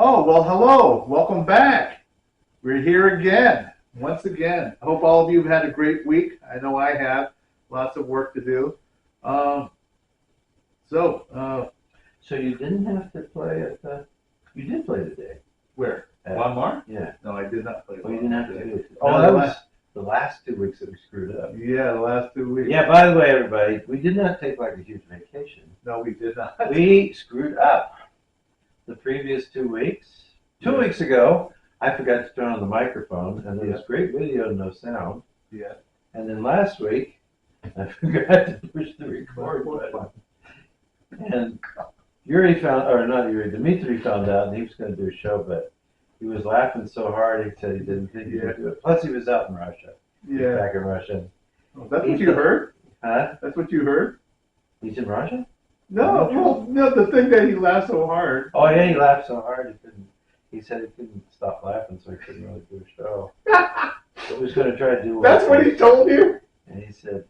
Oh, well, hello. Welcome back. We're here again, once again. I hope all of you have had a great week. I know I have. Lots of work to do. Um, so, So you didn't have to play at the. You did play today. where? At, Lamar? Yeah. No, I did not play. Well, you didn't have to today. do it. No, Oh, that was the last 2 weeks that we screwed up. Yeah, the last 2 weeks. Yeah. By the way, everybody, we did not take like a huge vacation. No, we did not. We screwed up the previous 2 weeks. 2 weeks ago, I forgot to turn on the microphone, and there was great video, no sound. Yeah. And then last week, I forgot to push the record button. And Dimitri found out, and he was going to do a show, but he was laughing so hard he said he didn't think he could do it. Plus, he was out in Russia. Yeah. Back in Russia. Oh, that's what you heard? Huh? That's what you heard? He's in Russia? No, well, no, the thing that he laughed so hard. Oh yeah, he laughed so hard he couldn't. He said he couldn't stop laughing, so he couldn't really do a show. So he was going to try to do. That's what he told you? And he said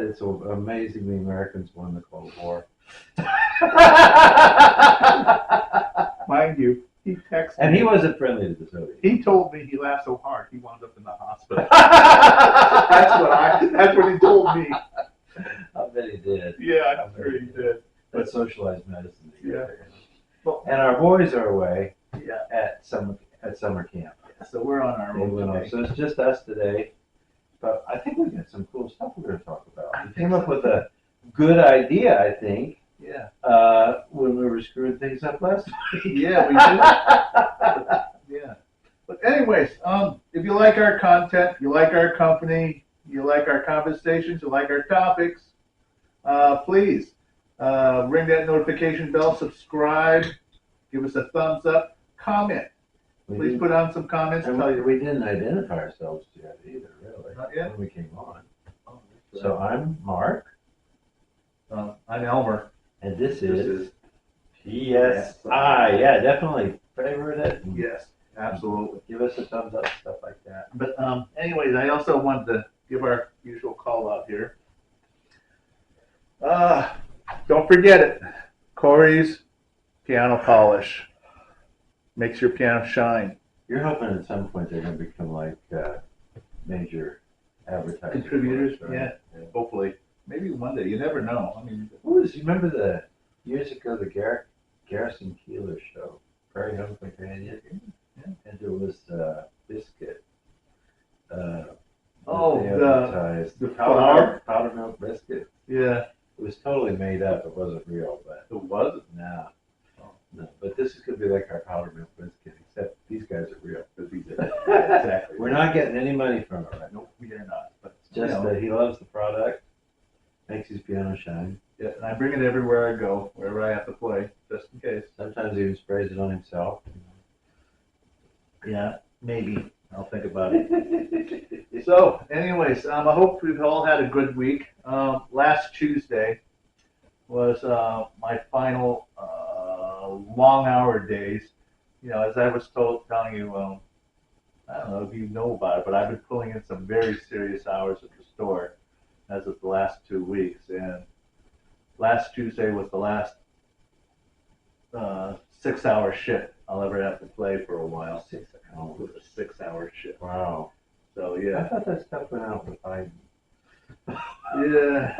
it's amazing the Americans won the Cold War. Mind you, he texted And me. he wasn't friendly to the Soviets. He told me he laughed so hard he wound up in the hospital. That's what he told me. I bet he did. Yeah, I'm sure he did. That's socialized medicine. Yeah. And our boys are away Yeah. at summer camp. So we're on our They own went off. today. So it's just us today. But I think we got some cool stuff we're going to talk about. We came up with a good idea, I think, Yeah. when we were screwing things up last week. Yeah, we did. Yeah. But anyways, if you like our content, you like our company, you like our conversations, you like our topics, please ring that notification bell, subscribe, give us a thumbs up, comment. Please put on some comments. And Tell you. we didn't identify ourselves yet either, really. Not yet? When we came on. Oh, So I'm Mark, I'm Elmer. and this is PSI. Yeah, definitely favorite it. And Yes, absolutely. give us a thumbs up, stuff like that. But anyways, I also wanted to give our usual call out here. Don't forget it. Corey's Piano Polish makes your piano shine. You're hoping at some point they're going to become like major advertisers. Contributors, right? yeah. Hopefully, maybe one day. You never know. I mean, You remember the years ago the Garrison Keillor show, Prairie Home Companion? Yeah. And there was biscuit. Oh, they advertised the flour? powder milk biscuit. yeah, It was totally made up. It wasn't real, but it was. no. No, but this is going to be like our powder milk biscuit, except these guys are real. Exactly. We're not getting any money from it, right? Nope, we are not. But Just that he loves the product, makes his piano shine. yeah, and I bring it everywhere I go, wherever I have to play, just in case. Sometimes he even sprays it on himself. Yeah, maybe. I'll think about it. So, anyways, I hope we've all had a good week. Last Tuesday was my final long hour days. You know, as I was telling you, I don't know if you know about it, but I've been pulling in some very serious hours at the store as of the last 2 weeks. And last Tuesday was the last 6-hour shift I'll ever have to play for a while. 6 hours. With a 6-hour shift. Wow. So I yeah. thought that stuff went out with Biden. Yeah.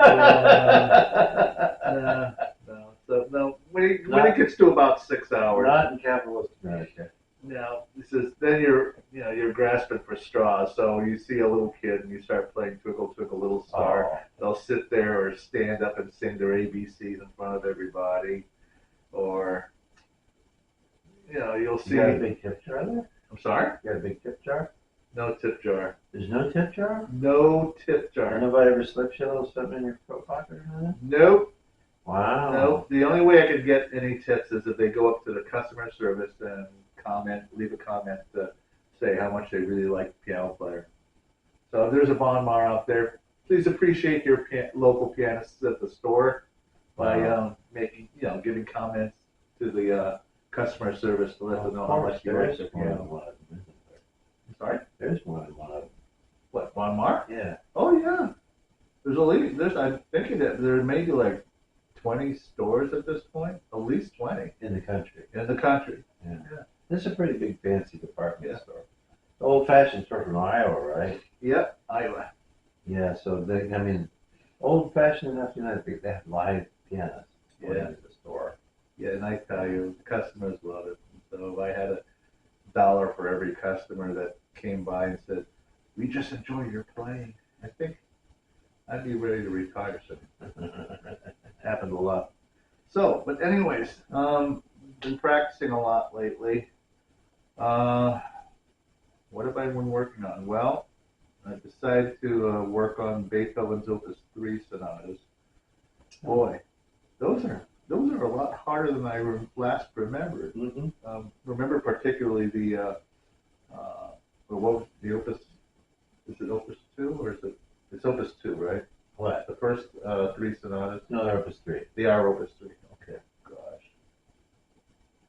No, no. So no, when it gets to about 6 hours, Not in capitalist America. now this is then you're grasping for straws. So you see a little kid and you start playing Twinkle Twinkle Little Star. Oh, They'll sit there or stand up and sing their ABCs in front of everybody, or you'll see. you got a big tip jar there? I'm sorry. You got a big tip jar? No tip jar. There's no tip jar? No tip And jar. nobody ever slips you a little something in your coat pocket or anything? Nope. Wow. No. The only way I could get any tips is if they go up to the customer service and leave a comment to say how much they really like the piano player. So if there's a Bon Mar out there, please appreciate your local pianists at the store by giving comments to the customer service to let them know how much you like their piano. Sorry? There's more than one of them. What, Bon Mar? Yeah. Oh yeah. I'm thinking that there may be like 20 stores at this point, at least 20 In the country. in the country. This is a pretty big fancy department Yeah. store. Old fashioned store from Iowa, right? Yep, Iowa. Yeah, so old fashioned enough, they have live pianos going Yeah. into the store. Yeah, and I tell you, customers love it. So if I had $1 for every customer that came by and said, "We just enjoy your playing," I think I'd be ready to retire soon. Happened a lot. So, but anyways, been practicing a lot lately. What have I been working on? Well, I decided to work on Beethoven's Opus 3 sonatas. Boy, those are a lot harder than I last remembered. Mm-hmm. Remember particularly the Opus? Is it Opus 2 or is it? It's Opus 2, right? What? The first 3 sonatas. No, they're Opus 3. They are Opus 3. Okay, gosh,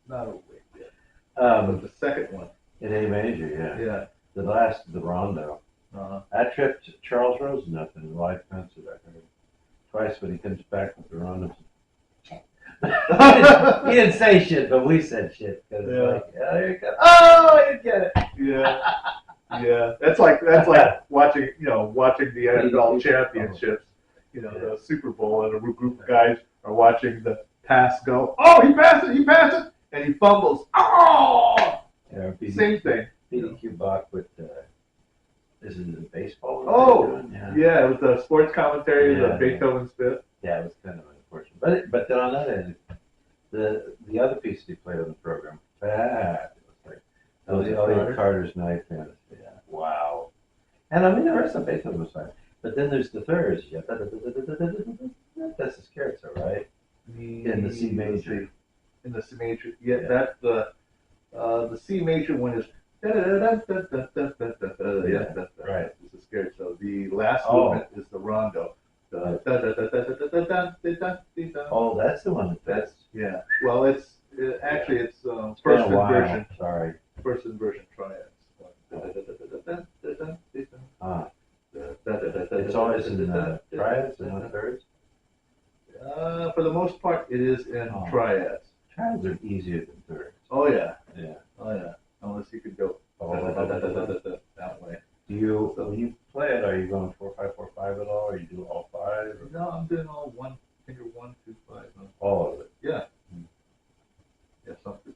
not awake yet. But the second one. In A major, yeah. Yeah. The Rondo. Uh-huh. I tripped Charles Roseneth in a live concert, I heard. Twice when he comes back with the Rondo. He didn't say shit, but we said shit. Cause Yeah. like, oh, here it comes. Oh, I didn't get it. Yeah. Yeah. That's like watching the NFL championships. The Super Bowl, and a group of guys are watching the pass go. Oh, he passed it, and he fumbles. Oh, Yeah, same thing. PDQ Bach with this is the baseball. Oh, yeah, it was the sports commentary, Yeah, the Beethoven's Fifth. Yeah, it was kind of unfortunate. But then on that end, the other piece he played on the program, it was like Elliot Carter's Night Fantasy. Yeah. Wow. And I mean the rest of Beethoven was fine. But then there's the thirds. Yeah. That's the scherzo, right? In the C major. In the C major. Yeah, that's the C major one is. Yeah, that's Right. It's a scherzo. The last Oh. movement is the rondo. Oh, that's the one. That's yeah. Well, it's It's first been a while. inversion. Sorry. First inversion triads. Ah, it's always in triads and not thirds. For the most part, it is in Oh. triads. Triads are easier than thirds. Oh yeah. Yeah. Oh yeah. Unless you could go that way. When you play it, are you going 4-5-4-5 at all, or you do all five? Or No, I'm doing all finger 1, 2, 5. all of it. Yeah. Yeah, something.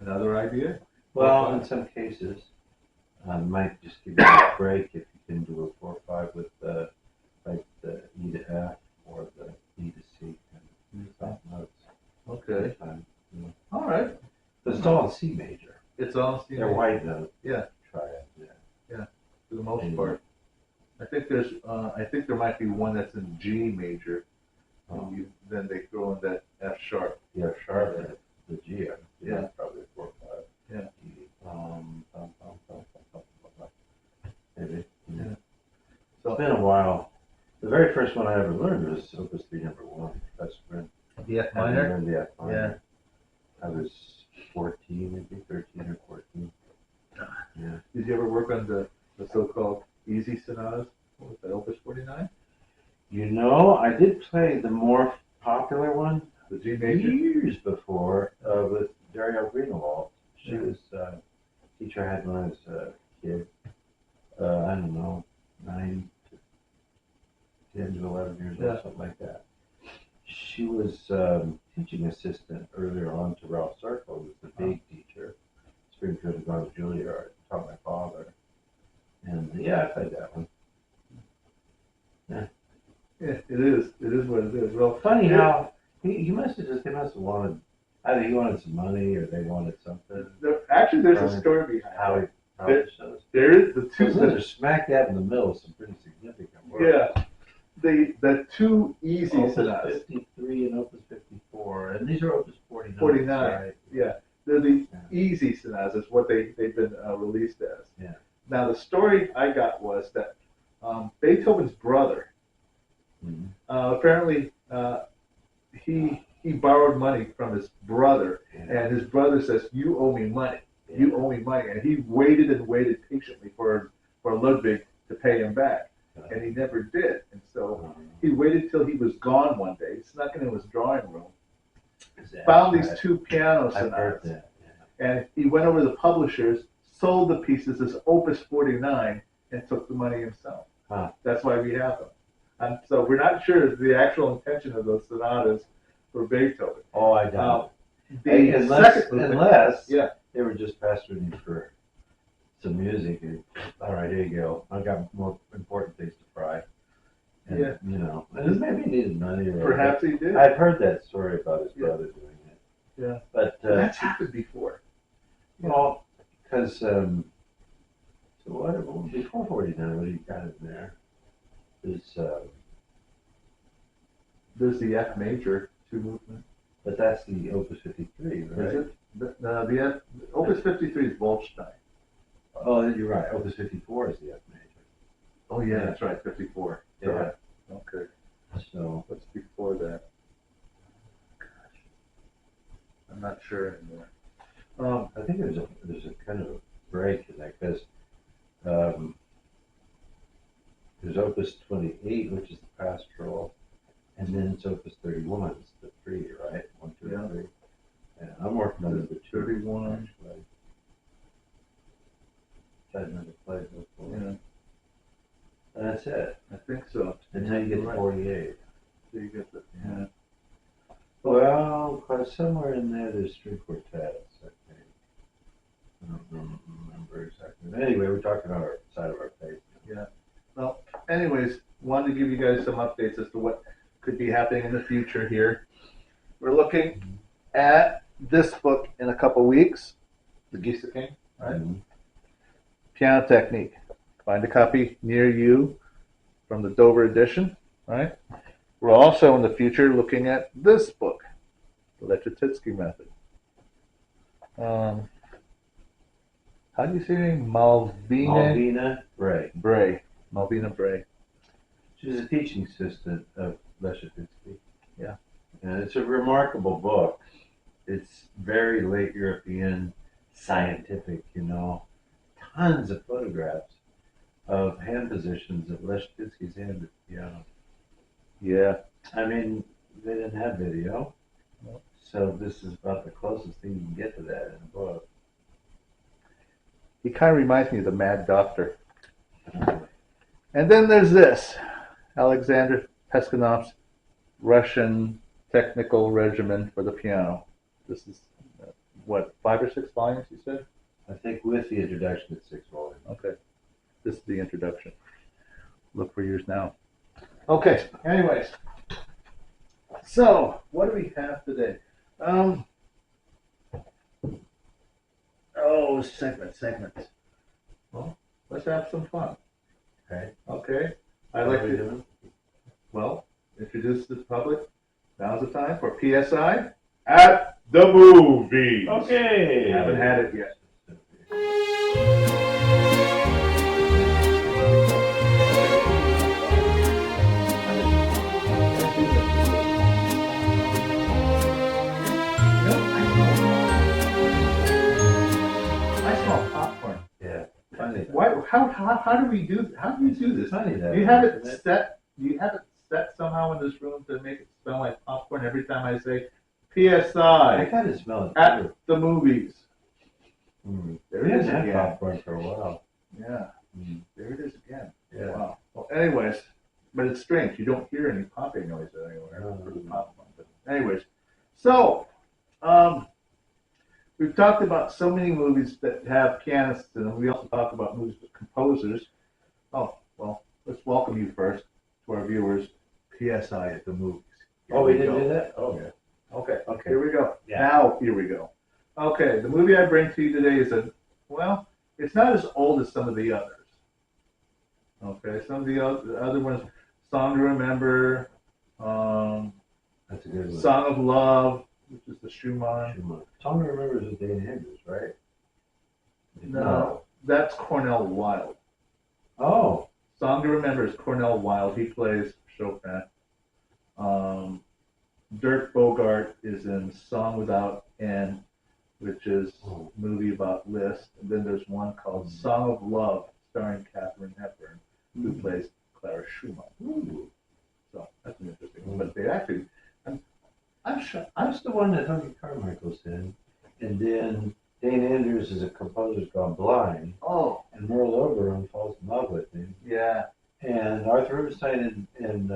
Another idea? Well, in some cases, might just give you a break if you can do a 4-5 with like the E to F or the E to C and top notes. Okay. Time, All right. But it's all in C major. It's all C They're major. white notes. Yeah. Triad. Yeah. For the most part. I think there might be one that's in G major. And then they throw in that F sharp. Yeah, sharp. The G. Yeah. Probably a 4-5. Yeah. Maybe. Yeah. It's been a while. The very first one I ever learned was Opus 3 number 1. That's when The F I learned the F minor. Yeah. I was 14, maybe 13 or 14. Yeah. Did you ever work on the so-called easy sonatas with the Opus 49? I did play the more popular one The G major? years before with Dario Greenewald. She was teacher I had when I was a kid. I don't know, 9 to 10 to 11 years Yeah. old, something like that. She was teaching assistant earlier on to Ralph Circle, who was the big teacher. Springfield had gone to Juilliard, taught my father. And yeah, I played that one. Yeah, it is. It is what it is. Well, Funny how they must have wanted, either he wanted some money or they wanted something. Actually, there's a story behind How it. he published those. There is the two. Those are smack dab in the middle of some pretty significant work. Yeah, the two easy Opus sonatas. 53 and Opus 54, and these are Opus 49. 49. Right? Yeah, they're the easy sonatas. What they've been released as. Yeah. Now the story I got was that Beethoven's brother Mm-hmm. apparently he borrowed money from his brother, and his brother says, "You owe me money. You owe me money," and he waited and waited patiently for Ludwig to pay him back, and he never did. And so he waited till he was gone one day. He snuck into his drawing room, found these two piano sonatas, and he went over to the publishers, sold the pieces as Opus 49, and took the money himself. That's why we have them. And so we're not sure the actual intention of those sonatas for Beethoven. Oh, I doubt it. Unless they were just pestering you for some music. And, all right, here you go. I've got more important things to fry. And, you know, and maybe he needed money. Or perhaps he did. I've heard that story about his brother doing it. Yeah. But that's happened before. Well, because so what? Before 49, what do you got in there? There's the F major 2 movement. But that's the Opus 53, right? Is it? The Opus 53 is Waldstein. Oh, you're right. Opus 54 is the F major. Oh yeah, that's right. 54. Yeah. Right. Okay. So what's before that? Gosh, I'm not sure anymore. I think there's a kind of a break in that because there's Opus 28, which is the pastoral, and then it's Opus 31, it's the 3, right? 1, 2, and 3. Yeah, I'm working on the 31. Actually. I've never played before. Yeah. And that's it. I think so. Until you get to 48. So you get the Well, somewhere in there's 3 quartets, I think. I don't remember exactly. But anyway, we're talking on our side of our face. Yeah. Well, anyways, wanted to give you guys some updates as to what could be happening in the future here. We're looking at this book in a couple weeks, The Geese King, right? Mm-hmm. Piano Technique. Find a copy near you from the Dover edition, right? We're also in the future looking at this book, The Lechatitsky Method. How do you say her name? Malvina Bray. Malvina Bray. She's a teaching assistant of Lechatitsky. Yeah. And it's a remarkable book. It's very late European, scientific, you know. Tons of photographs of hand positions of Lechatitsky's hand at the piano. Yeah. I mean, they didn't have video. So this is about the closest thing you can get to that in a book. He kind of reminds me of the Mad Doctor. And then there's this, Alexander Peskanov's Russian Technical Regimen for the Piano. This is, 5 or 6 volumes, you said? I think with the introduction, it's 6 volumes. Okay. This is the introduction. Look for yours now. Okay, anyways. So, what do we have today? Segments. Well, let's have some fun. Okay. I'd like to introduce the public. Now's the time for PSI at the movies. Okay. Haven't had it yet. I smell popcorn. Yeah. Funny. Why? How do we do? How do you do this? Funny that. You have it set. You have it set somehow in this room to make it smell like popcorn every time I say PSI I kind of smell it at too. the movies. There it is again. Popcorn for a while. Yeah. There it is again. Yeah. Wow. Well, anyways, but it's strange. You don't hear any popping noise anywhere. For the pop one. But anyways, so we've talked about so many movies that have pianists in them. We also talk about movies with composers. Oh, well, let's welcome you first to our viewers. PSI at the movies. Oh, we didn't do that? Oh, yeah. Okay. Okay. Here we go. Yeah. Now, here we go. Okay, the movie I bring to you today is well, it's not as old as some of the others. Okay, some of the other ones, Song to Remember, That's a good one. Song of Love, which is the Schumann. Song to Remember is a Dane Andrews, right? No, that's Cornell Wilde. Oh. Song to Remember is Cornell Wilde. He plays Chopin. Dirk Bogarde is in Song Without End, which is a movie about Liszt. And then there's one called Song of Love, starring Katharine Hepburn, who plays Clara Schumann. So that's an interesting one. But they actually, I'm sure. That's the one that Tony Carmichael's in. And then Dane Andrews is a composer's gone blind. Oh. And Merle Oberon falls in love with him. Yeah. And Arthur Rubinstein and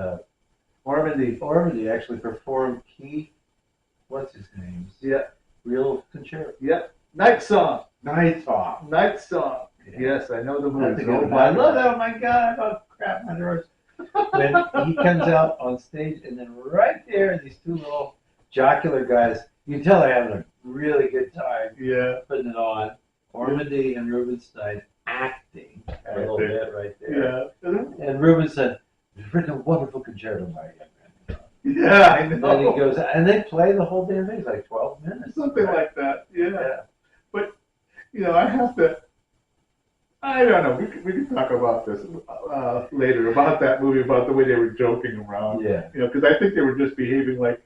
Ormandy actually performed Keith, what's his name? Yeah. Real concerto. Yep. Night Song. Night Song. Night Song. Yeah. Yes, I know the That's a movie. good one. I love that. Oh my God, I love crap my drawers. When he comes out on stage and then right there, these two little jocular guys, you can tell they're having a really good time Yeah. putting it on. Ormandy and Rubinstein acting a little bit right there. Yeah. And Rubinstein, "You've written a wonderful concerto by him." Yeah, I And know. then he goes, and they play the whole damn thing. It's like 12 minutes. Something like that. Yeah. But, I have to, I don't know. We can talk about this later, about that movie, about the way they were joking around. Yeah. Because I think they were just behaving like,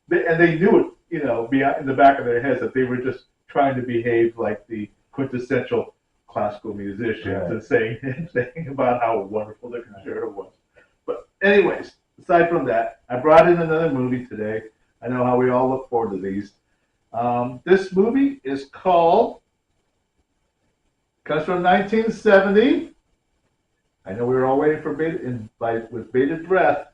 they knew it, beyond, in the back of their heads, that they were just trying to behave like the quintessential classical musicians and saying about how wonderful the concerto was. But anyways, aside from that, I brought in another movie today. I know how we all look forward to these. This movie is comes from 1970. I know we were all waiting for with bated breath.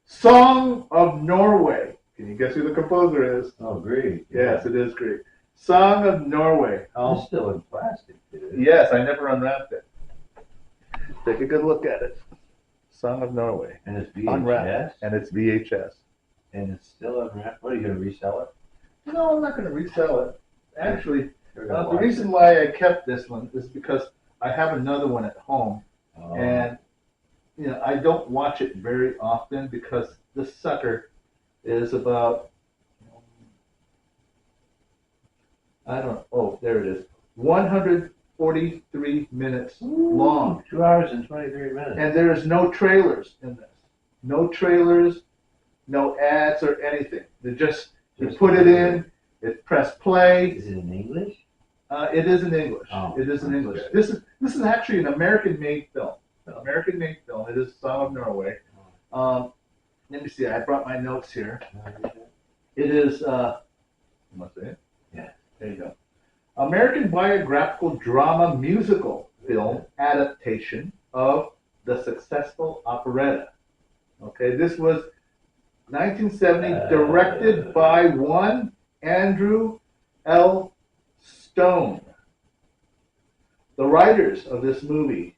Song of Norway. Can you guess who the composer is? Oh, great. Yes, it is great. Song of Norway. It's still in plastic, dude. Yes, I never unwrapped it. Take a good look at it. Song of Norway. And it's VHS? Unwrapped. And it's VHS. And it's still unwrapped? What, are you going to resell it? No, I'm not going to resell it. Actually, You're gonna the watch reason it. why I kept this one is because I have another one at home. Oh. And, I don't watch it very often because this sucker is about, there it is, 143 minutes long. 2 hours and 23 minutes. And there is no trailers in this. No trailers, no ads or anything. They just you put it in, it press play. Is it in English? It is in English. Oh, It is in that's English. good. This is actually an American-made film. American-made film. It is Song of Norway. Let me see. I brought my notes here. It is. Must say it. Yeah. There you go. American biographical drama musical film adaptation of the successful operetta. Okay, this was 1970, directed by one Andrew L. Stone. The writers of this movie,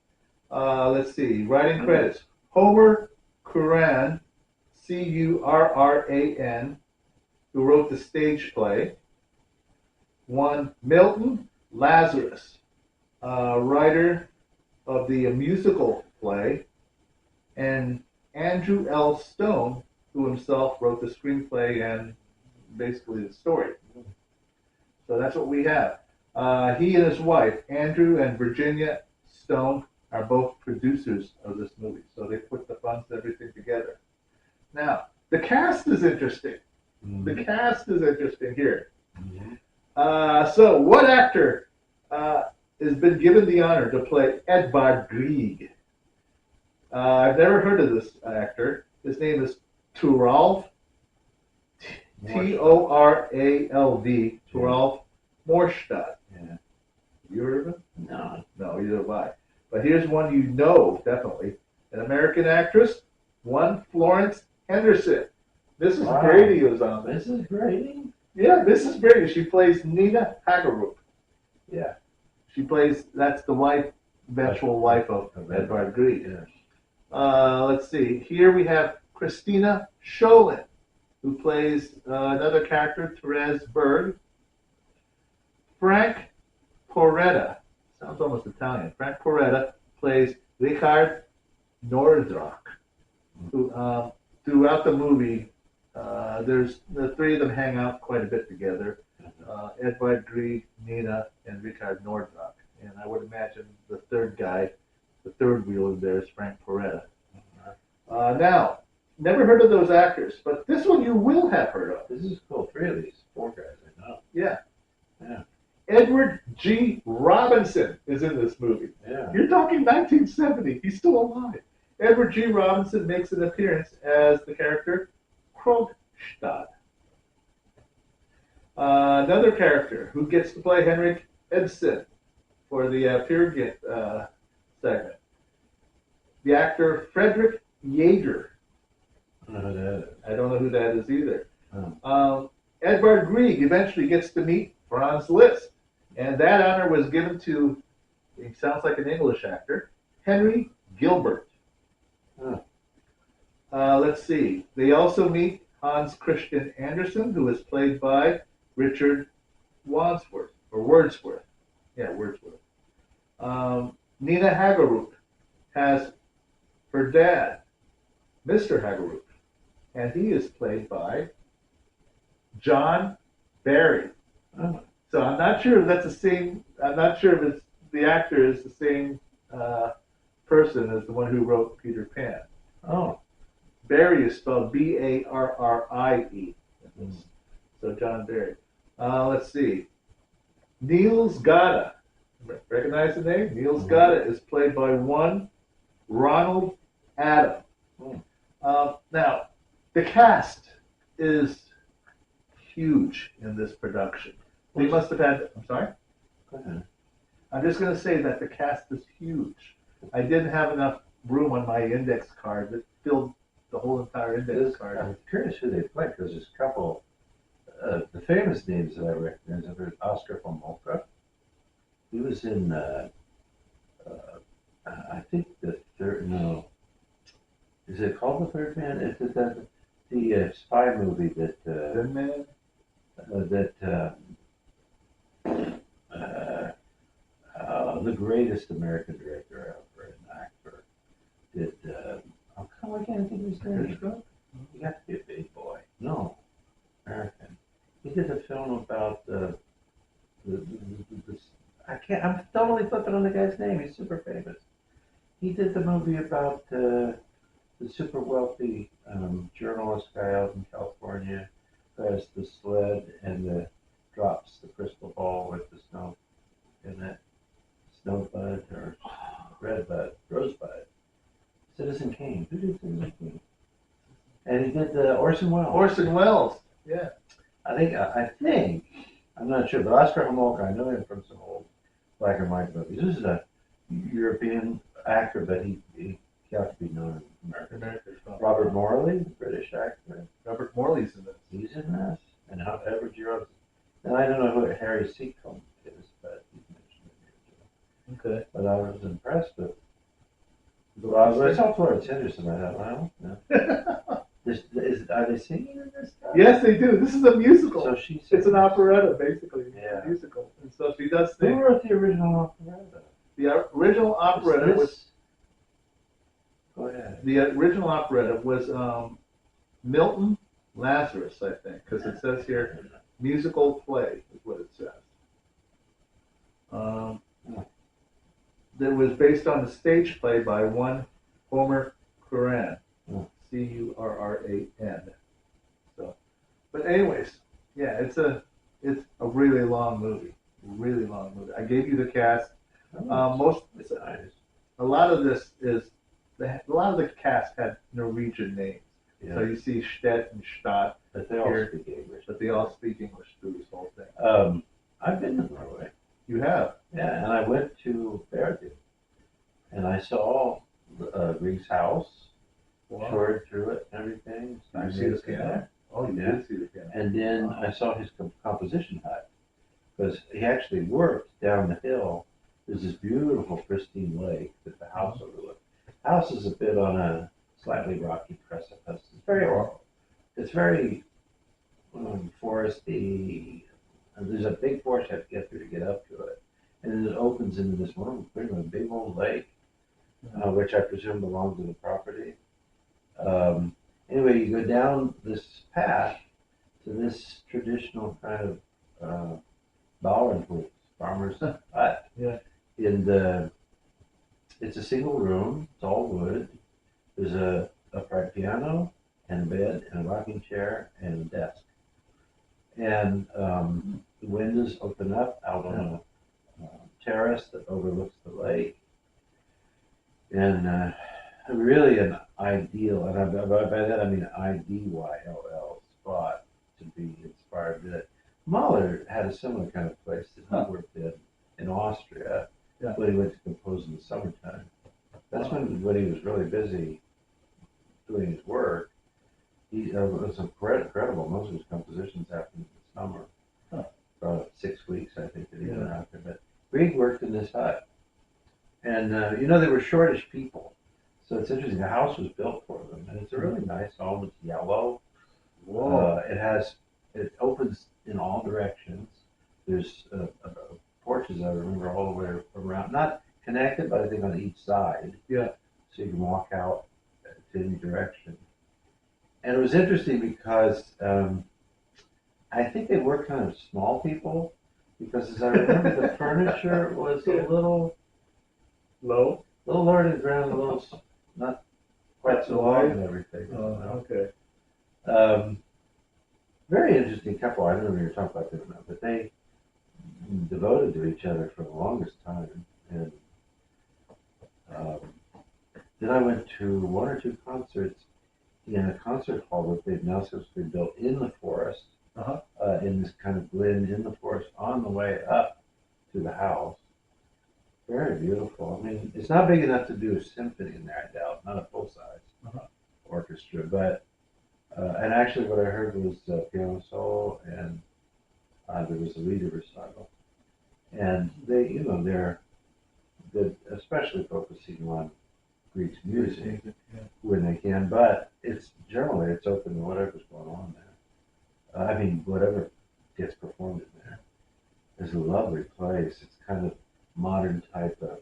let's see, writing credits: Homer Curran, Curran, who wrote the stage play. One Milton Lazarus, writer of the musical play, and Andrew L. Stone, who himself wrote the screenplay and basically the story. So that's what we have. He and his wife, Andrew and Virginia Stone, are both producers of this movie. So they put the funds and everything together. Now, the cast is interesting. Mm-hmm. The cast is interesting here. Mm-hmm. So what actor has been given the honor to play Edvard Grieg? I've never heard of this actor. His name is Toralf, Toralv, Toralf Morstad. Yeah. You heard of him? No. No, either have I. But here's one you know, definitely. An American actress, one Florence Henderson. Mrs. Wow. Brady was on this. Mrs. Brady? Yeah, Mrs. Brady. She plays Nina Hagerup. Yeah. She plays, that's the wife, eventual wife of Edvard Grieg. Yeah. Let's see. Here we have Christina Scholin, who plays another character, Therese Berg. Frank Porretta, sounds almost Italian. Frank Porretta plays Richard Nordrock, who throughout the movie, there's the three of them hang out quite a bit together. Edvard Grieg, Nina, and Richard Nordrock. And I would imagine the third guy, the third wheel in there is Frank Porretta. Now, never heard of those actors, but this one you will have heard of. This is cool. Three of these, four guys I know. Yeah. Yeah. Edward G. Robinson is in this movie. Yeah. You're talking 1970. He's still alive. Edward G. Robinson makes an appearance as the character Krogstad. Another character who gets to play Henrik Edson for the Peer Gynt segment. The actor Frederick Yeager. I don't know who that is. I don't know who that is either. Oh. Edvard Grieg eventually gets to meet Franz Liszt, and that honor was given to, he sounds like an English actor, Henry Gilbert. Oh. Let's see. They also meet Hans Christian Andersen, who is played by Richard Wordsworth. Yeah, Wordsworth. Nina Hagerup has her dad, Mr. Hagerup, and he is played by John Barry. Oh. So I'm not sure if that's the same. I'm not sure if it's the actor is the same person as the one who wrote Peter Pan. Oh. Barry is spelled Barrie. So John Barry. Let's see. Niels Gade. Recognize the name? Niels Gade is played by one Ronald Adam. Now, the cast is huge in this production. They must have had, I'm sorry? Go ahead. I'm just going to say that the cast is huge. I didn't have enough room on my index card that filled the whole entire index card. I'm curious who they play because there's a couple. The famous names that I recognize are Oscar von Moltke. He was in, I think the third. No, is it called The Third Man? Is it that the spy movie that Good man. The greatest American director ever, an actor, did. I can't think of his name. He got to be a big boy. No, American. He did a film about I can't. I'm totally flipping on the guy's name. He's super famous. He did the movie about the super wealthy journalist guy out in California who has the sled and drops the crystal ball with the snow in it. Snowbud or Redbud, Rosebud. Citizen Kane. Who did Citizen Kane? And he did Orson Welles. Orson Welles. Yeah. I think, I'm not sure, but Oscar Homolka, I know him from some old black and white movies. This is a European actor, but he got to be known in America. Robert Morley, British actor. Robert Morley's in this. He's in this. And Edward G. Robinson. And I don't know who Harry Seacombe is, but he's mentioned in here too. Okay. But I was impressed with. Well, I saw Florence Henderson. I thought, well, no. Are they singing in this stuff? Yes, they do. This is a musical. So she It's an operetta, basically. Yeah. It's a musical. And so she does Who sing. wrote the original operetta? The original operetta was. Go ahead. The original operetta was Milton Lazarus, I think, because it says here musical play is what it says. That was based on the stage play by one Homer Curran, Curran. So, but anyways, yeah, it's a really long movie, I gave you the cast. It's nice. A lot of this is a lot of the cast had Norwegian names. Yeah. So you see Stedt and Stott, But they all here, speak English. but they all speak English through this whole thing. I've been to Norway. You have. Yeah, and I went to Bergen, and I saw Grieg's house, Wow. toured through it and everything. Did you see the piano? Oh, you Yeah. did see the piano. And then I saw his composition hut, because he actually worked down the hill. There's this beautiful pristine lake that the house overlooks. House is a bit on a slightly rocky precipice. It's very foresty. And there's a big forest you have to get through to get up to it. And it opens into this one big old lake, which I presume belonged to the property. Anyway, you go down this path to this traditional kind of Bauernhof, farmer's hut. Yeah. It's a single room. It's all wood. There's a upright piano and a bed and a rocking chair and a desk. And the windows open up out on a terrace that overlooks the lake. And really an ideal, and by that I mean IDYLL spot to be inspired with. Mahler had a similar kind of place that he worked in Austria when he went to compose in the summertime. That's when he was really busy doing his work. It was incredible. Most of his compositions happened in the summer. About 6 weeks, I think, that he went out there. But Grieg worked in this hut. And, they were shortish people. So it's interesting. The house was built for them. And it's a really nice home. It's yellow. It opens in all directions. There's porches, I remember, all the way around. Not connected, but I think on each side. Yeah. So you can walk out to any direction. And it was interesting because I think they were kind of small people. Because as I remember, the furniture was a little low lower to the ground, a little not quite so long and everything. Okay. Very interesting couple. I don't know if you were talking about them or not, but they devoted to each other for the longest time. And then I went to one or two concerts in a concert hall that they've now supposedly built in the forest, in this kind of glen in the forest on the way up to the house. Very beautiful. I mean, it's not big enough to do a symphony in there, I doubt, not a full-size orchestra, but and actually what I heard was piano solo, and there was a leader recital. And they're especially focusing on Grieg's music when they can, but it's open to whatever's going on there. Whatever gets performed in there. It's a lovely place. It's kind of modern type of,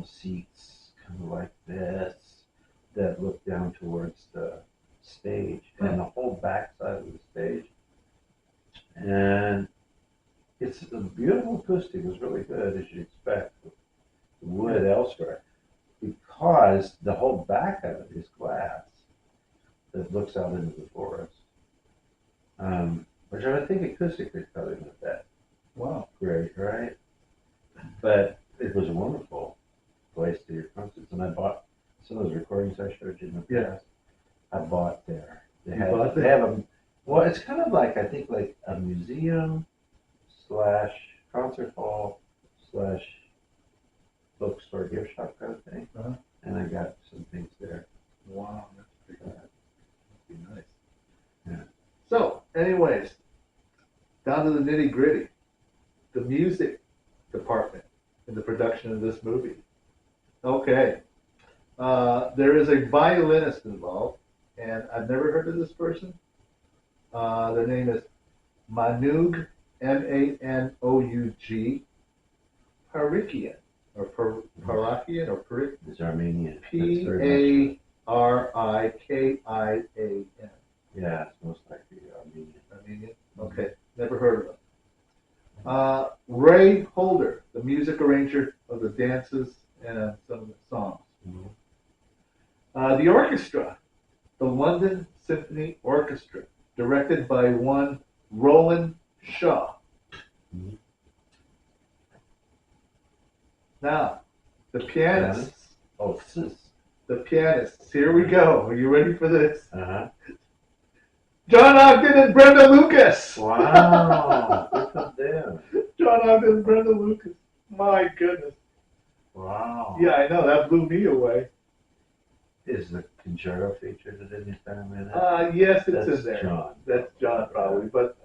seats kind of like this that look down towards the stage and the whole back side of the stage. And it's a beautiful acoustic. It was really good, as you'd expect, with the wood elsewhere, because the whole back of it is glass that looks out into the forest. Which I think acoustically is probably not that great, right? But it was a wonderful place to hear concerts, and I bought some of those recordings I showed you in the past. I bought there. They have it's kind of like, I think, like a museum / concert hall / bookstore gift shop kind of thing. And I got some things there. Wow, that's pretty good. That'd be nice. Yeah. So, anyways, down to the nitty gritty. The music department in the production of this movie. Okay. There is a violinist involved, and I've never heard of this person. Their name is Manoug, Manoug, Parikian, or Parakian, or Parik. It's Armenian. Parikian. Yeah, it's most likely Armenian. Armenian? Okay, never heard of them. Ray Holder, the music arranger of the dances and some of the songs. The orchestra, the London Symphony Orchestra, directed by one Roland Shaw. Now, the pianists. The pianists. Here we go. Are you ready for this? John Ogden and Brenda Lucas. Wow. Look at them. John Ogden and Brenda Lucas. My goodness. Wow. Yeah, I know. That blew me away. Is the concerto featured at any time in it? Yes, it's That's in there. John. That's John probably, but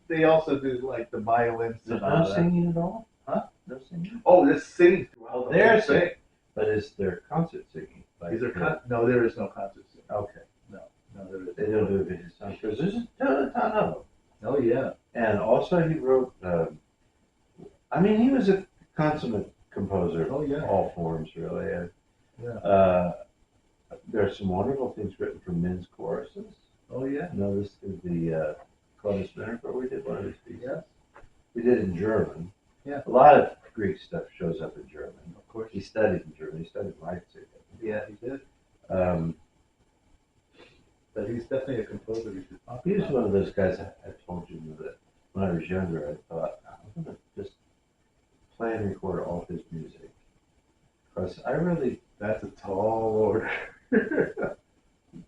they also do like the violin There's sonata. no singing at all? Huh? No singing? Oh, they're singing throughout Oh, the they're whole singing. thing. But is there concert singing? Like, Is there no, there is no concert singing. okay. No, there is. They don't do it his song because there's a ton of them. Oh yeah. And also he wrote. I mean, he was a consummate composer. Oh yeah. All forms really. And, Yeah. there's some wonderful things written for men's choruses. Oh yeah. You know, this is the Columbus Dinner where we did one of his pieces. Yes. We did it in German. Yeah. A lot of Greek stuff shows up in German. Of course. He studied in German. He studied Leipzig. Yeah, he did. Um, But he's definitely a composer. he was one of those guys I told you that when I was younger, I thought, I'm going to just play and record all his music. Because I really. That's a tall order.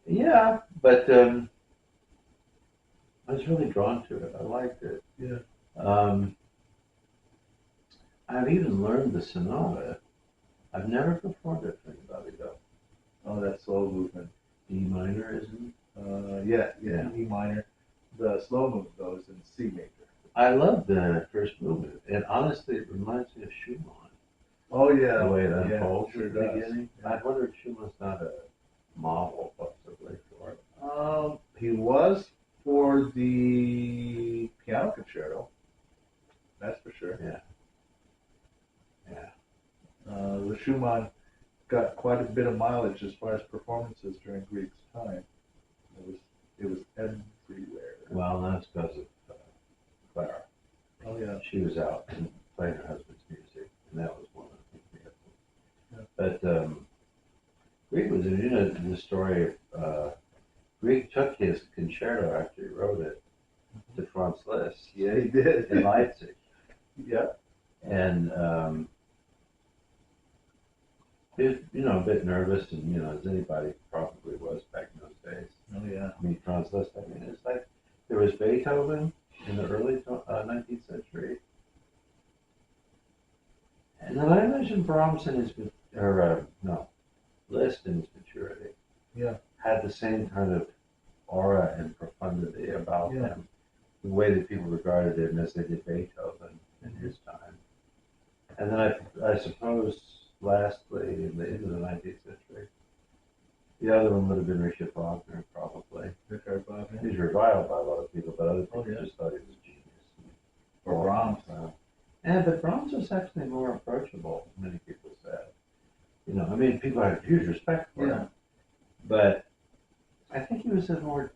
Yeah, but I was really drawn to it. I liked it. Yeah. I've even learned the sonata. I've never performed it for anybody though. Oh, that slow movement. D minor, isn't it? Yeah. E minor. The slow movement goes in C major. I love the first movement. And honestly, it reminds me of Schumann. Oh yeah. The way it Yeah, unfolds sure at the does. beginning. Yeah. I wonder if Schumann's not a model possibly for it. He was for the piano concerto. That's for sure. Yeah. The Schumann got quite a bit of mileage as far as performances during Grieg's time. It was everywhere. Well, that's because of Clara. Oh yeah. She was out and playing her husband's music, and that was one of the things we had. Yeah. But Grieg was, you know, the story of Grieg took his concerto after he wrote it to Franz Liszt. Yeah, he did. In Leipzig. Yeah. And he was, you know, a bit nervous, and, you know, as anybody probably was back in those days. Oh yeah. I mean, Franz Liszt, I mean, it's like there was Beethoven in the early 19th century. And then I imagine Brahms in his, Liszt in his maturity. Yeah. Had the same kind of aura and profundity about him, the way that people regarded him as they did Beethoven in his time. And then I suppose, lastly, in the end of the 19th century, the other one would have been Richard Wagner, probably. Richard Wagner. He was reviled by a lot of people, but other people yeah. just thought he was a genius. Or Brahms. But Brahms was actually more approachable, many people said. You know, I mean, people had huge respect for him. But I think he was a more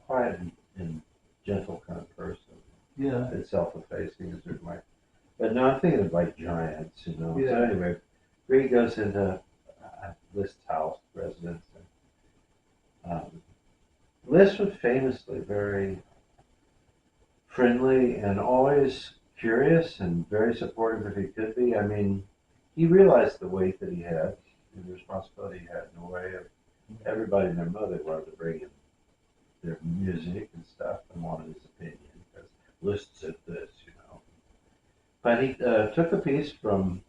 quiet and gentle kind of person. Yeah. And self-effacing as it might. But no, I'm thinking of like giants, you know. Yeah. So anyway, Grieg goes into Liszt's house, residence. And, Liszt was famously very friendly and always curious and very supportive if he could be. I mean, he realized the weight that he had and the responsibility he had in a way of everybody and their mother wanted to bring in their music and stuff and wanted his opinion because Liszt said this, you know. But he took a piece from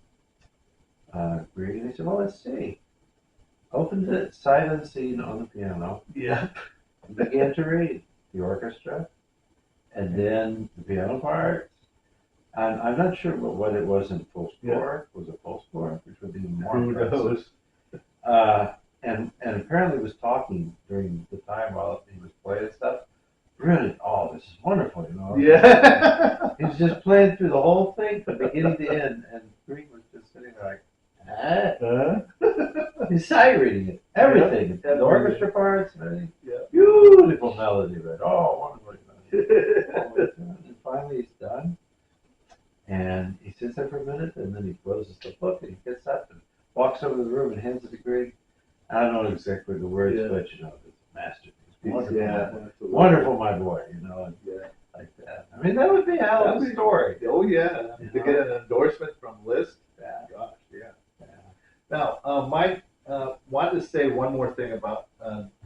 Grieg and he said, well, let's see. Opened it sight unseen on the piano. Yeah. And began to read the orchestra and then the piano parts. And I'm not sure what it was in full score. Yeah. Was it full score? Which would be more impressive. And apparently was talking during the time while he was playing stuff. Really, oh, this is wonderful, you know. Yeah. He was just playing through the whole thing from beginning to end, and Grieg was just sitting there like, he's sight reading it, everything, the orchestra parts, and everything. Yeah. Beautiful melody, but wonderful. And finally, he's done, and he sits there for a minute, and then he closes the book, and he gets up and walks over to the room and hands it to Grieg. I don't know exactly the words, but you know, it's a masterpiece. Wonderful, wonderful, my boy. You know, and like that. I mean, that would be a hell of a story. Oh yeah, to get an endorsement from Liszt. Yeah. Gosh, yeah. Now, Mike wanted to say one more thing about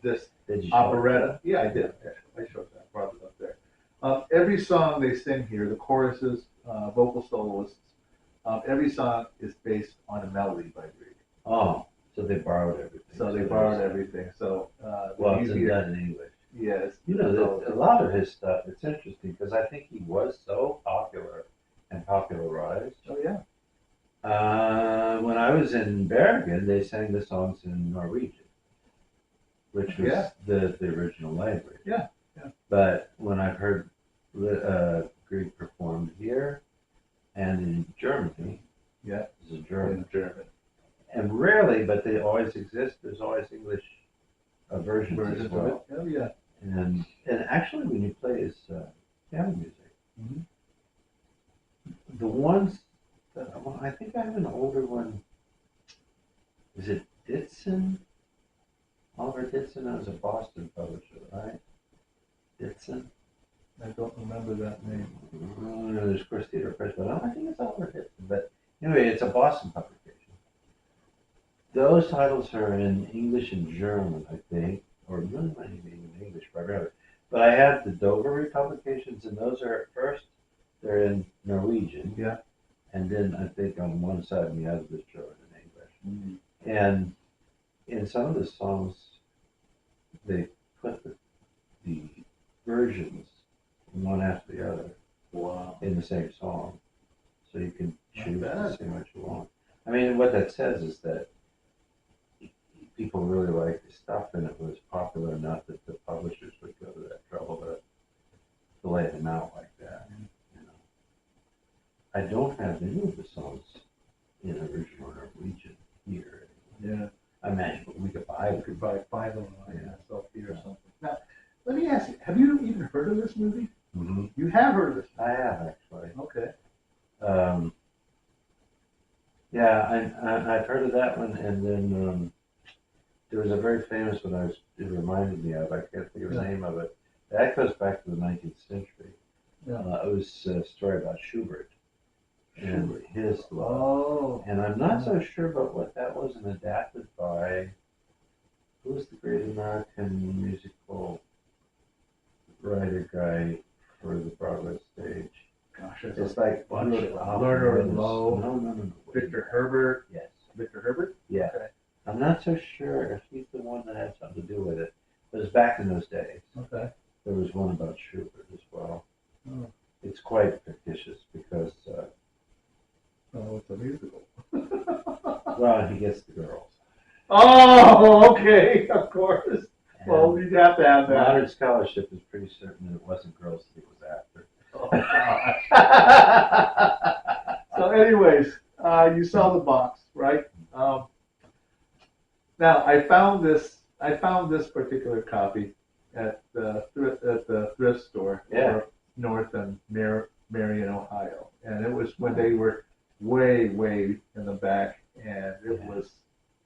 this operetta. Yeah, I did. I showed that. I brought it up there. Every song they sing here, the choruses, vocal soloists, every song is based on a melody by Grieg. Oh. So they borrowed everything. So they borrowed everything. So well, it's done in English. Yes. You know, a lot of his stuff. It's interesting because I think he was so popular and popularized. Oh yeah. When I was in Bergen, they sang the songs in Norwegian, which was the original language. Yeah. Yeah. But when I've heard Grieg performed here and in Germany, yeah, this is German. In German. And rarely, but they always exist. There's always English versions as well. Oh yeah. And actually, when you play his piano music, the ones that I think I have an older one. Is it Ditson? Oliver Ditson? That was a Boston publisher, right? Ditson. I don't remember that name. There's of course Theater Press, but I think it's Oliver Ditson. But anyway, it's a Boston publication. Those titles are in English and German, I think, or really might even be in English primarily. But I have the Dover publications, and those are at first they're in Norwegian. Yeah. And then I think on one side and the other is German and English. And in some of the songs, they put the versions one after the other. Wow. In the same song, so you can choose to sing what you want. I mean, what that says is that people really like the stuff, and it was popular enough that the publishers would go to that trouble to lay them out like that. You know, I don't have any of the songs in original Norwegian here. Yeah. I imagine we could buy them. You could buy them on yourself here or something. Now, let me ask you: have you even heard of this movie? Mm-hmm. You have heard of this movie? I have actually. Okay. Yeah, I've heard of that one, and then there was a very famous one it reminded me of. I can't think of the name of it. That goes back to the 19th century. Yeah. It was a story about Schubert and his love. Oh. And I'm not so sure about what that was, and adapted by who was the great American musical writer guy for the Broadway stage? Gosh, It's like Lerner and Lowe. No. Victor Herbert. Yes. Victor Herbert? Yeah. Okay. I'm not so sure if he's the one that had something to do with it. But it was back in those days. Okay. There was one about Schubert as well. Oh. It's quite fictitious because, it's a musical. well, he gets the girls. Oh, okay, of course. Well, you'd have to have that. Modern scholarship is pretty certain that it wasn't girls that he was after. Oh, gosh. So anyways, you saw the box, right? Now I found this particular copy at the thrift store north in Marion, Ohio, and it was when they were way in the back, and it was,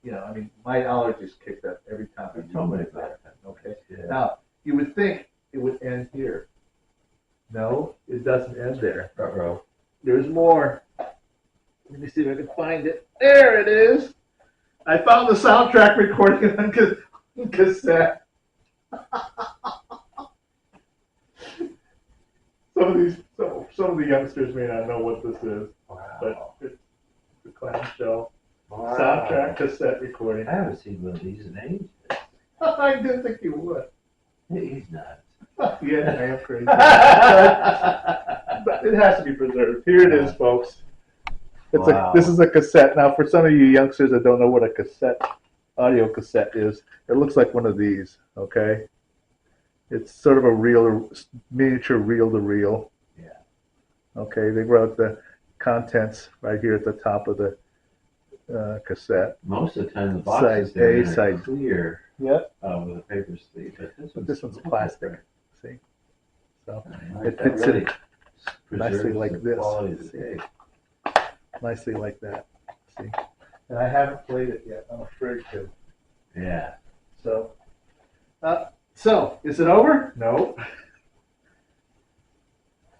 I mean, my allergies kicked up every time I told me about it. Okay. Yeah. Now you would think it would end here. No, it doesn't end there. Uh-oh. There's more. Let me see if I can find it. There it is. I found the soundtrack recording on cassette. Some of the youngsters may not know what this is, but it's the clamshell soundtrack cassette recording. I haven't seen one of these in ages. I didn't think you would. He's nuts. Yeah, I am crazy. But it has to be preserved. Here it is, folks. This is a cassette. Now, for some of you youngsters that don't know what a audio cassette is, it looks like one of these, okay? It's sort of a miniature reel-to-reel. Yeah. Okay, they wrote the contents right here at the top of the cassette. Most of the time, the boxes are clear. Yep. With a paper sleeve, but this one's plastic. See, so it fits in nicely like this. See? Nicely like that. See, and I haven't played it yet. I'm afraid to. Yeah. So is it over? No.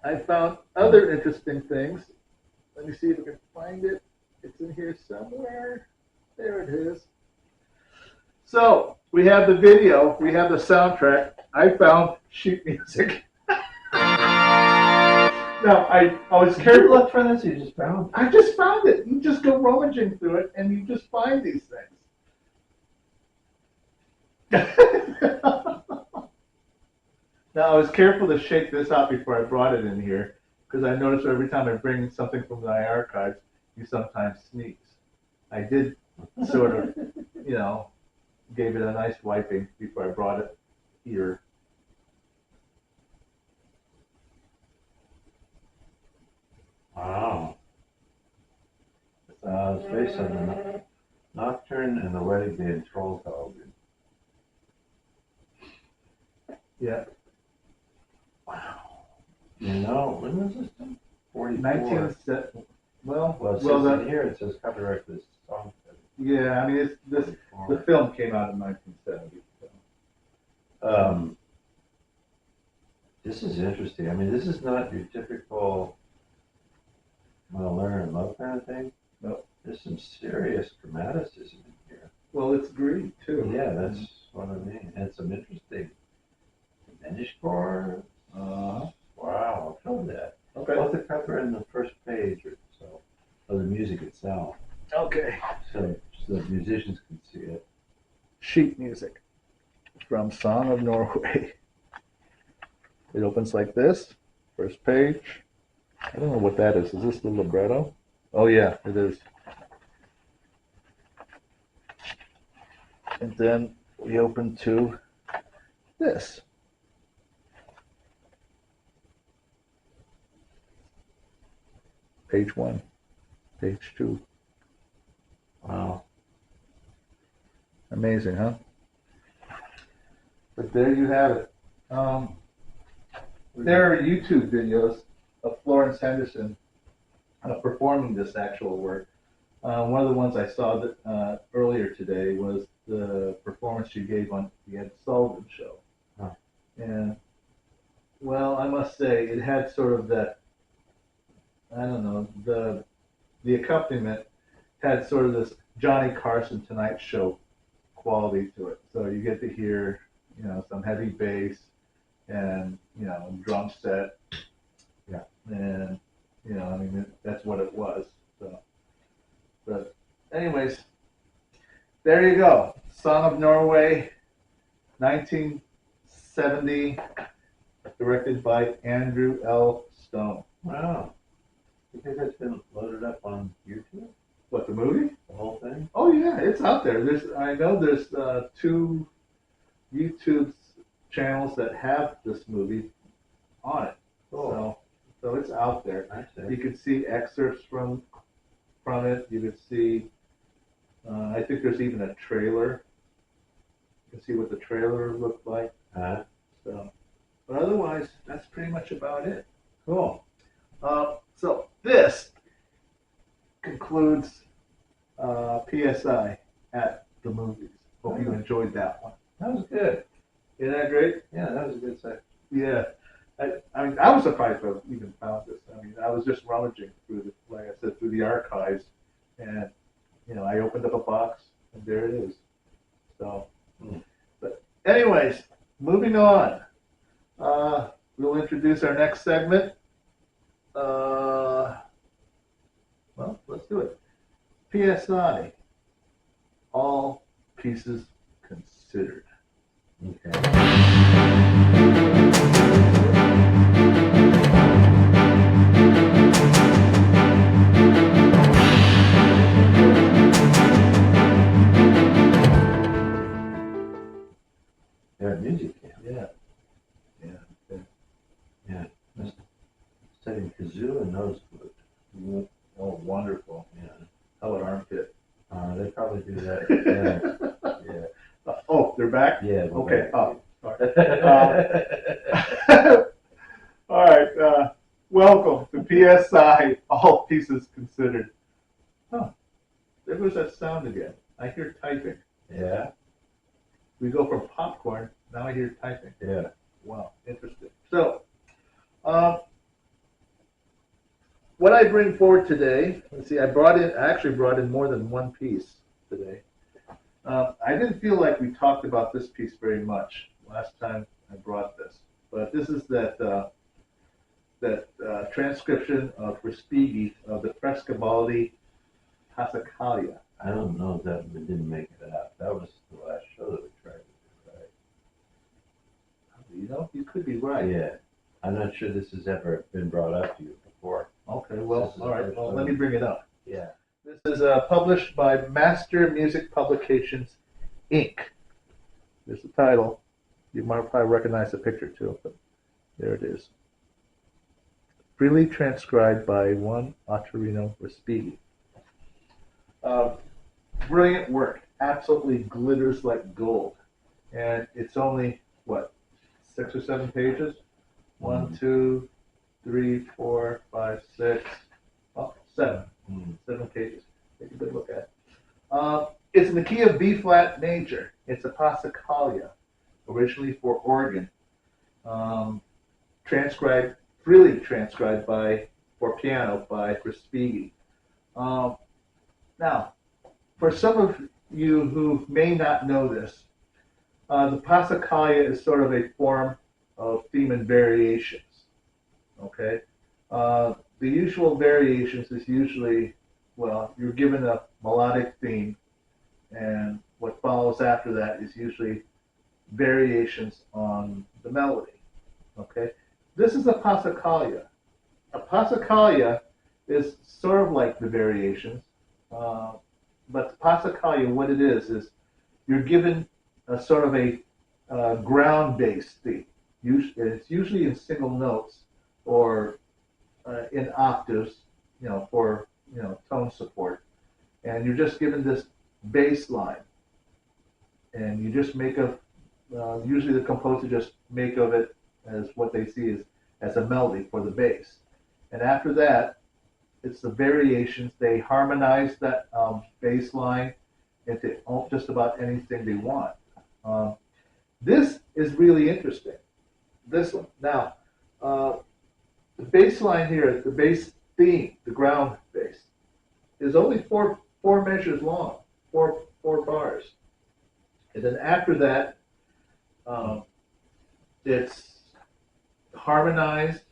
I found other interesting things. Let me see if I can find it. It's in here somewhere. There it is. So we have the video, we have the soundtrack. I found sheet music. Now I was careful. Did you look for this? You just found it? I just found it. You just go rummaging through it, and you just find these things. Now, I was careful to shake this out before I brought it in here, because I noticed every time I bring something from my archives, you sometimes sneeze. I did sort of, gave it a nice wiping before I brought it here. Wow. It's based on the Nocturne and the Wedding Day in Trollhaugen. Yeah. Wow. When was this done? 44. 1970. Well, It says in here it says copyright for this song. Yeah, I mean, the film came out in 1970. So. This is interesting. I mean, this is not your typical learn and love kind of thing. No. There's some serious dramaticism in here. Well, it's Greek too. Yeah, that's what I mean. And some interesting diminished chords. Wow, I'll show that. Okay. Both the cover and the first page or so of the music itself. Okay. So the musicians can see it. Sheet music from Song of Norway. It opens like this. First page. I don't know what that is. Is this the libretto? Oh yeah, it is. And then we open to this. Page 1, page 2. Wow. Amazing, huh? But there you have it. There are YouTube videos of Florence Henderson performing this actual work. One of the ones I saw that, earlier today was the performance she gave on the Ed Sullivan Show. Huh. And, well, I must say, it had sort of that, I don't know, the accompaniment had sort of this Johnny Carson Tonight Show quality to it. So you get to hear, some heavy bass and, drum set. Yeah. And, I mean, that's what it was. So, but anyways, there you go. Song of Norway, 1970, directed by Andrew L. Stone. Wow. You think that's been loaded up on YouTube? What, the movie? The whole thing? Oh yeah, it's out there. I know there's 2 YouTube channels that have this movie on it. Cool. So it's out there. I You see. could see excerpts from it. You could see. I think there's even a trailer. You can see what the trailer looked like. So, but otherwise, that's pretty much about it. Cool. So this concludes PSI at the movies. Hope you enjoyed that one. That was good. Isn't that great? Yeah, that was a good section. Yeah. I mean, I was surprised I even found this. I mean, I was just rummaging through like I said, through the archives, and I opened up a box, and there it is. So, but anyways, moving on. We'll introduce our next segment. Well, let's do it. PSI, all pieces considered. Okay. Yeah, music camp. Yeah. Studying kazoo and nose flute. Oh, wonderful. Yeah. How about armpit? They probably do that. Yeah. Oh, they're back? Yeah. Okay. Oh, sorry. Yeah. All right. Welcome to PSI, all pieces considered. Huh. There goes that sound again. I hear typing. Yeah. We go from popcorn, now I hear typing. Yeah. Wow, interesting. So, what I bring forward today, let's see, I actually brought in more than one piece today. I didn't feel like we talked about this piece very much last time I brought this, but this is that transcription of Respighi of the Frescobaldi Passacaglia. I don't know if that didn't make it out. That was the last show that we tried to do. You know, you could be right. Yeah. I'm not sure this has ever been brought up to you before. Okay, well, This is all right. the first Well, one. let me bring it up. Yeah. This is published by Master Music Publications, Inc. There's the title. You might probably recognize the picture too, but there it is. Freely transcribed by one Ottorino Respighi. Uh, Brilliant work. Absolutely glitters like gold. And it's only, what, 6 or 7 pages? 1, 2, 3, 4, 5, 6, oh, 7. 7 pages. Take a good look at it. It's in the key of B flat major. It's a Passacaglia, originally for organ, freely transcribed for piano by Respighi. Now, for some of you who may not know this, the Passacaglia is sort of a form of theme and variations. Okay, the usual variations is usually, well, you're given a melodic theme, and what follows after that is usually variations on the melody. Okay, this is a Passacaglia. A Passacaglia is sort of like the variations, but the Passacaglia, what it is you're given a sort of a ground-based theme. It's usually in single notes or in octaves, for tone support, and you're just given this bass line, and you just make of. Usually, the composer just make of it as what they see as a melody for the bass, and after that, it's the variations. They harmonize that bass line into just about anything they want. This is really interesting. This one. Now, the bass line here, the bass theme, the ground bass, is only four measures long, four bars. And then after that, it's harmonized.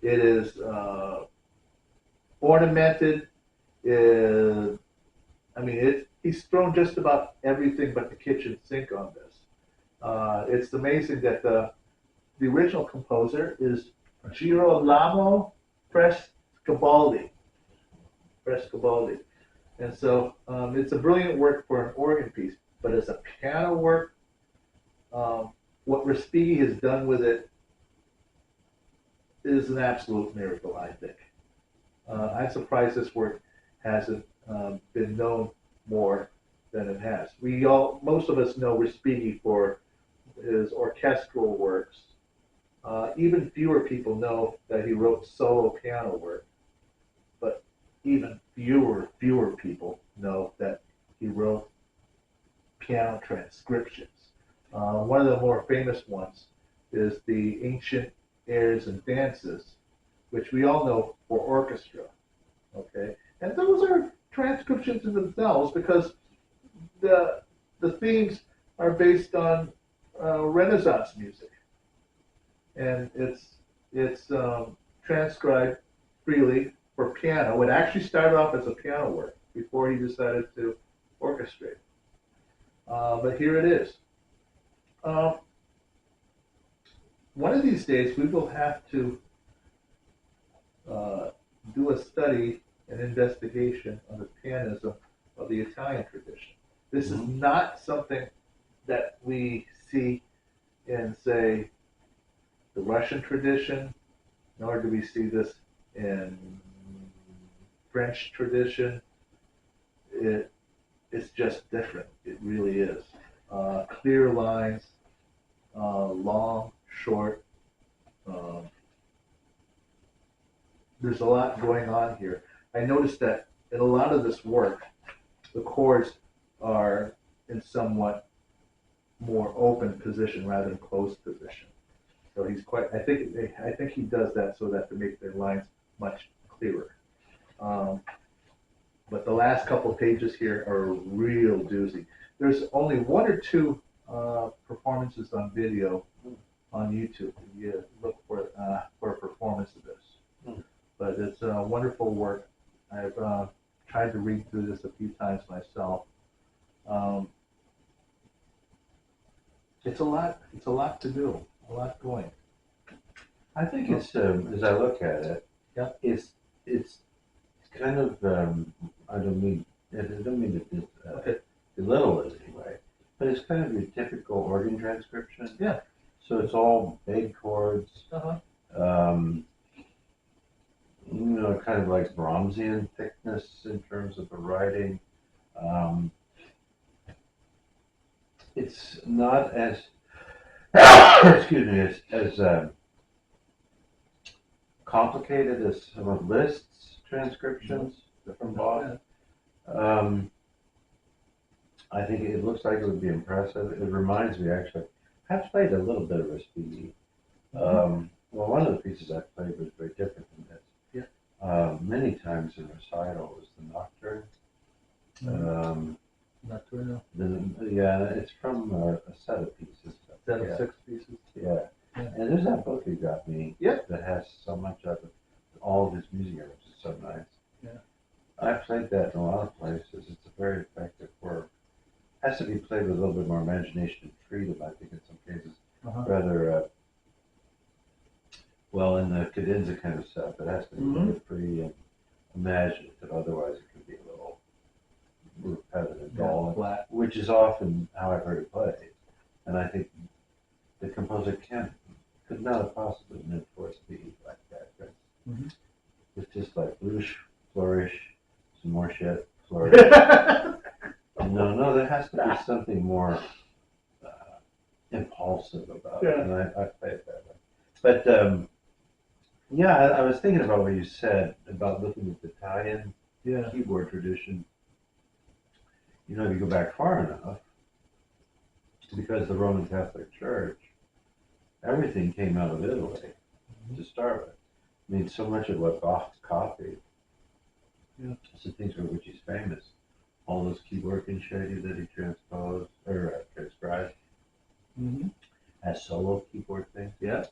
It is ornamented. He's thrown just about everything but the kitchen sink on this. It's amazing that the original composer is Girolamo Frescobaldi. And so it's a brilliant work for an organ piece, but as a piano work, what Respighi has done with it is an absolute miracle, I think. I'm surprised this work hasn't been known more than it has. Most of us know Respighi for his orchestral works. Even fewer people know that he wrote solo piano work, but even fewer people know that he wrote piano transcriptions. One of the more famous ones is the Ancient Airs and Dances, which we all know for orchestra. Okay, and those are transcriptions in themselves because the themes are based on Renaissance music, and it's transcribed freely for piano. It actually started off as a piano work before he decided to orchestrate. But here it is. One of these days we will have to do a study, an investigation on the pianism of the Italian tradition. This is not something that we see in, say, the Russian tradition, nor do we see this in French tradition. It's just different. It really is. Clear lines, long, short. There's a lot going on here. I noticed that in a lot of this work, the chords are in somewhat more open position rather than closed position. So he's I think he does that so that to make their lines much clearer. But the last couple of pages here are a real doozy. There's only 1 or 2 performances on video on YouTube. You look for a performance of this. But it's a wonderful work. I've tried to read through this a few times myself. It's a lot to do. a lot going. I think it's as I look at it, Yeah. It's kind of I don't mean to Okay. belittle it anyway, but it's kind of your typical organ transcription. Yeah. So it's all big chords, Uh-huh. kind of like Brahmsian thickness in terms of the writing. It's not as excuse me as complicated as some of Liszt's transcriptions from Bach. I think it looks like it would be impressive. It reminds me, actually, I've played a little bit of a speedy. Well, one of the pieces I played was very different from this. Yeah. Many times in recital was the Nocturne. Nocturne. Yeah, it's from a set of pieces. Set of 6 pieces. Yeah. And there's that book you got me that has so much of it, all of his music, which is so nice. Yeah. I played that in a lot of places. It's a very effective work. Has to be played with a little bit more imagination and freedom, I think, in some cases. Rather, well, in the cadenza kind of stuff, it has to be really free and imaginative. Otherwise, it can be a little repetitive, dull, flat. Which is often how I've heard it played. And I think the composer could not have possibly meant for it to be like that. Right? It's just like whoosh, flourish, some more shit, flourish. No, there has to be something more impulsive about it, and I play it that way. But yeah, I was thinking about what you said about looking at the Italian keyboard tradition. If you go back far enough, because the Roman Catholic Church, everything came out of Italy to start with. I mean, so much of what Bach copied, some things for which he's famous, all those keyboard concerti that he transposed or transcribed as solo keyboard things. Yeah,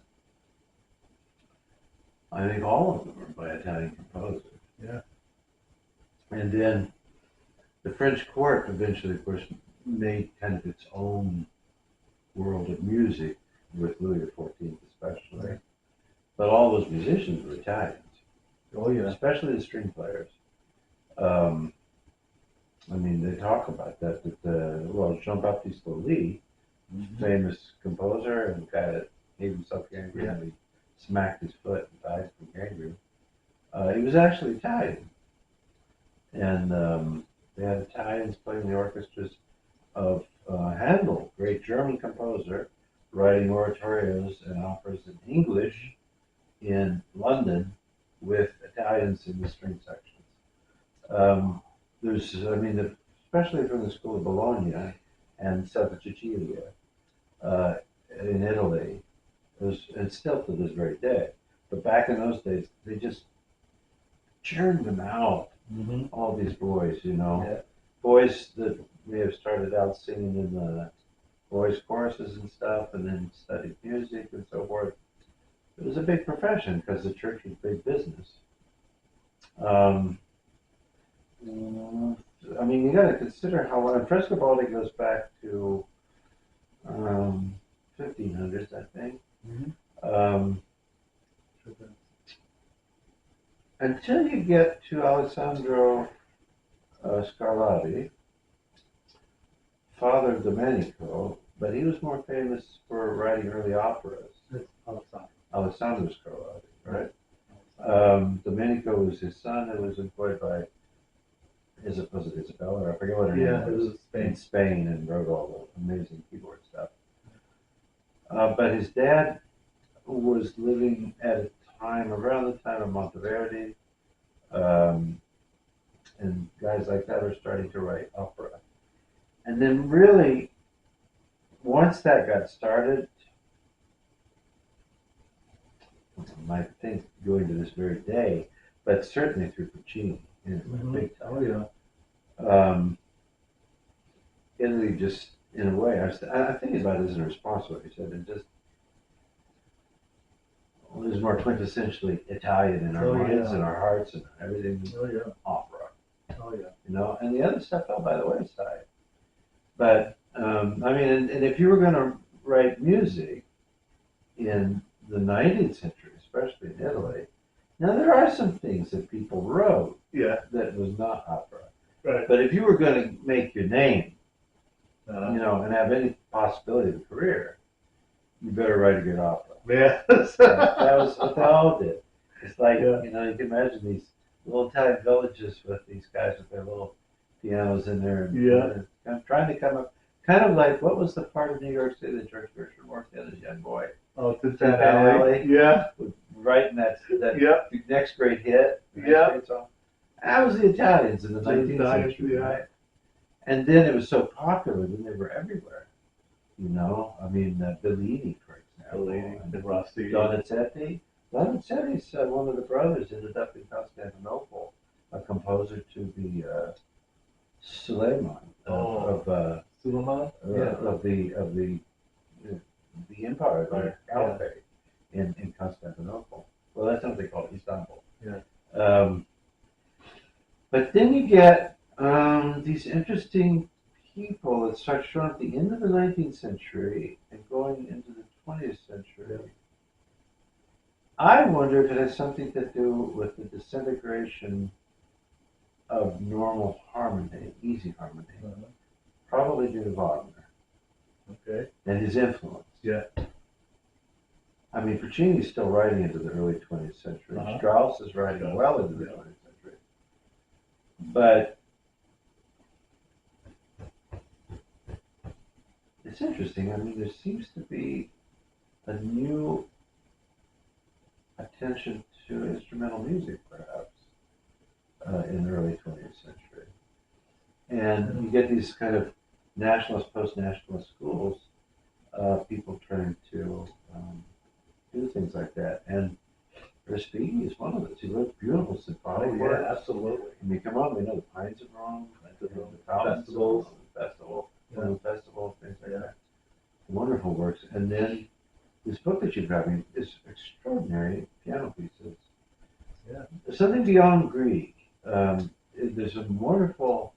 I think all of them are by Italian composers. Yeah, and then the French court eventually, of course, made kind of its own world of music with Louis XIV especially. But all those musicians were Italians. Oh yeah, especially the string players. I mean, they talk about that. Jean-Baptiste Lully, famous composer and guy that gave himself gangrene, he smacked his foot and died from gangrene. He was actually Italian, and they had Italians playing the orchestras of Handel, great German composer, writing oratorios and operas in English in London with Italians in the string sections. Especially from the school of Bologna and Santa Cecilia in Italy, and still to this very day. But back in those days, they just churned them out. All these boys, boys that may have started out singing in the boys' choruses and stuff, and then studied music and so forth. It was a big profession because the church was big business. You got to consider how when Frescobaldi goes back to 1500s, I think. Until you get to Alessandro Scarlatti, father of Domenico, but he was more famous for writing early operas. Alessandro Scarlatti, right? Domenico was his son who was employed by Isabella, or I forget what her name was, in Spain, and wrote all the amazing keyboard stuff. But his dad was living at around the time of Monteverdi, and guys like that are starting to write opera. And then really, once that got started, I think going to this very day, but certainly through Puccini, big time. Italy just, in a way, I think about it as a response to what you said. It just is more quintessentially Italian in our minds and our hearts and everything. Opera. And the other stuff fell by the wayside. But and if you were going to write music, in the 19th century, especially in Italy. Now, there are some things that people wrote Yeah. that was not opera. Right. But if you were going to make your name, Uh, and have any possibility of a career, you better write a good opera. yeah. That was what they all did. It's like, Yeah. you can imagine these little Italian villages with these guys with their little pianos in there. And, Yeah. and trying to come up, kind of like, what was the part of New York City that George Gershwin worked in as a young boy? Oh, to That alley. Yeah. Writing that Yep. next great hit. Yeah. That was the Italians in the 19th Italians, century, yeah. right? And then it was so popular, then they were everywhere. I mean, Bellini, for example. Bellini and Rossi. Donizetti. Donizetti's one of the brothers ended up in Constantinople, a composer to the Suleiman of Suleiman? of the empire, the caliphate in Constantinople. Well, that's what they call it, Istanbul. Yeah. But then you get these interesting people that start showing at the end of the 19th century and going into the 20th century. I wonder if it has something to do with the disintegration of normal harmony, easy harmony, probably due to Wagner. Okay. And his influence. Yeah. I mean, Puccini's still writing into the early 20th century. Strauss is writing well into the 20th century. But it's interesting. I mean, there seems to be a new attention to instrumental music, perhaps, in the early 20th century. And you get these kind of nationalist, post-nationalist schools, people trying to do things like that. And Respighi is one of those. He wrote beautiful symphonic works. Yeah, absolutely. I mean, come on, we know the Pines of Rome, the Festivals. Festival, things like that. Wonderful works. And then this book that you've got me is extraordinary piano pieces. Yeah. Something beyond Greek. There's a wonderful,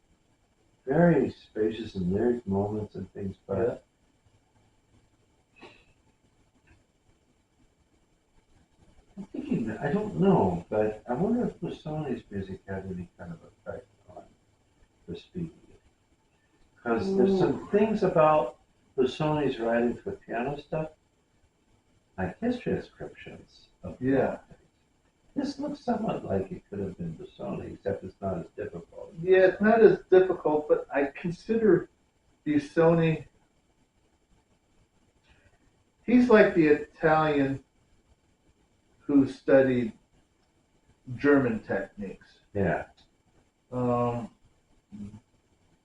very spacious and lyric moments and things, but I'm thinking, I don't know, but I wonder if Busoni's music had any kind of effect on Respighi. Because there's some things about Busoni's writing for piano stuff, like his transcriptions of this looks somewhat like it could have been Busoni, except it's not as difficult. Yeah, it's not as difficult, but I consider Busoni, he's like the Italian who studied German techniques. Yeah.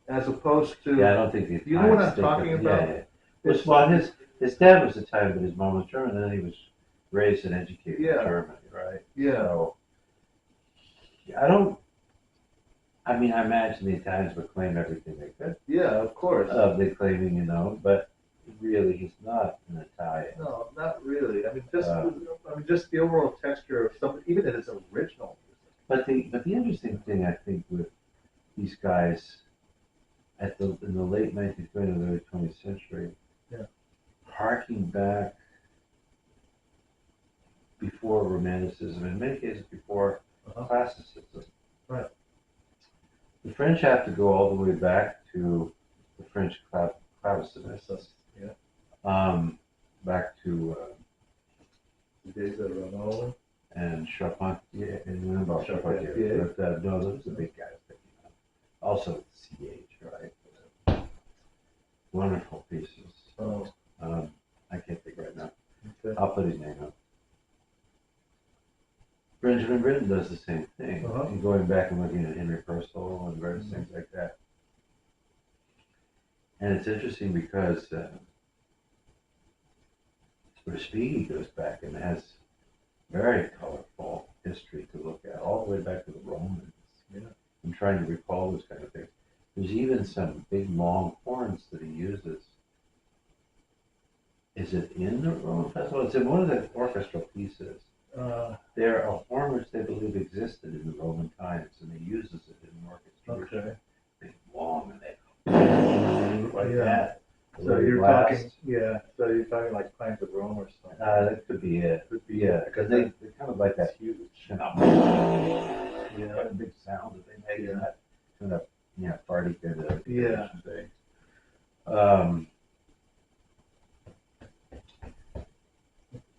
As opposed to... Yeah, I don't think the you know what I'm talking about? Yeah. Well, his dad was Italian, but his mom was German, and then he was raised and educated in Germany, right? Yeah. So, I imagine the Italians would claim everything they could. Yeah, of course. They're claiming, but really he's not an Italian. No, not really. I mean, just the overall texture of something, even in his original music. But the interesting thing, I think, with these guys in the late 19th, and early 20th century, harking back before Romanticism, in many cases before Classicism. Right. The French have to go all the way back to the French clavicinists. Back to the days of Rameau and Charpentier, and Charpentier. But no, those are the big guys. Also CH, right? Wonderful pieces. I can't think right now. Okay. I'll put his name up. Benjamin Britten does the same thing. And going back and looking at Henry Purcell and various things like that. And it's interesting because Respighi goes back and has very colorful history to look at, all the way back to the Romans. And trying to recall those kind of things. There's even some big long horns that he uses. Is it in the Roman Festival? It's in one of the orchestral pieces. There are a horn which they believe existed in the Roman times, and he uses it in the orchestra. Okay. Big long, and they like that. So you're Last. talking, yeah. So you're talking like Plains of Rome or something. That could be it. Yeah, because they kind of like that huge, Yeah. big sound that they make, Yeah. and that kind of, party kind of Yeah. thing. Um,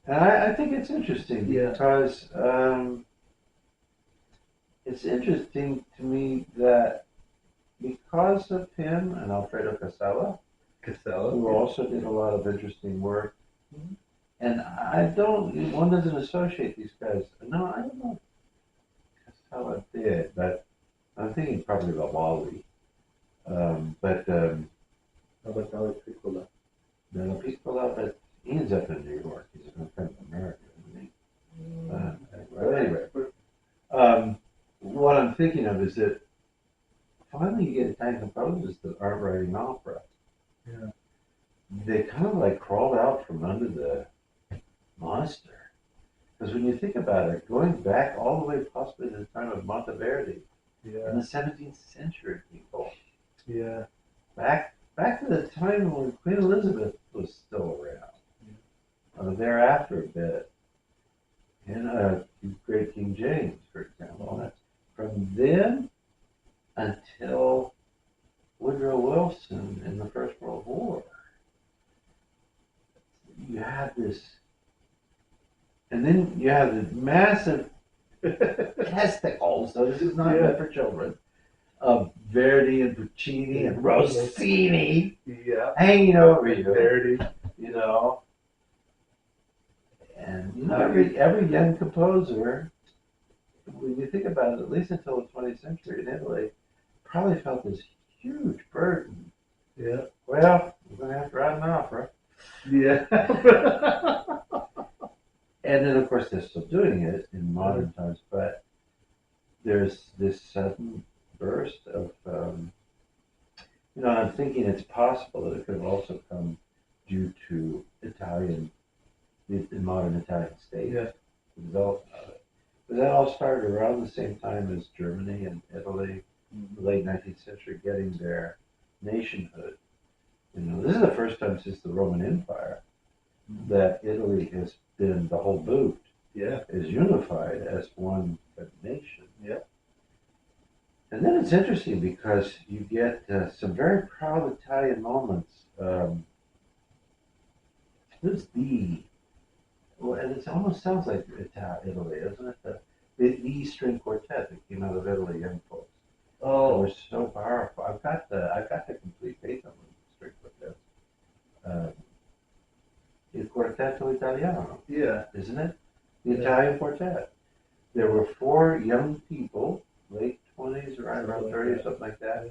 and I think it's interesting Yeah. because it's interesting to me that because of him and Alfredo Casella, who also did a lot of interesting work, and one doesn't associate these guys. No, I don't know Casella did, but I'm thinking probably about Wally. But How about Valley Piccola? the Piccola, but he ends up in New York. He's a friend of America, isn't he? Anyway, what I'm thinking of is that finally you get Italian composers that aren't writing opera. Yeah. They kind of like crawled out from under the monster. Because when you think about it, going back all the way possibly to the time of Monteverdi in the 17th century, people. Yeah. Back to the time when Queen Elizabeth was still around. Thereafter a bit. And great King James, for example. From then until Woodrow Wilson in the First World War, you had this, and then you have the massive testicles, so this is not meant for children, of Verdi and Puccini and Rossini hanging over you, Verdi. And every young composer, when you think about it, at least until the 20th century in Italy, probably felt this huge burden. Yeah. Well, we're going to have to write an opera. Yeah. And then, of course, they're still doing it in modern times, but there's this sudden burst of, I'm thinking it's possible that it could have also come due to the modern Italian state, the development of it. But that all started around the same time as Germany and Italy, the late 19th century, getting their nationhood. This is the first time since the Roman Empire that Italy has been, the whole boot, is unified as one nation. Yeah. And then it's interesting because you get some very proud Italian moments. And it almost sounds like Italy, doesn't it? The string quartet that came out of Italy, young folks. Oh, They were so powerful. I've got the complete Beethoven string quartet. Il Quartetto Italiano. yeah. Isn't it? The Italian quartet. There were 4 young people, late 20s, around 30 or something like that.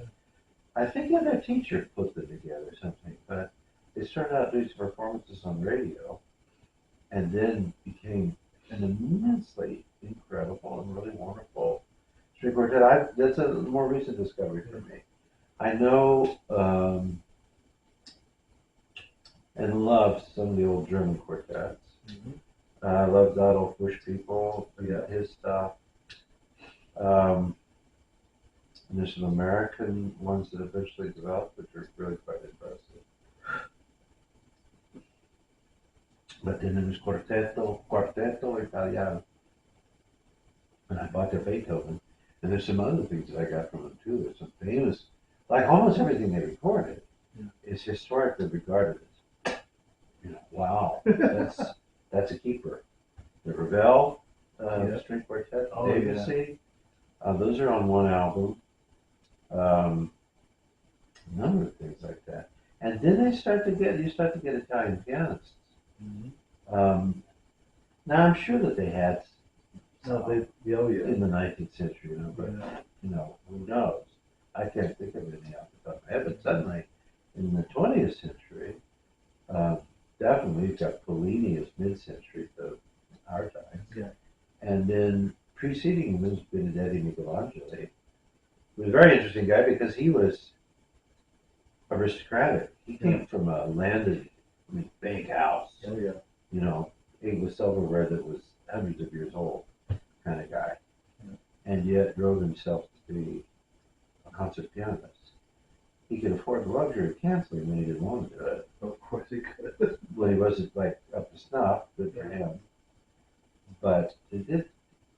I think their teacher put them together or something, but they started out doing some performances on radio and then became an immensely incredible and really wonderful string quartet. That's a more recent discovery for me. I know and loved some of the old German quartets. I loved Adolf Busch people, his stuff. And there's some American ones that eventually developed, which are really quite impressive. But then there was Quartetto Italiano. And I bought their Beethoven. And there's some other things that I got from them too. There's some famous, like almost everything they recorded is historically regarded as, wow, that's a keeper. The Ravel string quartet, Debussy, those are on one album. A number of things like that. And then you start to get Italian pianists. Now I'm sure that they had in the 19th century, but who knows? I can't think of any off the top of my head. But suddenly, in the 20th century, definitely you've got Bellini as mid-century to our time, and then preceding him is Benedetti Michelangeli, who was a very interesting guy because he was aristocratic. He came from a landed, big house. It was silverware that was hundreds of years old, kind of guy, and yet drove himself to be a concert pianist. he could afford the luxury of canceling when he didn't want to do it. Of course he could. Well, he wasn't like up to snuff, good for him. But it did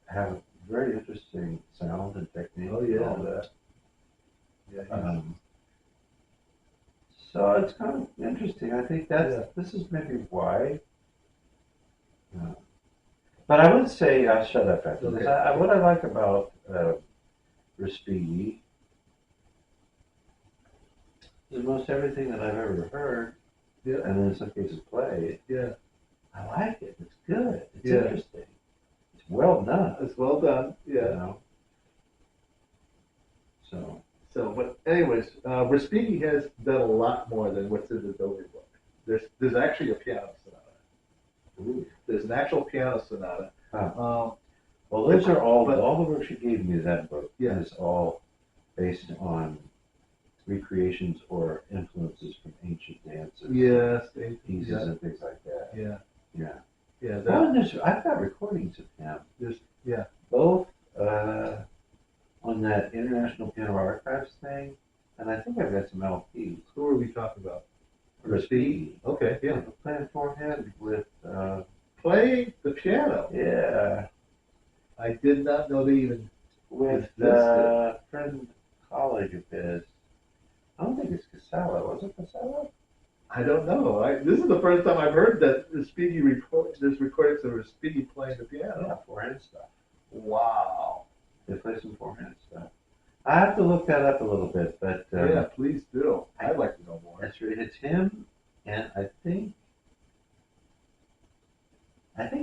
have a very interesting sound and technique. Oh, And yeah. all that. Yeah. So it's kind of interesting. I think this is maybe why. But I would say I'll shut up after this. Okay. What I like about Respighi is most everything that I've ever heard, Yeah. and in some cases played. Yeah. I like it. It's good. It's Yeah. interesting. It's well done. It's well done. You Yeah. know? So, but anyways, Respighi has done a lot more than what's in the Dover book. There's actually a piano sonata. Ooh. There's an actual piano sonata. Huh. Well, those are all but- the work you gave me. That book Yeah. is all based on recreations or influences from ancient dances, Yes. pieces, Yeah. and things like that. Yeah. Yeah. Yeah. Well, I've got recordings of him. Yeah. Both on that International Piano Archives thing, and I think I've got some LPs. Who are we talking about? Respighi. Okay. Yeah. Playing for him with, Playing the piano. yeah, I did not know they even. with This- a friend, colleague of his. I don't think it's Casella. Was it Casella? I don't know. This is the first time I've heard that Respighi there's recordings of Respighi playing the piano. Yeah, forehand stuff. Wow. They play some forehand stuff. I have to look that up a little bit, but Yeah, please do. I'd like to know more. it's him, and I think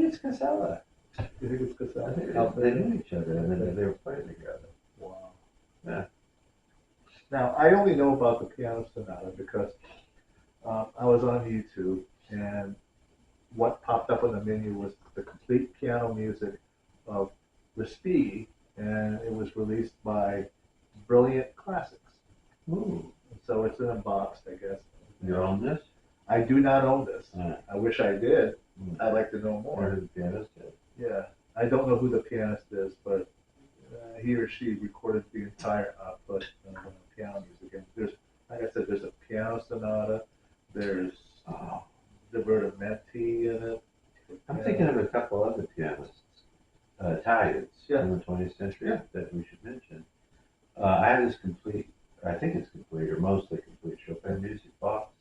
it's Casella. You think it's I think Casella? they knew each other, and then they were playing together. Wow. Yeah. Now, I only know about the piano sonata because I was on YouTube, and what popped up on the menu was the complete piano music of Respighi, and it was released by Brilliant Classics. Ooh. So it's in a box, I guess. You own this? I do not own this. Alright. I wish I did. I'd like to know Or more. who the pianist is? Yeah, I don't know who the pianist is, but he or she recorded the entire output of piano music. And there's, like I said, there's a piano sonata. There's divertimenti in it. I'm thinking of a couple other pianists, Italians Yeah. in the 20th century Yeah. that we should mention. I have this complete, I think it's complete or mostly complete Chopin music box,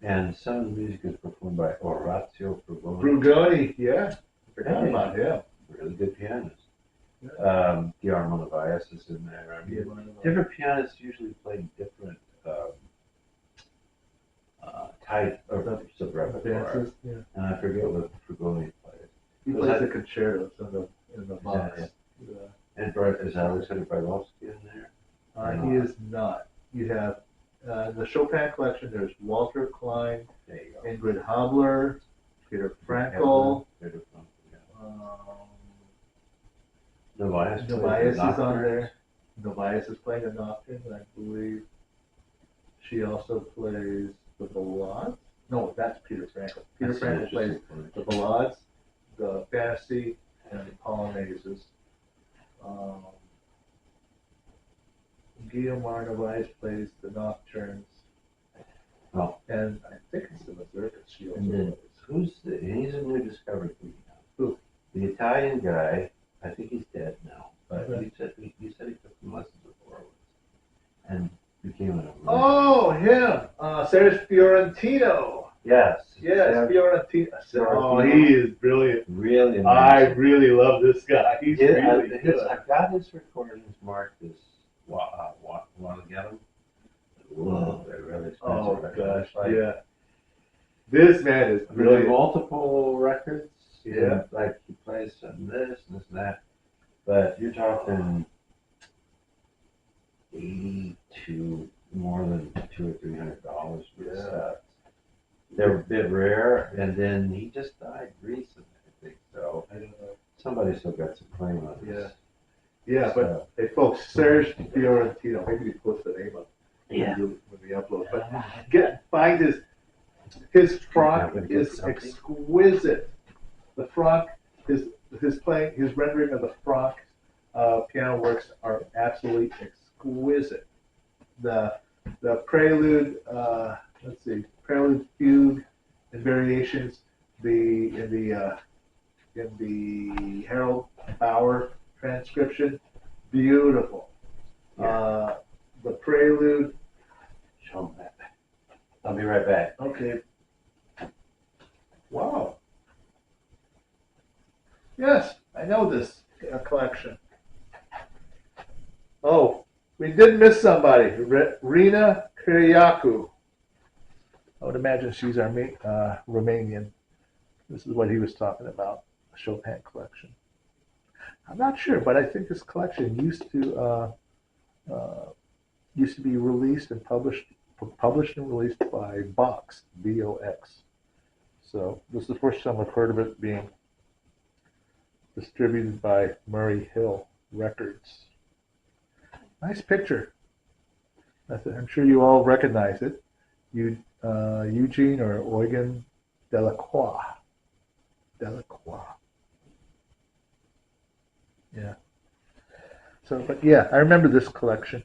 and some of the music is performed by Orazio Frugoni, Brugoni, yeah. Forgot Hey. about him. really good pianist. Yeah. Guillermo Novaes is in there. I mean, different pianists usually play different type of repertoire, Dances, yeah. and I forget what Frugoni plays. He Was plays that- the concertos in the box. that Yeah. And is Alexander Brailovsky in there? He is not. You have the Chopin collection. There's Walter Klein, There you go. Ingrid Habler, Peter Frankel. Peter Frankel, yeah. Novaes Novaes plays is on Nocturnes. there. Novaes is playing the Nocturne, and I believe she also plays the Ballades. No, that's Peter Frankel. Peter That's Frankel an plays interesting point. the Ballades, the Fantasy, and the Polonaises. Guillermo Novaes plays the Nocturnes. Oh. And I think it's the Mazurka she also And then plays. he's a new discovery for me now. Who? The Italian guy, I think he's dead now, but Okay. he said he took some lessons with Horowitz and became an amazing. Oh, him! Serge Fiorentino. Yes. Yes, Sam- Fiorentino. Oh, Fiorentino. he is brilliant. Really amazing. I really love this guy. He's really good. I've got his recordings marked as want to get them. Whoa, they're really expensive. Oh right? gosh, It's like- yeah. This man is There are brilliant. multiple records. Yeah. And, like he plays some this and this and that. But you're talking 80 to more than $200 or $300 for this Yeah. stuff. They're a bit rare, and then he just died recently, I think. So I don't know. somebody still got some claim on Yeah. this. Yeah, but stuff. hey, folks, Serge Fiorentino. Maybe we post the name up Yeah. when we upload. But find his frock is exquisite. The frock, his rendering of the frock piano works are absolutely exquisite. The the Prelude, let's see, Prelude, Fugue, and Variations, in the Harold Bauer transcription, beautiful. The Prelude. Show them that. I'll be right back. Okay. Wow. Yes, I know this collection. Oh, we did miss somebody. Rina Kiriakou. I would imagine she's Romanian. This is what he was talking about, the Chopin collection. I'm not sure, but I think this collection used to be released and published and released by Box, B-O-X. So this is the first time I've heard of it being distributed by Murray Hill Records. Nice picture. I'm sure you all recognize it. Eugene or Eugen Delacroix. Yeah. So, but yeah, I remember this collection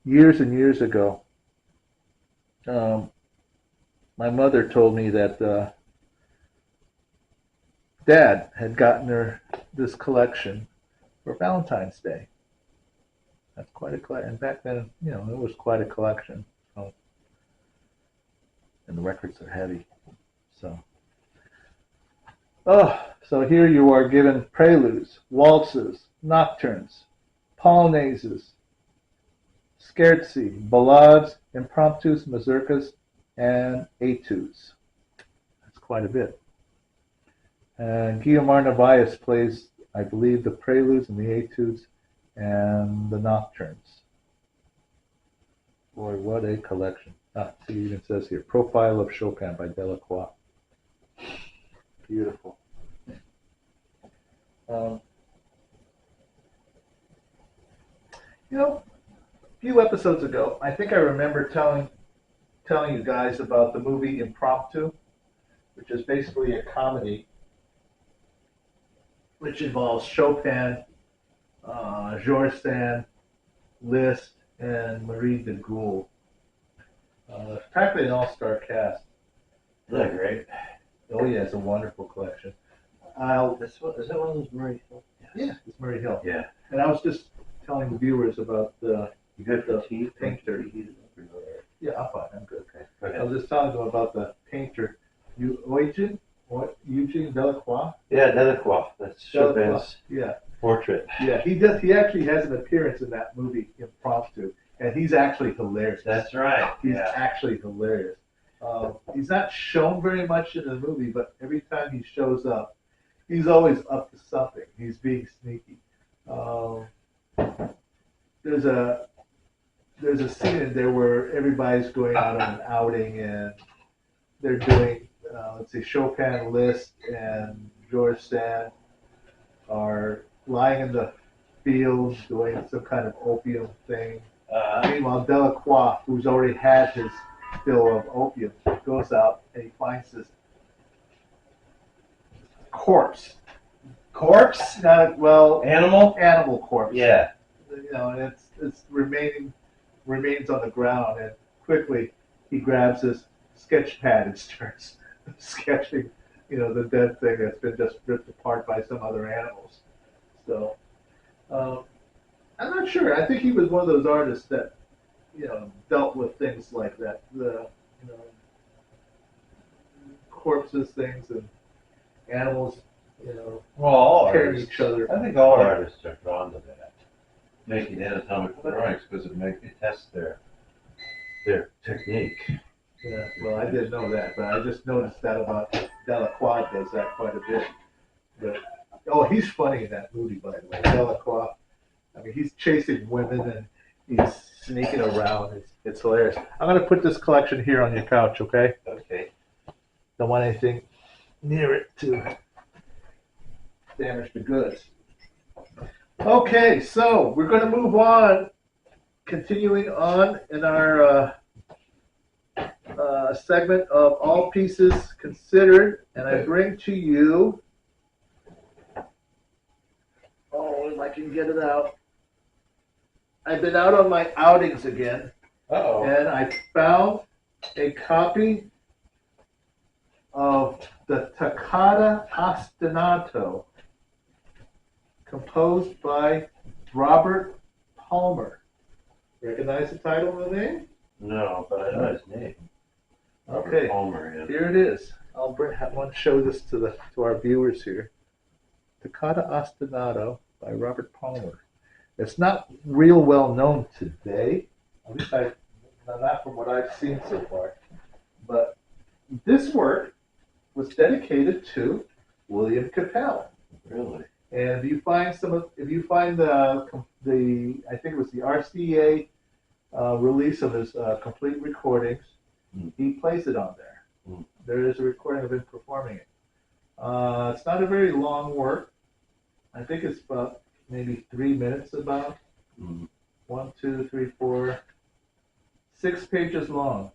years and years ago. My mother told me that Dad had gotten her this collection for Valentine's Day. That's quite a collection. And back then, it was quite a collection. So, and the records are heavy. So here you are given preludes, waltzes, nocturnes, polonaises, scherzi, ballades, impromptus, mazurkas, and etudes. That's quite a bit. And Guillermo Narvaez plays, I believe, the preludes and the etudes and the nocturnes. Boy, what a collection. See, it even says here, Profile of Chopin by Delacroix. Beautiful. A few episodes ago, I think I remember telling you guys about the movie Impromptu, which is basically a comedy which involves Chopin, Georges Sand, Liszt, and Marie de Goul. Practically an all-star cast. Isn't that great? Oh yeah, it's a wonderful collection. Is that one of those Murray Hill? Yeah, it's Murray Hill. Yeah. And I was just telling the viewers about the You good for the tea? painter. Yeah, I'm fine. I'm good. Okay. Go I ahead. was just telling them about the painter, Eugene Delacroix. Yeah, Delacroix. That's Chopin's Yeah, portrait. yeah. He actually has an appearance in that movie Impromptu, and he's actually hilarious. That's right. He's Yeah. actually hilarious. He's not shown very much in the movie, but every time he shows up, he's always up to something. He's being sneaky. There's a scene in there where everybody's going out on an outing and they're doing, let's see, Chopin, Liszt, and Georges Sand are lying in the fields doing some kind of opium thing. Meanwhile, Delacroix, who's already had his fill of opium, goes out and he finds this corpse. Corpse? Animal corpse. Yeah. And it's remains on the ground, and quickly he grabs his sketch pad and starts sketching, the dead thing that's been just ripped apart by some other animals. So, I'm not sure. I think he was one of those artists that, dealt with things like that. Corpses, things, and animals, Well, all tearing artists. each other. I think all artists are drawn to that. Making anatomical drawings because it tests their technique. Yeah, well, I didn't know that, but I just noticed that about Delacroix does that quite a bit. But he's funny in that movie, by the way. Delacroix. I mean, he's chasing women and he's sneaking around. It's hilarious. I'm going to put this collection here on your couch, okay? Okay. Don't want anything near it to damage the goods. Okay, so we're going to move on, continuing on in our segment of All Pieces Considered, and I bring to you, if I can get it out. I've been out on my outings again, Uh-oh. And I found a copy of the Toccata Ostinato, composed by Robert Palmer. Recognize the title of the name? No, but I know his name. Robert Okay, Palmer, yeah. here it is. I want to show this to our viewers here. Toccata Ostinato by Robert Palmer. It's not real well known today, at least not from what I've seen so far. But this work was dedicated to William Capell. Really? And if you find the I think it was the RCA release of his complete recordings, he plays it on there. There is a recording of him performing it. It's not a very long work. I think it's about maybe 3 minutes about. 1, 2, 3, 4, 6 pages long.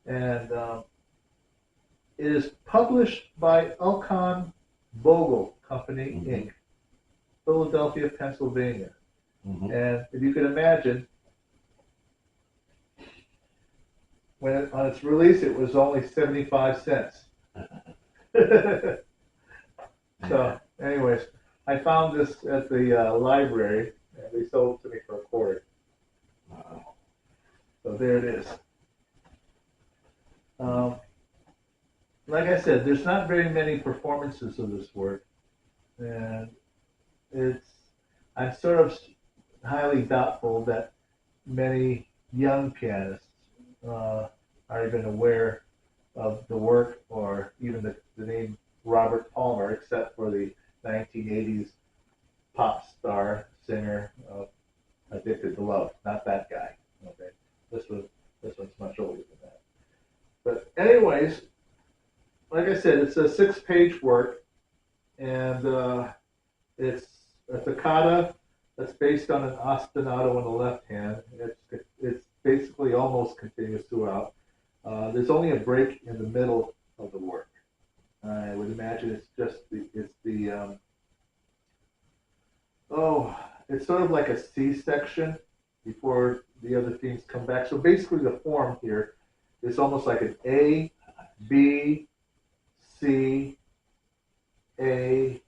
And it is published by Elkan Bogle Company, Inc., Philadelphia, Pennsylvania. And if you can imagine, on its release, it was only 75 cents. So, anyways, I found this at the library, and they sold it to me for a quarter. Wow. So there it is. Like I said, there's not very many performances of this work, and I'm sort of highly doubtful that many young pianists are even aware of the work or even the name Robert Palmer, except for the 1980s pop star singer Addicted to Love. Not that guy. Okay, this one's much older than that. But anyways, like I said, it's a 6-page work, and it's a toccata that's based on an ostinato on the left hand. It's basically almost continuous throughout. There's only a break in the middle of the work. I would imagine it's sort of like a C section before the other themes come back. So basically the form here is almost like an A, B, C, A,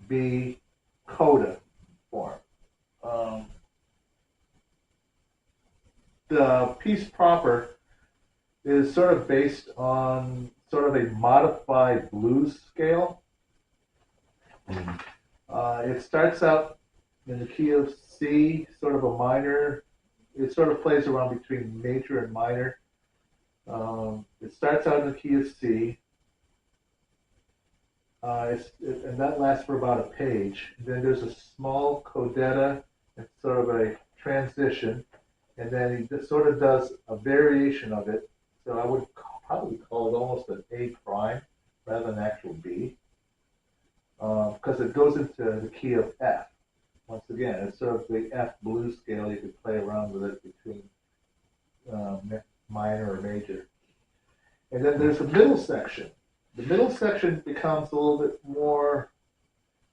B, coda form. The piece proper is sort of based on sort of a modified blues scale. It starts out in the key of C, sort of a minor. It sort of plays around between major and minor. It starts out in the key of C, and that lasts for about a page. Then there's a small codetta and sort of a transition, and then he just sort of does a variation of it. So I would probably call it almost an A prime rather than an actual B, because it goes into the key of F. Once again, it's sort of the F blues scale. You could play around with it between minor or major. And then there's a middle section. The middle section becomes a little bit more,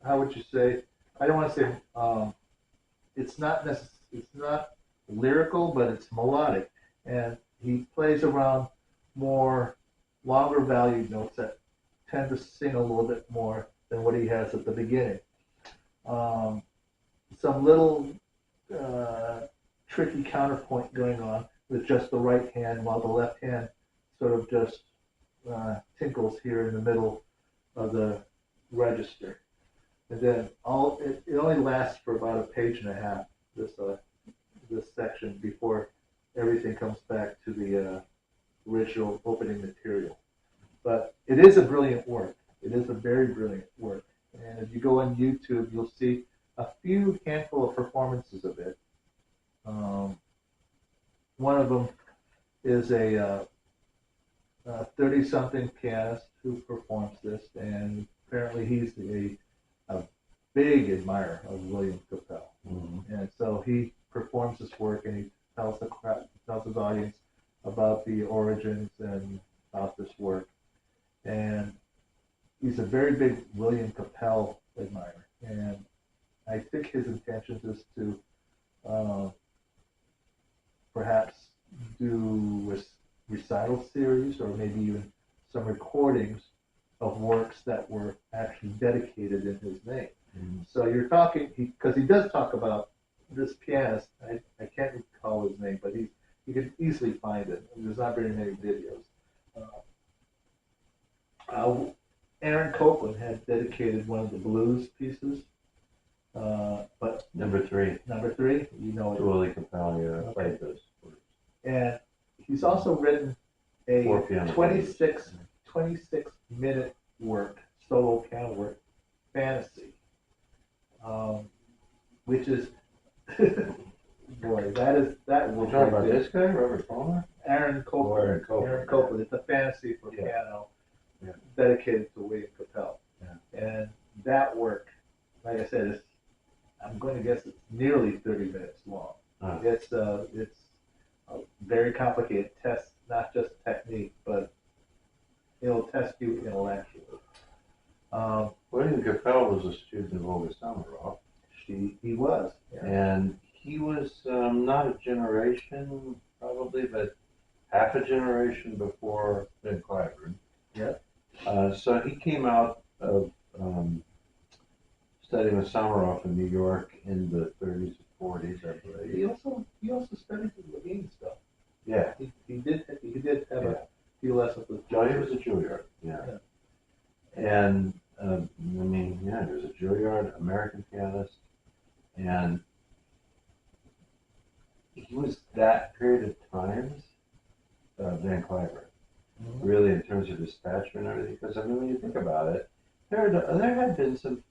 how would you say? I don't want to say it's not lyrical, but it's melodic, and he plays around more longer valued notes that tend to sing a little bit more than what he has at the beginning. Some little tricky counterpoint going on with just the right hand, while the left hand sort of just tinkles here in the middle of the register. And then it only lasts for about a page and a half, this section, before everything comes back to the original opening material. But it is a brilliant work. It is a very brilliant work. And if you go on YouTube, you'll see a few handful of performances of it. One of them is a 30-something pianist who performs this, and apparently he's a big admirer of William Capell. And so he performs this work, and he tells his audience about the origins and about this work. And he's a very big William Capell admirer, and I think his intention is to perhaps do a recital series or maybe even some recordings of works that were actually dedicated in his name. So you're talking, because he does talk about this pianist, I can't recall his name, but you can easily find it. There's not very many videos. Aaron Copland had dedicated one of the blues pieces, but Number three, you know it. to Willie Capel, yeah, I played those. And he's also written a Four piano 26 minute work, solo piano work, Fantasy, which is, boy, that We're will talking about this guy, Robert Palmer? Aaron Copland. Aaron Copland. Aaron Copland. It's a fantasy for Yeah. piano, Yeah. dedicated to William Capel. Yeah. And that work, like I said, I'm going to guess it's nearly 30 minutes long. It's very complicated. Tests not just technique, but it'll test you intellectually. William Capel was a student of Olga Samaroff. He was. Yeah. And he was not a generation, probably, but half a generation before Ben Clyburn. Yep. So he came out of studying with Samaroff in New York in the 30s and 40s, I believe. He also studied with Levine stuff. Yeah. He did have a few lessons with Joe. He was a Juilliard. Yeah. And he was a Juilliard, American pianist, and he was that period of times Van Cliburn, really, in terms of his stature and everything. Because when you think about it, there had been some,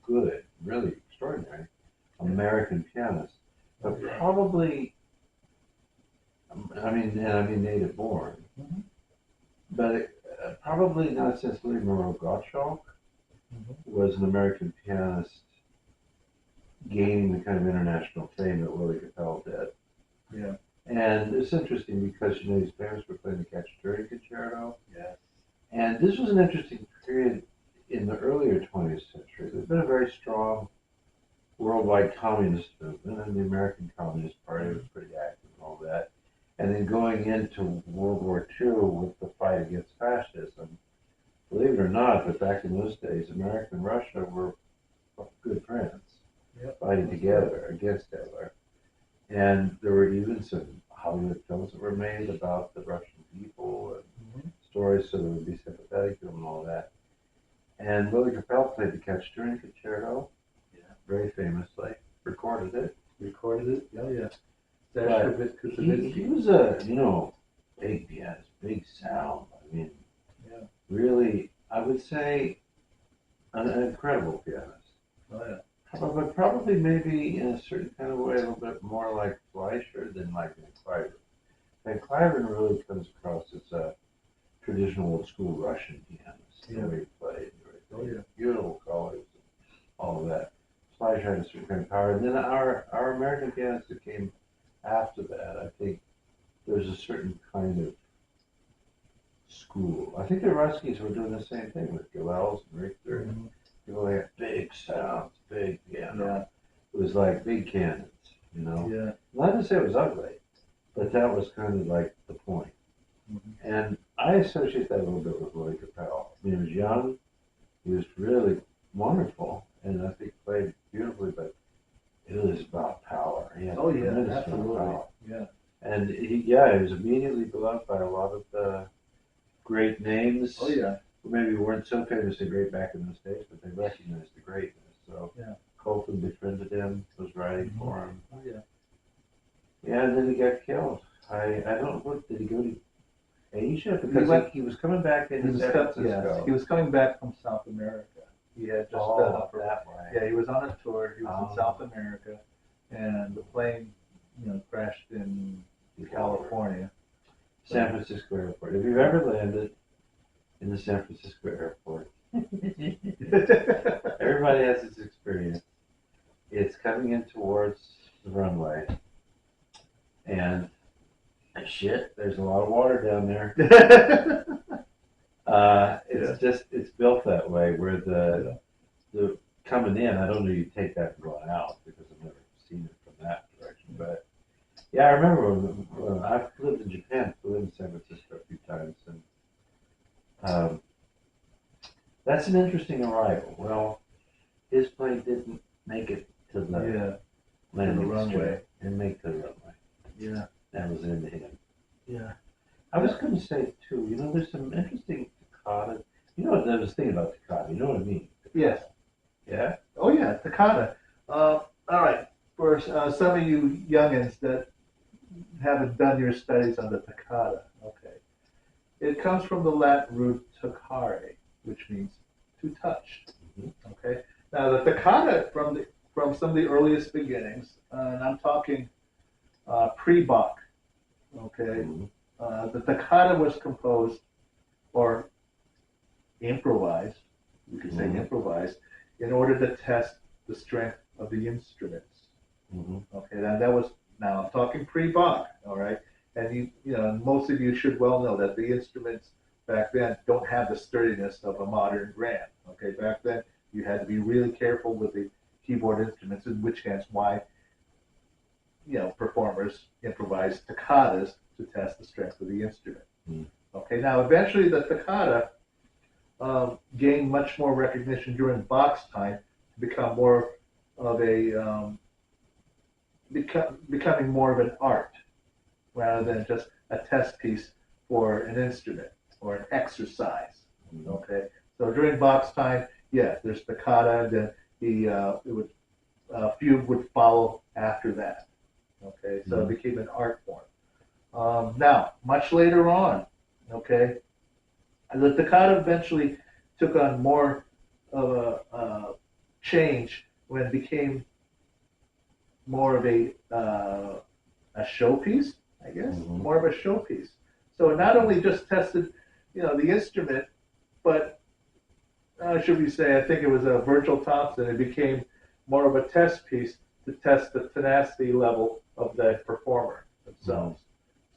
good, really extraordinary American pianists, but probably, native born, but probably not since Louis Moreau Gottschalk was an American pianist gaining the kind of international fame that Willie Capel did. Yeah. And it's interesting because, his parents were playing the Cacciatore Concerto. Yes. And this was an interesting period in the earlier 20th century. There's been a very strong worldwide communist movement, and the American Communist Party was pretty active and all that. And then going into World War II with the fight against fascism, believe it or not, but back in those days, America and Russia were good friends, fighting together against Hitler. And there were even some Hollywood films that were made about the Russian people and stories so they would be sympathetic to them and all that. And Willie Capel played the Cacciatore Concerto, very famously, recorded it. Oh, yeah. He was a, big pianist, big sound. Really, I would say an incredible pianist. Oh, yeah. But probably maybe in a certain kind of way a little bit more like Fleischer than like Van Cliburn. Van Cliburn really comes across as a traditional old school Russian pianist. The way he played, beautiful colors, and all of that. Fleischer had a certain kind of power. And then our American pianists that came after that, I think there's a certain kind of school. I think the Ruskies were doing the same thing with Gilels and Richter. People had big sounds, big piano. It was like big cannons, Yeah. Not to say it was ugly, but that was kind of like the point. And I associate that a little bit with Willie Capel. He was young, he was really wonderful, and I think played beautifully, but it was about power. He had tremendous amount of power. Yeah. And he was immediately beloved by a lot of the great names. Oh, yeah. Who maybe weren't so famously great back in those days, but they recognized the greatness. So Copeland befriended him, was writing for him. Oh, yeah. Yeah, and then he got killed. I don't know, did he go to Asia? Because he was coming back into San Francisco. He was coming back from South America. He had just that way. Yeah, he was on a tour. He was in South America, and the plane, crashed in California. San Francisco Airport. If you've ever landed in the San Francisco Airport, everybody has this experience. It's coming in towards the runway, and shit, there's a lot of water down there. It's built that way where the coming in, I don't know you take that and going out because I've never seen it from that direction, but Yeah, I remember when I've lived in Japan, flew in San Francisco a few times, and um, that's an interesting arrival. Well, his plane didn't make it to the Yeah, landing runway. strip and make the runway. yeah, That was into him. yeah. I was going to say too, there's some interesting Takata. What I was thinking about Takata. You know what I mean? Yes. Yeah. Oh yeah, Takata. All right. For some of you youngins that haven't done your studies on the Takata, okay, it comes from the Latin root tocare, which means to touch. Mhm. Okay. Now the Takata from some of the earliest beginnings, and I'm talking pre-Bach. Okay. Mhm. The Takata was composed or improvised, you could say Mhm. improvised, in order to test the strength of the instruments. Mhm. Okay, that was, now I'm talking pre-Bach, all right? And most of you should well know that the instruments back then don't have the sturdiness of a modern grand. Okay, back then you had to be really careful with the keyboard instruments, in which hence why performers improvise toccatas to test the strength of the instrument. Mm. Okay, now eventually the toccata gained much more recognition during Bach's time to become more of becoming more of an art rather than just a test piece for an instrument or an exercise. Mhm. Okay, so during Bach's time, yeah, there's toccata, and then fugue would follow after that. Okay, so it became an art form. Now, much later on, okay, the toccata eventually took on more of a change when it became more of a showpiece, I guess, Mhm. more of a showpiece. So it not only just tested, the instrument, but should we say, I think it was a Virgil Thompson. It became more of a test piece to test the tenacity level of the performer themselves.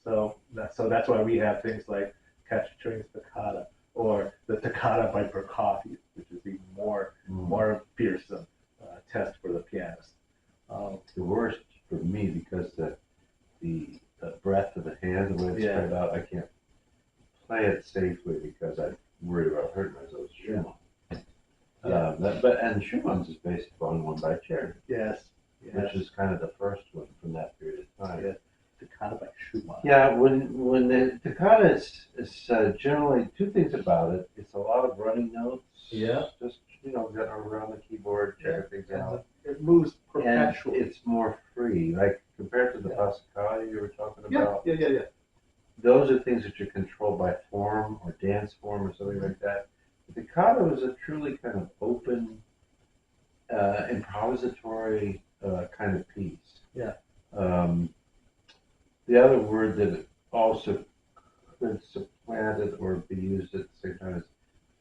So that's why we have things like Cacciatori's Toccata or the Toccata by Prokofiev, which is even more fearsome test for the pianist. The worst for me because the breadth of the hand, the way it's spread out, I can't play it safely because I'm worried about hurting myself. Schumann. And Schumann's is based upon one by Cherry. Yes. Which is kind of the first one from that period of time. Yeah. Toccata by Schumann. Yeah, when the toccata is generally two things about it. It's a lot of running notes. Yeah. Just getting around the keyboard, checking things out. It moves perpetually. And it's more free, like compared to the passacaglia you were talking about. Yeah. Those are things that you're controlled by form or dance form or something like that. The toccata is a truly kind of open, improvisatory kind of piece. Yeah. The other word that it also could supplant it or be used at the same time is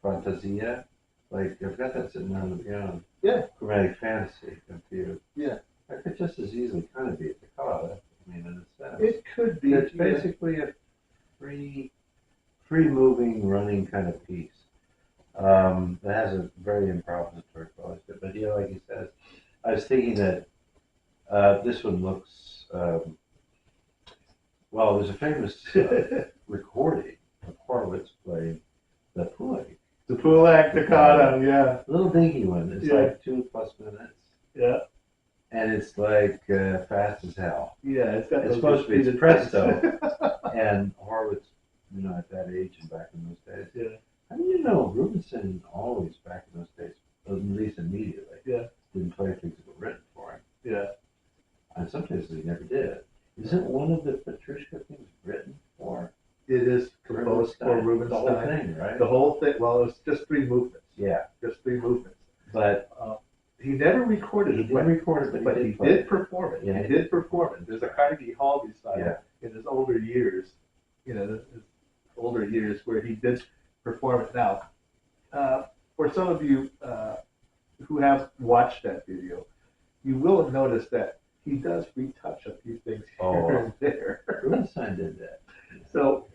fantasia. Like I've got that sitting on the piano. Yeah. Chromatic fantasy confused. Yeah. That could just as easily kind of be a toccata. I mean, in a sense. It could be. It's basically a free moving, running kind of piece. That has a very improvisatory quality. But like he says, I was thinking that this one looks. Well, there's a famous recording of Horowitz playing the Puig. The Puig toccata, yeah. A little dinky one. It's like 2+ minutes. Yeah. And it's like fast as hell. Yeah, it's supposed to be presto. And Horowitz, at that age and back in those days. Yeah. How do Rubinson always back in those days, at least immediately, didn't play things that were written for him. Yeah. And some cases he never did. Isn't one of the Petrushka things written for? It is composed for Rubinstein. The whole thing, right? The whole thing. Well, it was just 3 movements. Yeah. Just 3 movements. But he never recorded it. He didn't record it, but he did perform it. Yeah. He did perform it. There's a Carnegie Hall recital in his older years, where he did perform it. Now, for some of you who have watched that video, you will have noticed that he does retouch a few things here and there. Rubinstein did that. So,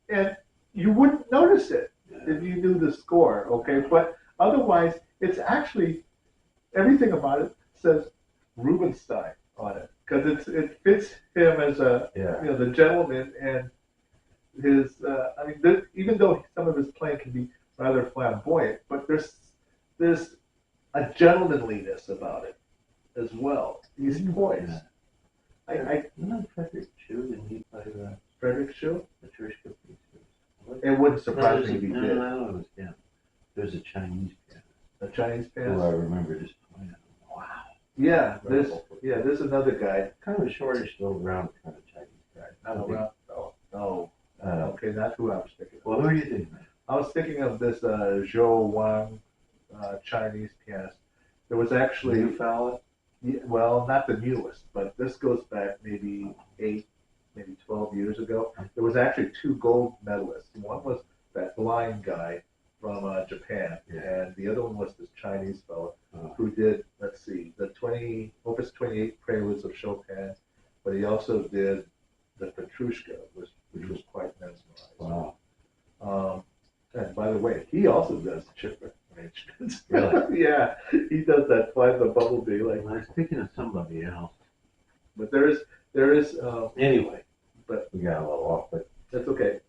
and you wouldn't notice it if you knew the score, okay? But otherwise, it's actually, everything about it says Rubinstein on it. because it fits him as a Yeah. the gentleman and his. I mean, even though some of his playing can be rather flamboyant, but there's a gentlemanliness about it as well. He's poised. Yeah. I Not Frederick Chu, didn't he play the Frederick Show. Patricia pieces? It wouldn't surprise me if he did. No, it was him. There's a Chinese pianist A Chinese who I pianist. remember just playing. Wow. Yeah, there's another guy. Kind of a shortish, little round kind of Chinese guy. Not a big fellow. Oh, okay, that's who I was thinking of. Well, who are you thinking of? I was thinking of this Zhou Wang Chinese pianist. There was actually, New fella? well, not the newest, but this goes back maybe 8, maybe 12 years ago. There was actually 2 gold medalists. One was that blind guy from Japan, and the other one was this Chinese fellow who did, let's see, the Opus 28 Preludes of Chopin, but he also did the Petrushka, which was quite mesmerizing. Wow. And by the way, he also does chip arrangements. Really? Yeah, he does that Fly the Bumblebee. Like, I was thinking of somebody else. but there is. Anyway, but we got a little off, but that's okay.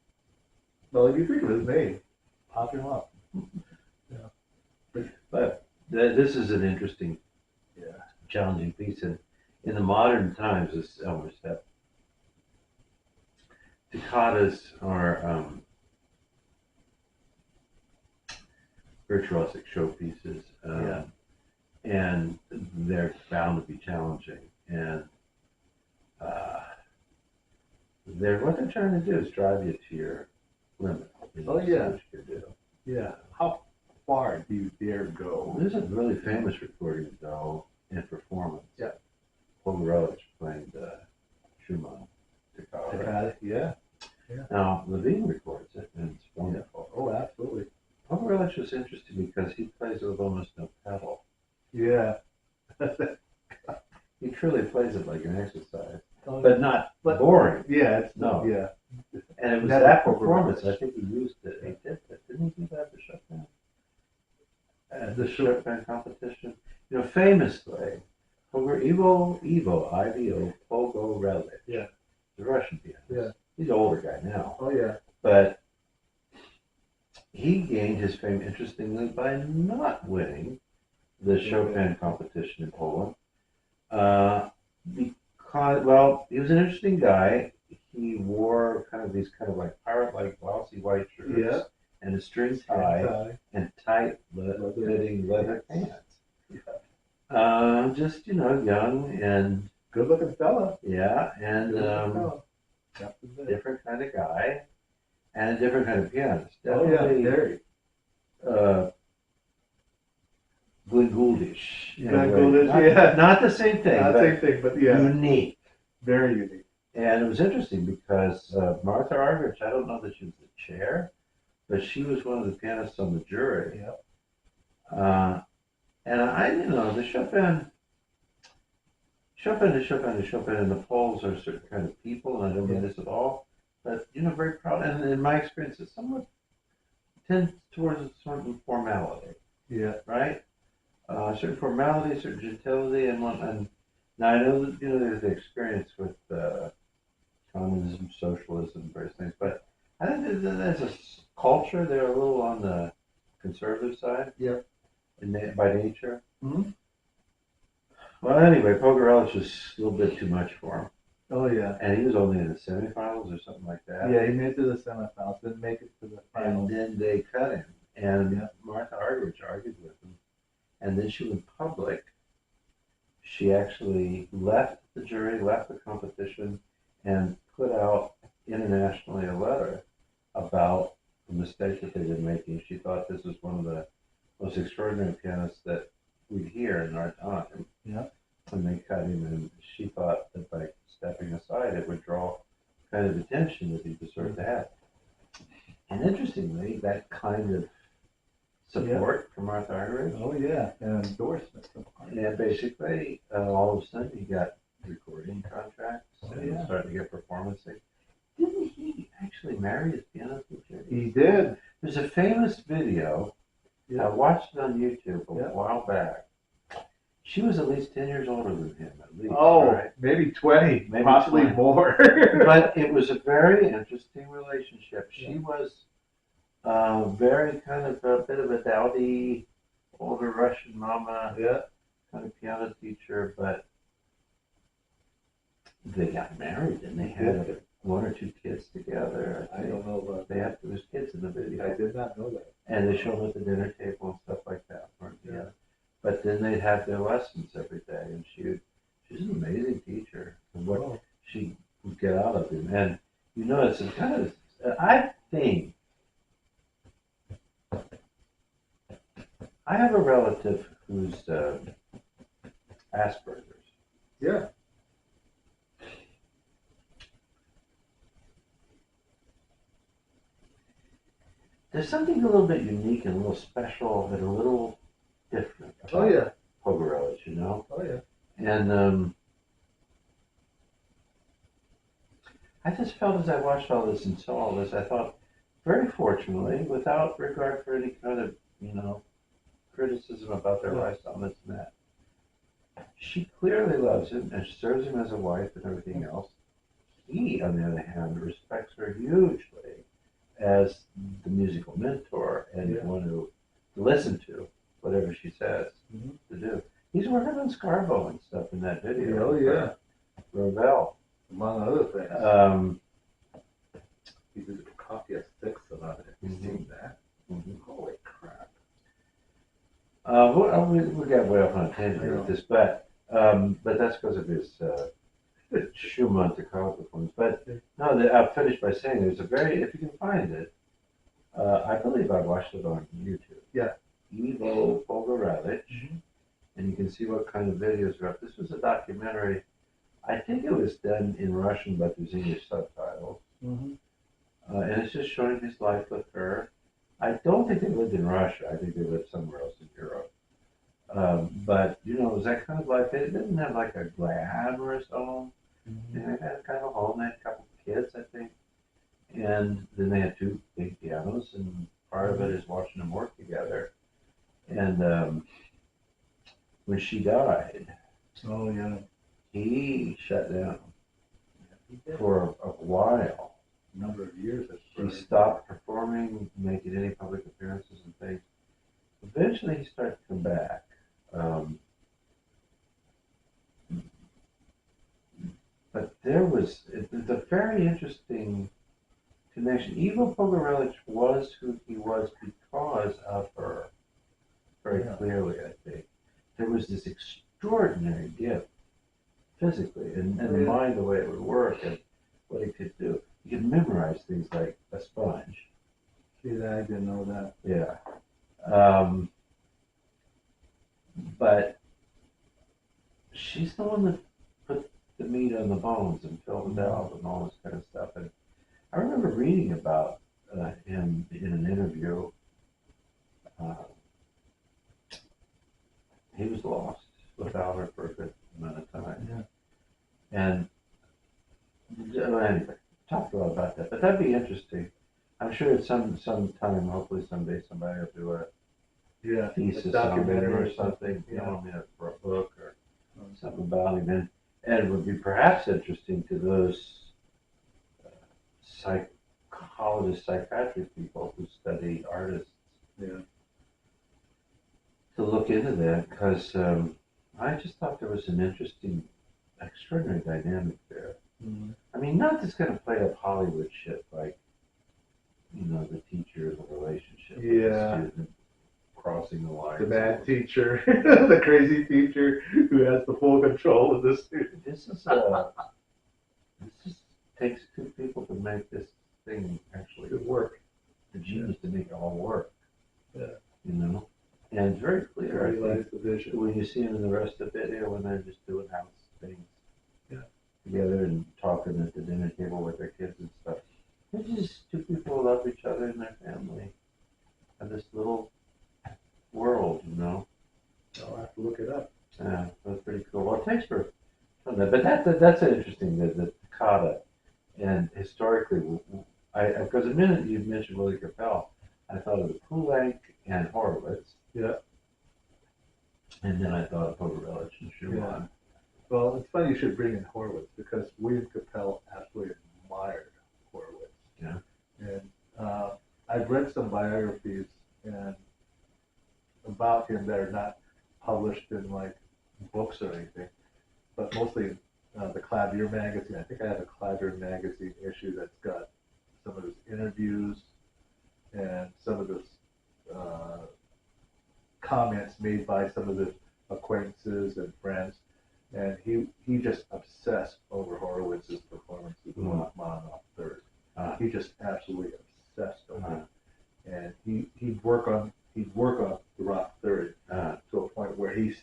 Well, if you think of his name, pop him up. but this is an interesting, challenging piece. And in the modern times, as Elmer said, toccatas are virtuosic showpieces, and they're bound to be challenging. And what they're trying to do is drive you to your limit. Oh, yeah. What you can do. Yeah. How far do you dare go? There's a really famous recording, though, in performance. Yeah. Pogorelich playing the Schumann toccata. Yeah. Now, Levine records it, and it's wonderful. Oh, absolutely. Pogorelich was interesting because he plays with almost no pedal. Yeah. He truly plays it like an exercise, Oh, but not boring. yeah. It's No. Yeah. And it was Never that Pogorelich. performance, I think he used it. He did that. Didn't he do that for Chopin? The Chopin competition. You know, famously, Ivo, I-V-O, Pogorelich. Yeah. The Russian pianist. Yeah. He's an older guy now. Oh, yeah. But he gained his fame, interestingly, by not winning the Chopin competition in Poland. Because, well, he was an interesting guy. He wore these like pirate-like glossy white shirts and a string tie and tight fitting leather pants. Yeah. Just, young and Good-looking fella. yeah, and different kind of guy and a different kind of pianist. Oh, yeah, very. Glenn Gouldish. Not the same thing, Not but the same thing, but yeah, unique. very unique. And it was interesting because Martha Argerich, I don't know that she was the chair, but she was one of the pianists on the jury. Yep. And the Chopin, and the Poles are a certain kind of people, and I don't mean this at all, but, very proud. And in my experience, it somewhat tends towards a certain formality, Yeah. right? Certain formality, certain gentility, and now I know that, there's the experience with communism, socialism, various things, but I think that as a culture, they're a little on the conservative side. Yep. By nature. Mm-hmm. Well, anyway, Pogorelich was a little bit too much for him. Oh, yeah. And he was only in the semifinals or something like that. Yeah, he made it to the semifinals, didn't make it to the finals. And then they cut him. And Martha Argerich argued with him. And then she went public. She actually left the jury, left the competition, and put out internationally a letter about the mistake that they'd been making. She thought this was one of the most extraordinary pianists that we'd hear in our time. Yeah. And they cut him, and she thought that by stepping aside, it would draw kind of attention that he deserved to have. And interestingly, that kind of support from Martha Argerich. Oh, yeah, and endorsement. And basically, all of a sudden, he got recording contracts and started to get performances. Didn't he actually marry his pianist teacher? He did. There's a famous video. Yeah. I watched it on YouTube a Yeah. while back. She was at least 10 years older than him, at least. Oh, right? maybe 20, Maybe possibly 20. more. But it was a very interesting relationship. She was very kind of a bit of a dowdy older Russian mama, Yeah. kind of piano teacher, but they got married and they had one or two kids together. I don't know about They had there's kids in the video. I did not know that. And they show them at the dinner table and stuff like that. Yeah. But then they'd have their lessons every day, and she's an amazing teacher. And what she would get out of him, and you know, it's kind of I think I have a relative who's Asperger's. Yeah. There's something a little bit unique and a little special and a little different Oh, about yeah. Pogorelich, you know? Oh, yeah. And I just felt as I watched all this and saw all this, I thought, very fortunately, without regard for any kind of, you know, criticism about their lifestyle, this and that, she clearly loves him and serves him as a wife and everything else. He, on the other hand, respects her hugely as the musical mentor and one to listen to whatever she says to do. He's working on Scarbo and stuff in that video. Oh, yeah. Ravel. Among other things. He did a copy of Six about it. Have you seen that? Holy crap. We got way off on a tangent with this, but that's because of his Schumann to Carl performance. But no, I'll finish by saying there's a very, if you can find it, I believe I watched it on YouTube. Yeah. Ivo Pogorelich, and you can see what kind of videos are up. This was a documentary. I think it was done in Russian, but there's English subtitles. And it's just showing his life with her. I don't think they lived in Russia. I think they lived somewhere else in Europe. But, you know, it was that kind of life. They didn't have like a glamorous home. They had kind of a home. They had a couple of kids, I think. And then they had two big pianos, and part of it is watching them work together. And when she died, Oh, yeah. he shut down for a while. A number of years. He stopped performing, making any public appearances and things. Eventually, he started to come back. But there was a very interesting connection. Ivo Pogorelich was who he was because of her, very clearly, I think. There was this extraordinary gift, physically, and the mind, the way it would work, and what he could do. He could memorize things like a sponge. See, I didn't know that. Yeah. But she's the one that put the meat on the bones and filled it out and all this kind of stuff. And I remember reading about him in an interview. He was lost without her for a good amount of time. And anyway, talked a lot about that. But that'd be interesting. I'm sure at some time, hopefully someday, somebody will do a thesis on him or something, you know, for a book or something about him. And it would be perhaps interesting to those psychologists, psychiatric people who study artists to look into that, because I just thought there was an interesting, extraordinary dynamic there. I mean, not this kind of played up Hollywood shit like, you know, the teacher, the relationship with the student crossing the line. The bad teacher, the crazy teacher who has the full control of the student. This just takes two people to make this thing actually work. The genius to make it all work. Yeah. You know? And it's very clear, I think, the vision. when you see them in the rest of the video, when they're just doing house things together and talking at the dinner table with their kids and stuff. They're just two people who love each other and their family. And this little world, you know? I'll have to look it up. Yeah, that's pretty cool. Well, thanks for that. But that's interesting, the toccata. And historically, because the minute you mentioned Willie Capel, I thought of the Poulenc and Horowitz. Yeah. And then I thought of Poverellich and Schumann. Yeah. Well, it's funny you should bring in Horowitz because William Capell absolutely admired Horowitz. Yeah. And I've read some biographies and about him that are not published in like books or anything, but mostly the Clavier magazine. I think I have a Clavier magazine issue that's got some of his interviews and some of his comments made by some of the acquaintances and friends. And he just obsessed over Horowitz's performance with the Rachmaninoff third. He just absolutely obsessed over it. And he'd work on the Rock third to a point where he's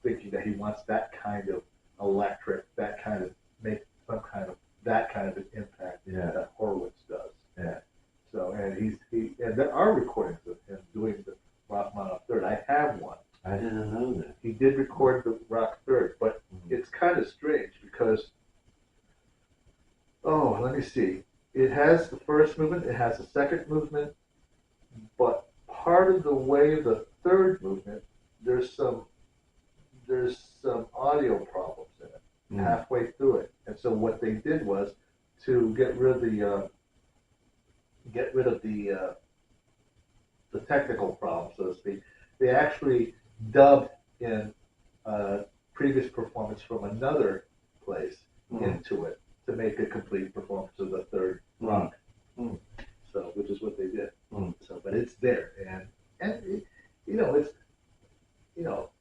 thinking that he wants that kind of electric, that kind of make some kind of that kind of an impact that Horowitz does. Yeah. So and there are recordings of him doing the Rachmaninoff third. I have one. I didn't know that. He did record the Rock third, but it's kind of strange because let me see. It has the first movement, it has the second movement, but part of the way of the third movement, there's some audio problems in it halfway through it. And so what they did was to get rid of the technical problem, so to speak. They actually dubbed in previous performance from another place into it to make a complete performance of the third rock. So, which is what they did. So, but it's there, and it,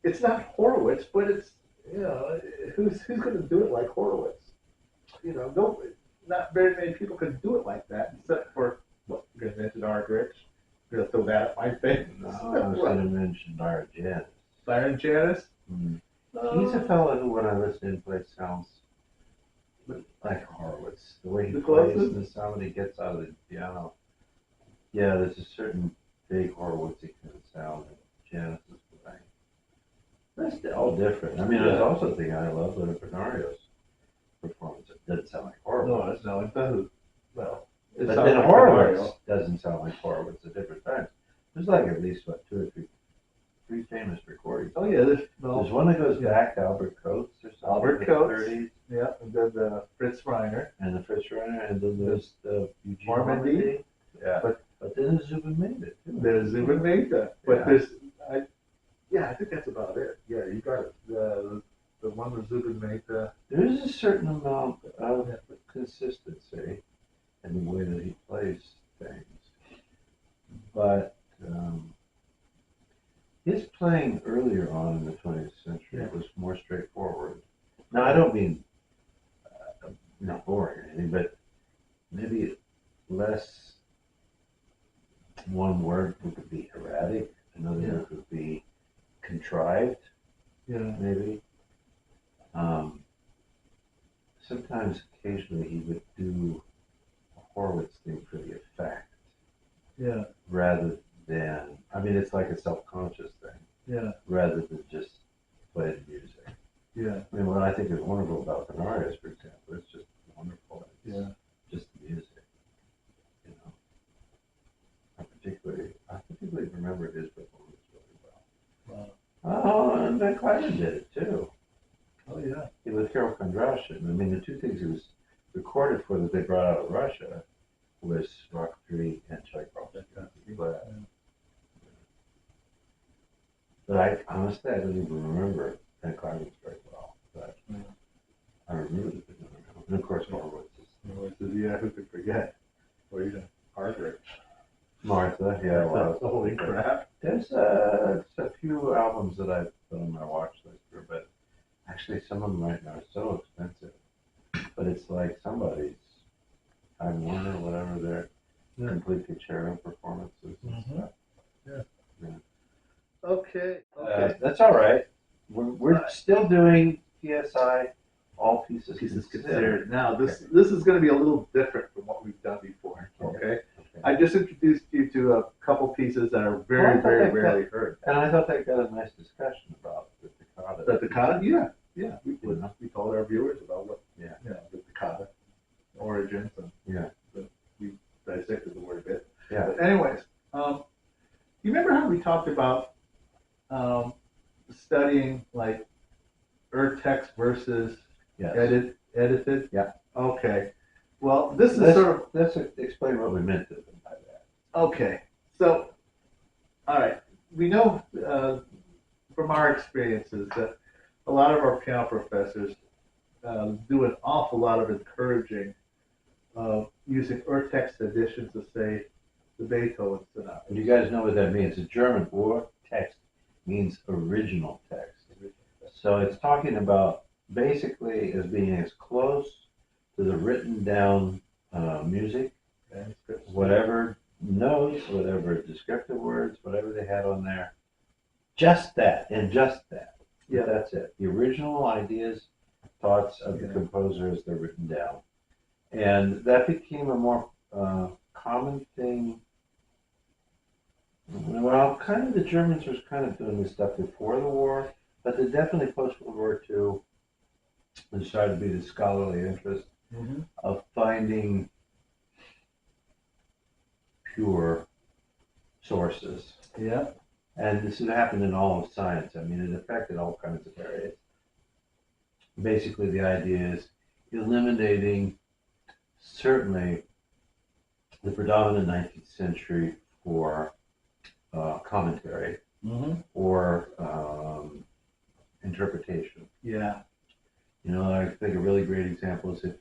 it's not Horowitz, but it's who's going to do it like Horowitz? Not very many people can do it like that, except for what you're going to mention Ardrich. You're going to throw that at my face. No, I was going to mention Byron Janis. Byron Janis? He's a fellow who, when I listen to him play, sounds like Horowitz. The way he plays and the sound he gets out of the piano. Yeah, there's a certain big Horowitz kind of sound that Janis is playing. That's all different. I mean, there's also a thing I love, Luna Bernario's performance. It doesn't sound like Horowitz. No, it doesn't. Well, but then like Horowitz doesn't sound like Horowitz at different times. There's like at least, two or three famous recordings. Oh, yeah. There's one that goes back to Albert Coates or something. Albert Coates. 30s. Yeah, and then the Fritz Reiner. And the Fritz Reiner, and then there's the Eugene Normandy. Yeah. But then Zubin made it, too. There's Zubin made that. But I think that's about it. Yeah, you got it. The one with Zubin made that. There's a certain amount of consistency in the way that he plays things. But his playing earlier on in the 20th century was more straightforward. Now, I don't mean not boring or anything, but maybe less. One word could be erratic, another word could be contrived, maybe. Sometimes, occasionally, he would do a Horowitz thing for the effect. Yeah. Rather than, I mean, it's like a self-conscious thing. Yeah. Rather than just play the music. Yeah. I mean, what I think is wonderful about Bernarius, for example, it's just wonderful. It's just music. I particularly remember his performance really well. Wow. Oh, and Van Cliburn did it too. Oh yeah. He was Carol Kondrashin. I mean, the two things he was recorded for that they brought out of Russia was Rock 3 and Tchaikovsky. But honestly, I don't even remember Van Cliburn very well. But I remember the video. And of course, Horowitz is. Yeah, who could forget? Or even Ardrich. Martha, yeah, well, holy crap. There's a few albums that I've put on my watch list here, but actually some of them right now are so expensive. But it's like somebody's Time Warner, whatever, their complete concerto performances and stuff. Yeah. Okay. That's all right. We're still doing PSI, all pieces considered. Now, this is going to be a little different from what we've done before, okay? I just introduced you to a couple pieces that are very, very rarely heard. And I thought they got a nice discussion about the toccata. The toccata? Yeah. We told our viewers about what, the toccata, origins, and we dissected the word a bit. Yeah. But anyways, you remember how we talked about studying like text versus Yes. edited? Yeah. Okay. Well, this is Let's, sort of let's explain what we meant by that. okay. So, all right, we know from our experiences that a lot of our piano professors do an awful lot of encouraging using text editions of, say, the Beethoven sonata. You guys know what that means. In German, text means original text. So it's talking about basically as being as close to the written down music, whatever notes, whatever descriptive words, whatever they had on there, just that and just that. Yeah, that's it. The original ideas, thoughts of the composer as they're written down, and that became a more common thing. Well, kind of the Germans were kind of doing this stuff before the war, but they definitely post World War II. There started to be the scholarly interest of finding pure sources. Yeah. And this has happened in all of science. I mean, it affected all kinds of areas. Basically, the idea is eliminating certainly the predominant 19th century for commentary or interpretation. Yeah. You know, I think a really great example is if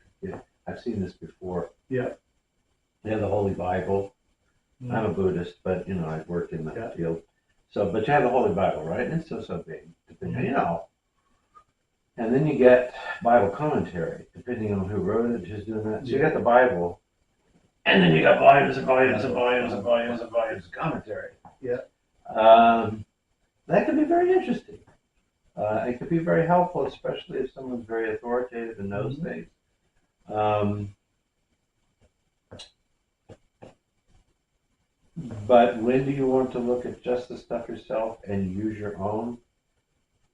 I've seen this before. Yeah. They have the Holy Bible. I'm a Buddhist, but you know, I've worked in that field. So, but you have the Holy Bible, right? And it's so big, depending, you know. And then you get Bible commentary, depending on who wrote it, who's doing that. So you got the Bible, and then you got volumes and volumes and volumes and volumes and volumes of commentary. Yeah. That could be very interesting. It could be very helpful, especially if someone's very authoritative and knows things. But when do you want to look at just the stuff yourself and use your own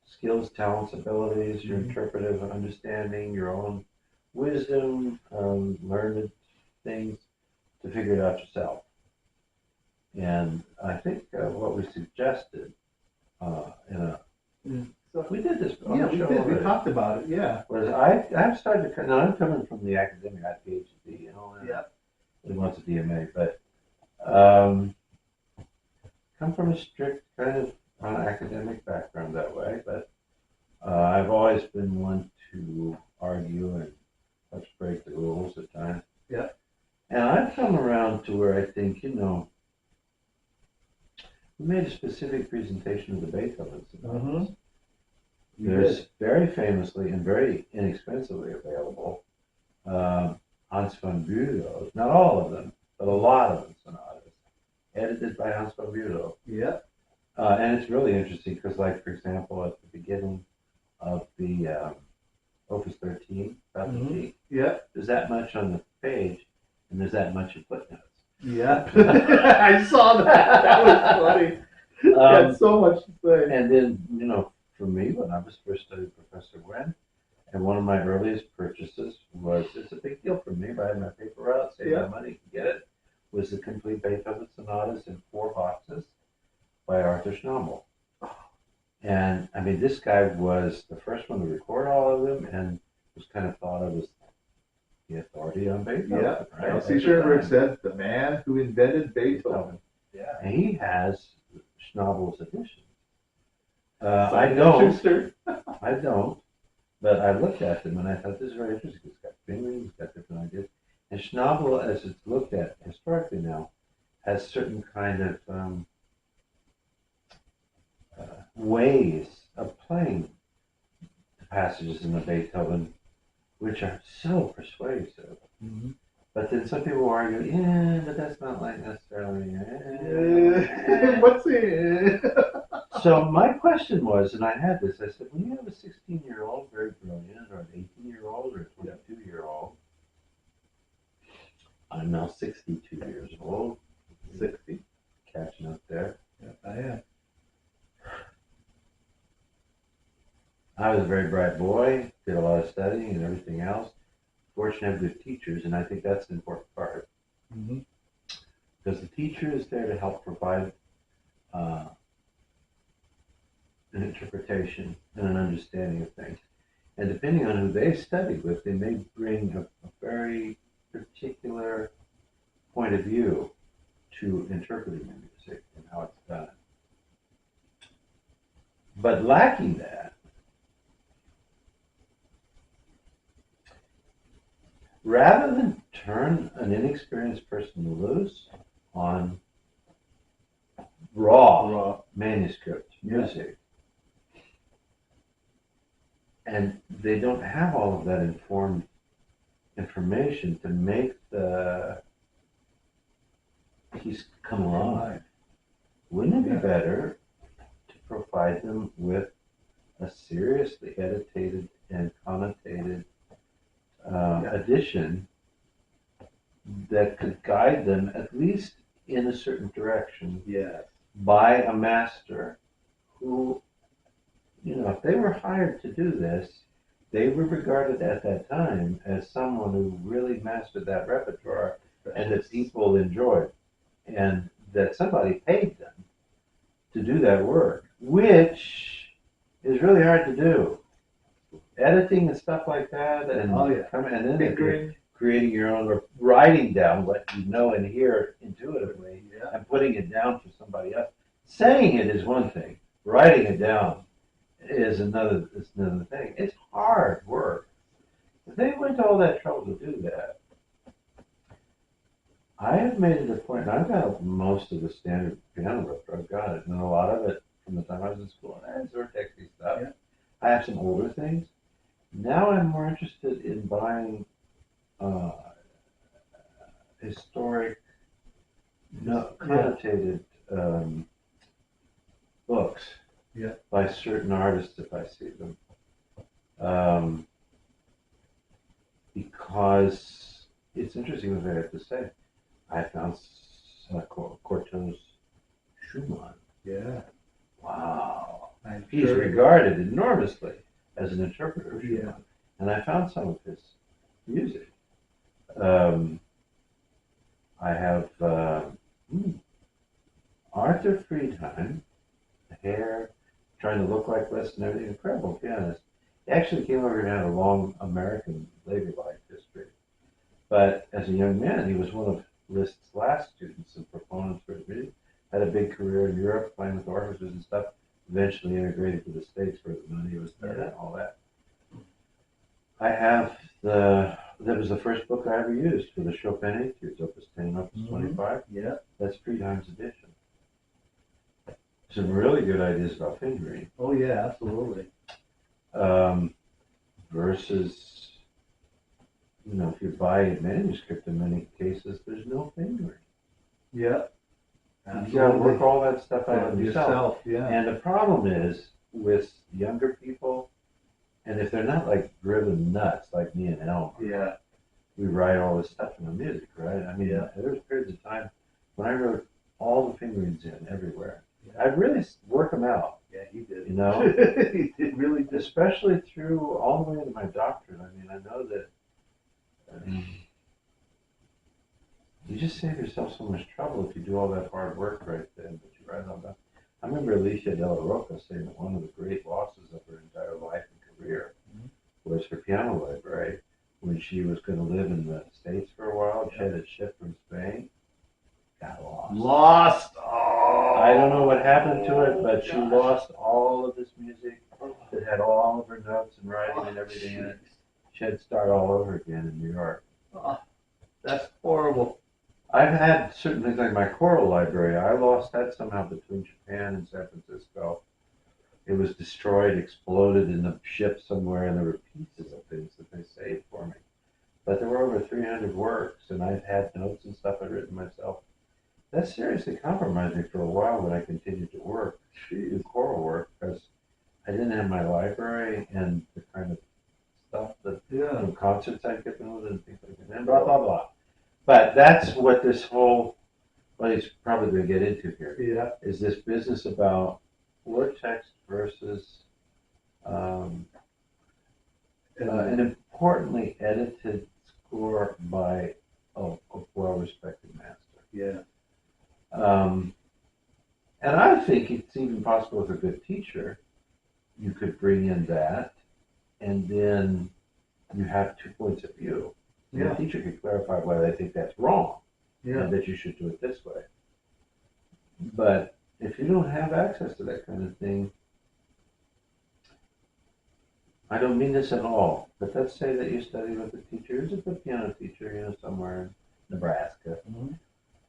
skills, talents, abilities, your interpretive understanding, your own wisdom, learned things to figure it out yourself? And I think what we suggested we did this. Yeah, we did. We talked about it. Yeah. Was I've started to. Now I'm coming from the academic. I have a PhD, you know. And he wants a DMA, but come from a strict kind of academic background that way. But I've always been one to argue and let's break the rules at times. Yeah. And I've come around to where I think, you know, we made a specific presentation of the Beethoven sonatas. There's very famously and very inexpensively available Hans von Bülow, not all of them, but a lot of them sonatas, edited by Hans von Bülow. Yeah. And it's really interesting because, like, for example, at the beginning of the Opus 13, about the peak, there's that much on the page, and there's that much in footnotes. Yeah, I saw that. That was funny. He had so much to say. And then, you know, for me, when I was first studying Professor Wen, and one of my earliest purchases was, it's a big deal for me, if I had my paper out, save my money to get it, was the complete Beethoven sonatas in 4 boxes by Arthur Schnabel. And I mean, this guy was the first one to record all of them and was kind of thought of as the authority on Beethoven. Yeah, right? Elsie Schoenberg said, the man who invented Beethoven. Yeah, and he has Schnabel's edition. I don't, but I looked at them and I thought this is very interesting. It's got fingering, it's got different ideas. And Schnabel, as it's looked at historically now, has certain kind of ways of playing the passages in the Beethoven, which are so persuasive. But then some people argue, yeah, but that's not like necessarily. What's it? So my question was, and I had this, I said, when you have a 16-year-old, very brilliant, or an 18-year-old, or a 22-year-old, I'm now 62 years old, 60, catching up there. Yeah, I am. I was a very bright boy, did a lot of studying and everything else. Fortunate to have good teachers, and I think that's an important part. Because the teacher is there to help provide an interpretation and an understanding of things. And depending on who they study with, they may bring a very particular point of view to interpreting the music and how it's done. But lacking that, rather than turn an inexperienced person loose on raw manuscript music, and they don't have all of that informed information to make the piece come alive, wouldn't it be better to provide them with a seriously edited and connotated edition that could guide them at least in a certain direction by a master who, if they were hired to do this, they were regarded at that time as someone who really mastered that repertoire and that people enjoyed, and that somebody paid them to do that work, which is really hard to do. Editing and stuff like that, and and then creating your own, or writing down what you know and hear intuitively, and putting it down for somebody else. Saying it is one thing; writing it down is another thing. It's hard work. If they went to all that trouble to do that, I have made it a point, and I've got most of the standard piano repertoire. I've got it, and a lot of it from the time I was in school. And Zurtexy stuff. Yeah. I have some older things. Now I'm more interested in buying historic, connotated books by certain artists if I see them. Because it's interesting what I have to say. I found Corto's Schumann. Yeah. Wow. He's regarded enormously as an interpreter of Schumann. And I found some of his music. I have Arthur Friedheim, hair, trying to look like this and everything, incredible pianist. He actually came over and had a long American labor life history. But as a young man, he was one of Liszt's last students and proponents for his music. Had a big career in Europe, playing with orchestras and stuff. Eventually integrated to the States where the money was there and all that. I have that was the first book I ever used for the Chopin Etudes, Opus 10, Opus 25. Yeah. That's Friedheim's edition. Some really good ideas about fingering. Oh yeah, absolutely. Versus, if you buy a manuscript, in many cases, there's no fingering. Yeah. You gotta work all that stuff out yourself. Yeah. And the problem is with younger people, and if they're not like driven nuts like me and Elmer, we write all this stuff in the music, right? I mean, there was periods of time when I wrote all the fingerings in everywhere. I'd really work them out. Yeah, he did. He did really did. Especially through all the way into my doctorate. I mean, I know that you just save yourself so much trouble if you do all that hard work right then, but you write all that. I remember Alicia Della Rocca saying that one of the great losses of her entire life and career was her piano library. When she was going to live in the States for a while, she had it shipped from Spain. Got lost. Oh, I don't know what happened to it, but she lost all of this music that had all of her notes and writing and everything in it. She had to start all over again in New York. Oh, that's horrible. I've had certain things like my choral library. I lost that somehow between Japan and San Francisco. It was destroyed, exploded in a ship somewhere, and there were pieces of things that they saved for me. But there were over 300 works, and I've had notes and stuff I'd written myself. That seriously compromised me for a while when I continued to work, do choral work, because I didn't have my library and the kind of stuff that from concerts I'd get with and things like that, and blah, blah, blah. But that's what this whole, what he's probably going to get into here, is this business about word text versus an importantly edited score by a well-respected master. Yeah. And I think it's even possible with a good teacher you could bring in that, and then you have 2 points of view. And the teacher could clarify why they think that's wrong, and that you should do it this way. But if you don't have access to that kind of thing, I don't mean this at all, but let's say that you study with a teacher who's a good piano teacher, somewhere in Nebraska,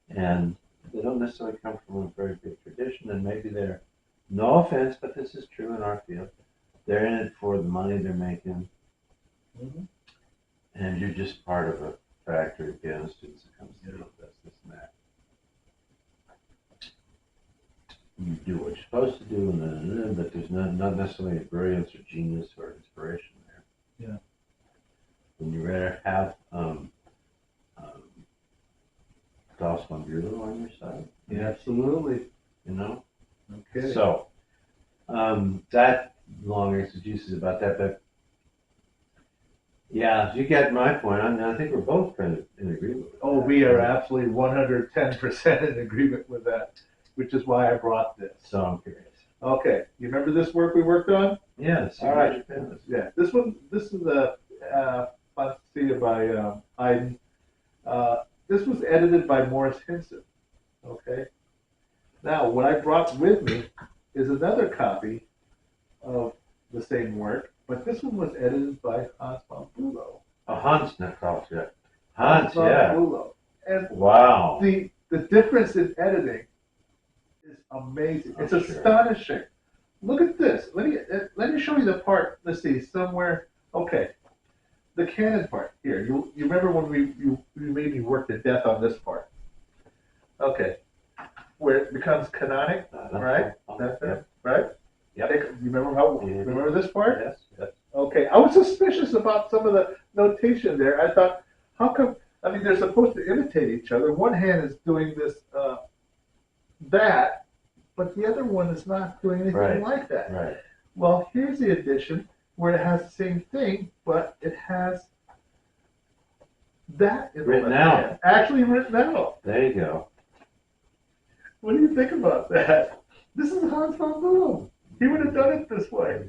and they don't necessarily come from a very big tradition, and maybe they're, no offense, but this is true in our field, they're in it for the money they're making, and you're just part of a factory of piano students that comes through, does this and that. You do what you're supposed to do, but there's not necessarily brilliance or genius or inspiration there. Yeah. And you rather have Klaus von Bülow on your side. Yeah, absolutely. Okay. So that long exegesis about that, but yeah, you get my point. I mean, I think we're both kind of in agreement with that. Oh, we are absolutely 110% in agreement with that, which is why I brought this. So I'm curious. Okay, you remember this work we worked on? Yeah. All right. Yeah, this is a fantasy by Haydn. This was edited by Morris Hinson. Okay. Now, what I brought with me is another copy of the same work, but this one was edited by Hans von Bülow. Hans, not Klaus, yeah. Hans, yeah. Bülow. And wow. The difference in editing is amazing. It's astonishing. Look at this. Let me show you the part. Let's see, somewhere. Okay, the canon part here. You remember when you made me work to death on this part? Okay, where it becomes canonic, right? That's it, right? Yep. You remember this part? Yes. Yes. Okay, I was suspicious about some of the notation there. I thought, how come? I mean, they're supposed to imitate each other. One hand is doing this, that, but the other one is not doing anything like that. Right. Well, here's the edition where it has the same thing, but it has that in Written out. Actually written out. There you go. What do you think about that? This is Hans von Bülow. He would have done it this way.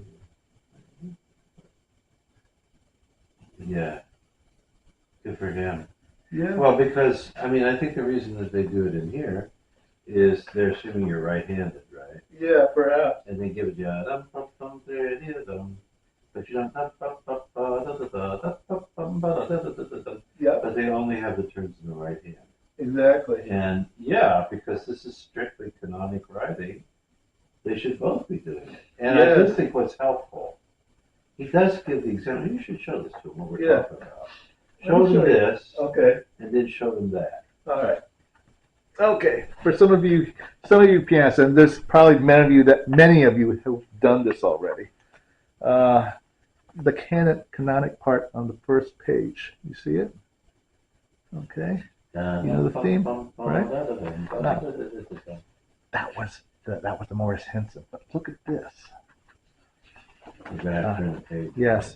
Yeah. Good for him. Yeah. Well, because, I mean, I think the reason that they do it in here is they're assuming you're right-handed, right? Yeah, perhaps. And they give it you there it is, but you don't Yeah. but they only have the turns in the right hand. Exactly. And yeah, because this is strictly canonic writing, they should both be doing it. And I do think what's helpful, he does give the example. You should show this to them, what we're talking about. Show them this, okay, and then show them that. All right. Okay. For some of you pianists, and there's probably many of you who've done this already. The canonic part on the first page. You see it? Okay. You know the theme, right? That was the Morris Hinson. But look at this. Yes.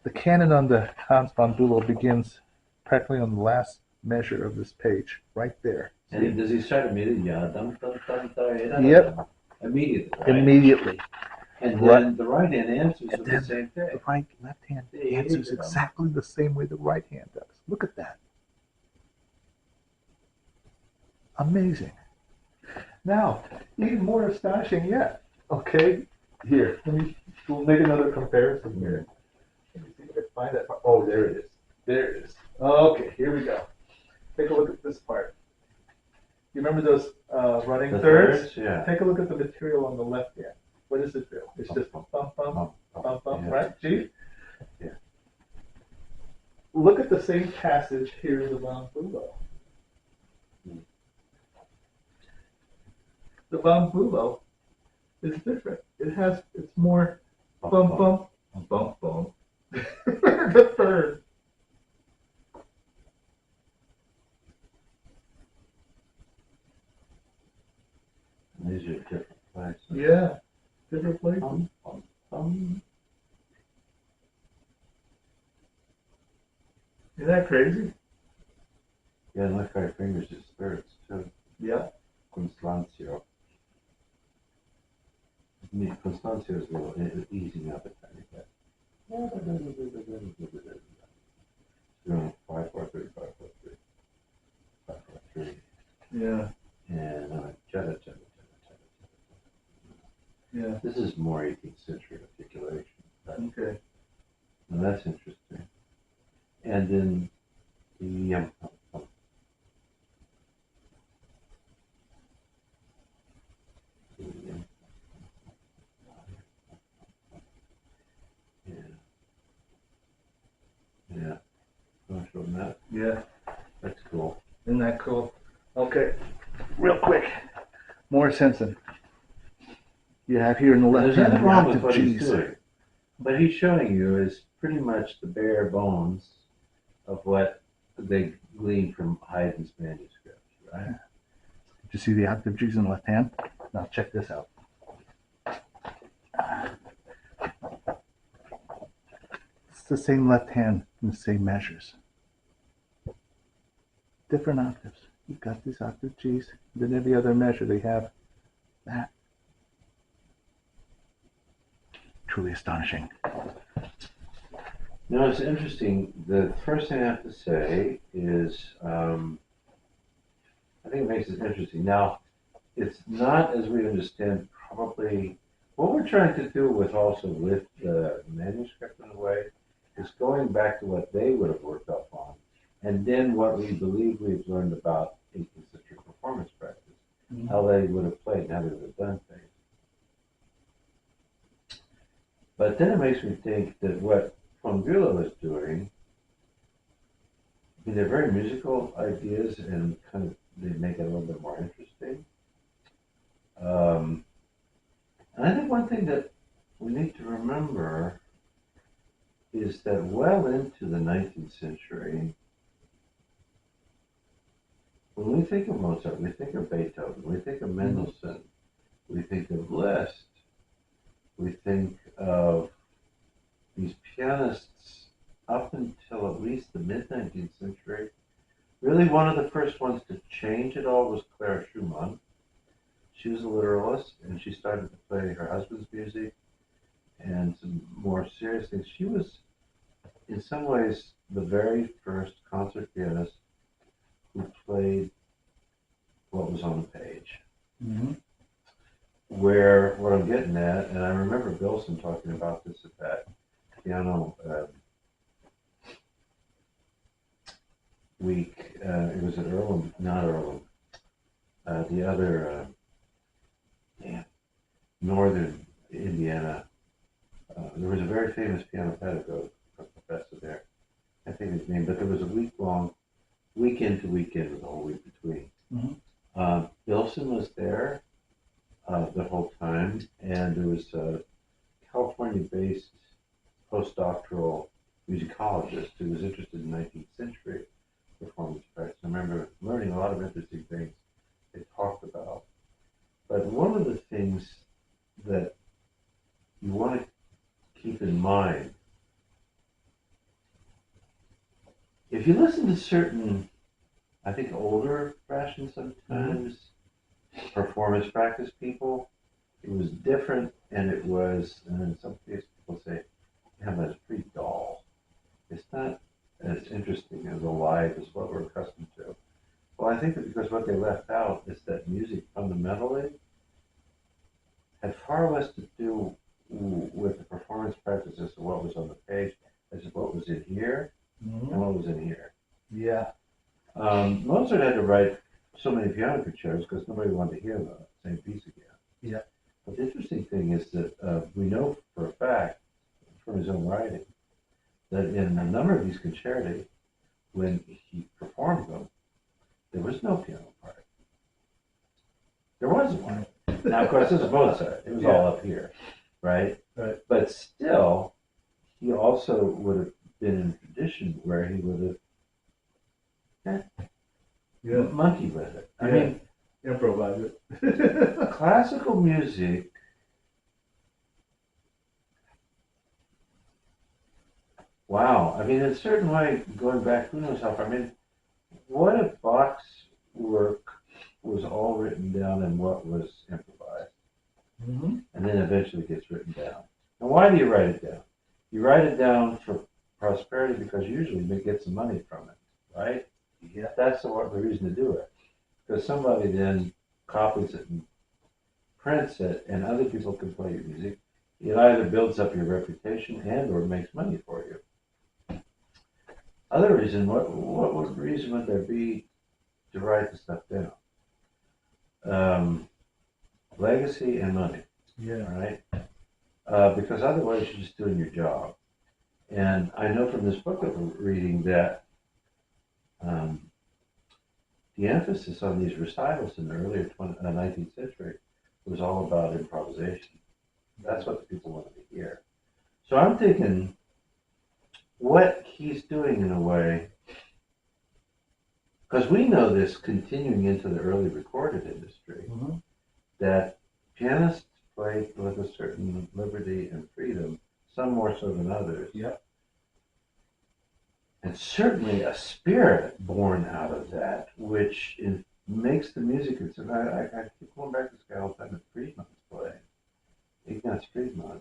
The canon on the Hans von Bülow begins practically on the last measure of this page, right there. And does he start immediately? Yep. Immediately. Right? Immediately. And then the right hand answers with the same thing. The left hand answers exactly the same way the right hand does. Look at that. Amazing. Now, even more astonishing yet. Okay, here. We'll make another comparison here. Let me see if I can find that part. Oh, there it is. There it is. Okay, here we go. Take a look at this part. You remember those running thirds? Yeah. Take a look at the material on the left hand. What does it do? It's just bump, bump, bump, yeah. right? G? Yeah. Look at the same passage here in the von Bülow. The von Bülow is different. It's more bump, bump, bump, bump. The third. These are different places. Yeah, different places. Isn't that crazy? Yeah, and lift our fingers as thirds too. Yeah. Constantio. Constancio is a little easing up a tiny bit. Going 5, 4, 3, 5, 4, 3, 5, 4, 3. Yeah. And chetta. Yeah. This is more 18th century articulation. But, Okay. and that's interesting. And then the yeah. Yeah. Want to show them that? Yeah. That's cool. Isn't that cool? Okay. Real quick. Morris Henson. You have here in the left There's hand nothing the wrong with octave what he's G's. doing. What he's showing you is pretty much the bare bones of what they gleaned from Haydn's manuscript, right? Did you see the octave G's in the left hand? Now check this out. It's the same left hand and the same measures. Different octaves. You've got these octave G's. Then every other measure they have that. Truly astonishing. Now it's interesting. The first thing I have to say is I think it makes it interesting. Now, it's not, as we understand, probably what we're trying to do with the manuscript in a way is going back to what they would have worked up on, and then what we believe we've learned about 18th century performance practice, how they would have played and how they would have done things. But then it makes me think that what von Bülow is doing, they're very musical ideas and kind of they make it a little bit more interesting. And I think one thing that we need to remember is that well into the 19th century, when we think of Mozart, we think of Beethoven, we think of Mendelssohn, we think of Liszt, we think of these pianists up until at least the mid-19th century. Really, one of the first ones to change it all was Clara Schumann. She was a literalist, and she started to play her husband's music and some more serious things. She was, in some ways, the very first concert pianist who played what was on the page. Mm-hmm. Where, what I'm getting at, and I remember Bilson talking about this at that piano week. It was at Earlham, not Earlham, the other, northern Indiana. There was a very famous piano pedagogue, a professor there. I think his name, but there was a week-long, weekend to weekend with a whole week between. Mm-hmm. Bilson was there the whole time, and there was a California-based postdoctoral musicologist who was interested in 19th century performance practice. I remember learning a lot of interesting things they talked about. But one of the things that you want to keep in mind, if you listen to certain, I think older fashion sometimes, performance practice people, it was different, and it was, and in some cases people say, yeah, that's pretty dull. It's not as interesting, as alive as what we're accustomed to. Well, I think that because what they left out is that music fundamentally had far less to do with the performance practice as to what was on the page, as to what was in here and what was in here. Yeah. Mozart had to write so many piano concertos because nobody wanted to hear the same piece again. Yeah. But the interesting thing is that we know for a fact from his own writing that in a number of these concerti, when he performed them, there was no piano part. There wasn't one. Now, of course, this is Mozart. It was all up here, right? Right. But still, he also would have been in a tradition where he would have monkeyed with it. I mean, improvise it. classical music wow. I mean, in a certain way, going back, who knows how far. I mean, what if Bach's work was all written down and what was improvised? Mm-hmm. and then eventually gets written down. And why do you write it down? You write it down for prosperity because usually you get some money from it, right? Yeah. That's the reason to do it. Because somebody then copies it and prints it, and other people can play your music. It either builds up your reputation and or makes money for you. Other reason, what reason would there be to write the stuff down? Legacy and money, Yeah. right? Because otherwise you're just doing your job. And I know from this book that we're reading that the emphasis on these recitals in the earlier 19th century was all about improvisation. That's what the people wanted to hear. So I'm thinking what he's doing in a way, because we know this continuing into the early recorded industry, Mm-hmm. that pianists played with a certain liberty and freedom, some more so than others. Yep. And certainly a spirit born out of that, which makes the music. I keep going back to this guy all the time that Friedman's playing, Ignaz Friedman.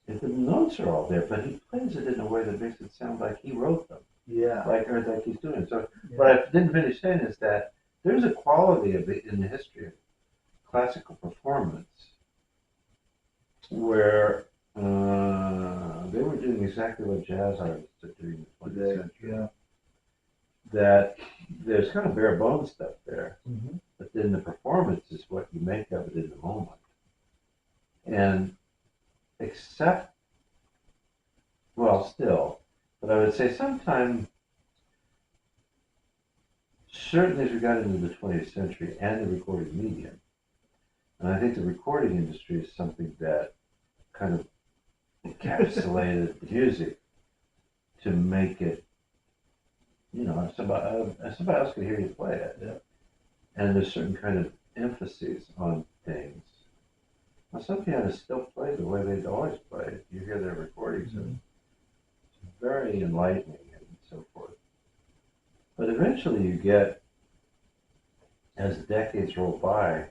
And the notes are all there, but he plays it in a way that makes it sound like he wrote them, Yeah. or like he's doing it. So Yeah. what I didn't finish saying is that there's a quality of it in the history of classical performance where they were doing exactly what jazz artists are doing in the 20th century. Yeah. That there's kind of bare bones stuff there, Mm-hmm. but then the performance is what you make of it in the moment. And except, well, still, but I would say sometime, certainly as we got into the 20th century and the recording medium, and I think the recording industry is something that kind of encapsulated the music to make it, somebody else could hear you play it. Yeah. And there's certain kind of emphases on things. Now, some pianists still play the way they'd always played. You hear their recordings, and it's very enlightening and so forth. But eventually you get, as the decades roll by,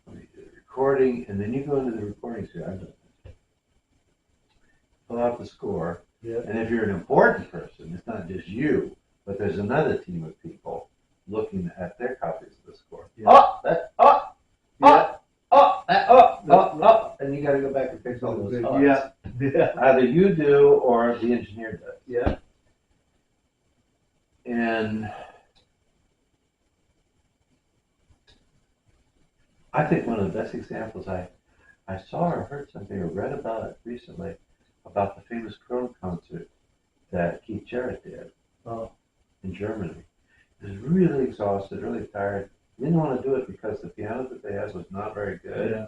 recording, and then you go into the recording studio. I've done this. Fill out the score. Yeah. And if you're an important person, it's not just you, but there's another team of people looking at their copies of the score. And you got to go back and fix all those spots. Yeah. Yeah. Either you do or the engineer does. Yeah. And I think one of the best examples I saw or heard something or read about it recently about the famous Köln concert that Keith Jarrett did in Germany. He was really exhausted, really tired. He didn't want to do it because the piano that they had was not very good. Yeah.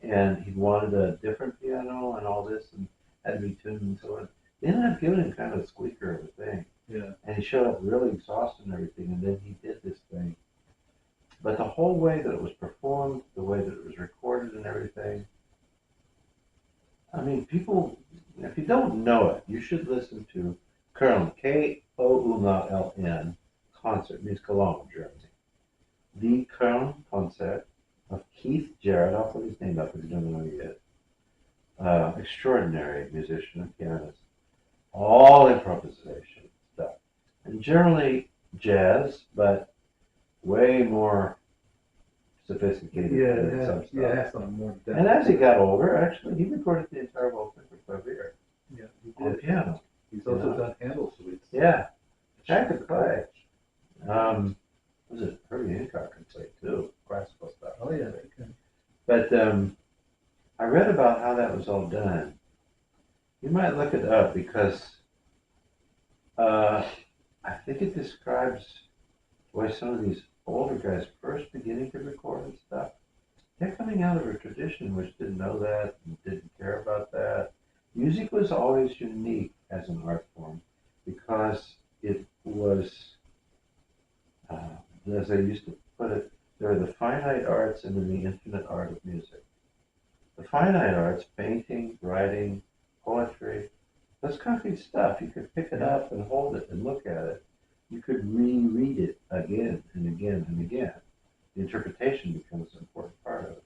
And he wanted a different piano and all this and had to be tuned and so on. They ended up giving him kind of a squeaker of a thing. Yeah. And he showed up really exhausted and everything, and then he did this thing. But the whole way that it was performed, the way that it was recorded and everything, I mean, people, if you don't know it, you should listen to Köln, K-O-U-L-N, concert, means Cologne, Germany. The Köln concert of Keith Jarrett, I'll put his name up if you don't know who he is. Extraordinary musician and pianist. All improvisation stuff. And generally jazz, but way more sophisticated than some stuff. Yeah, it has something more depth. And as he got older, actually, he recorded the entire whole thing for clavier. Yeah, he On did. piano. He's also done Handel suites. Yeah. I could play. Was it Herbie Hancock could play too, classical stuff. Oh yeah, they can. But I read about how that was all done. You might look it up because I think it describes why some of these older guys first beginning to record and stuff, they're coming out of a tradition which didn't know that and didn't care about that. Music was always unique as an art form because it was, as I used to put it, there are the finite arts and then the infinite art of music. The finite arts, painting, writing, poetry, that's concrete stuff. You could pick it up and hold it and look at it. You could reread it again and again and again. The interpretation becomes an important part of it.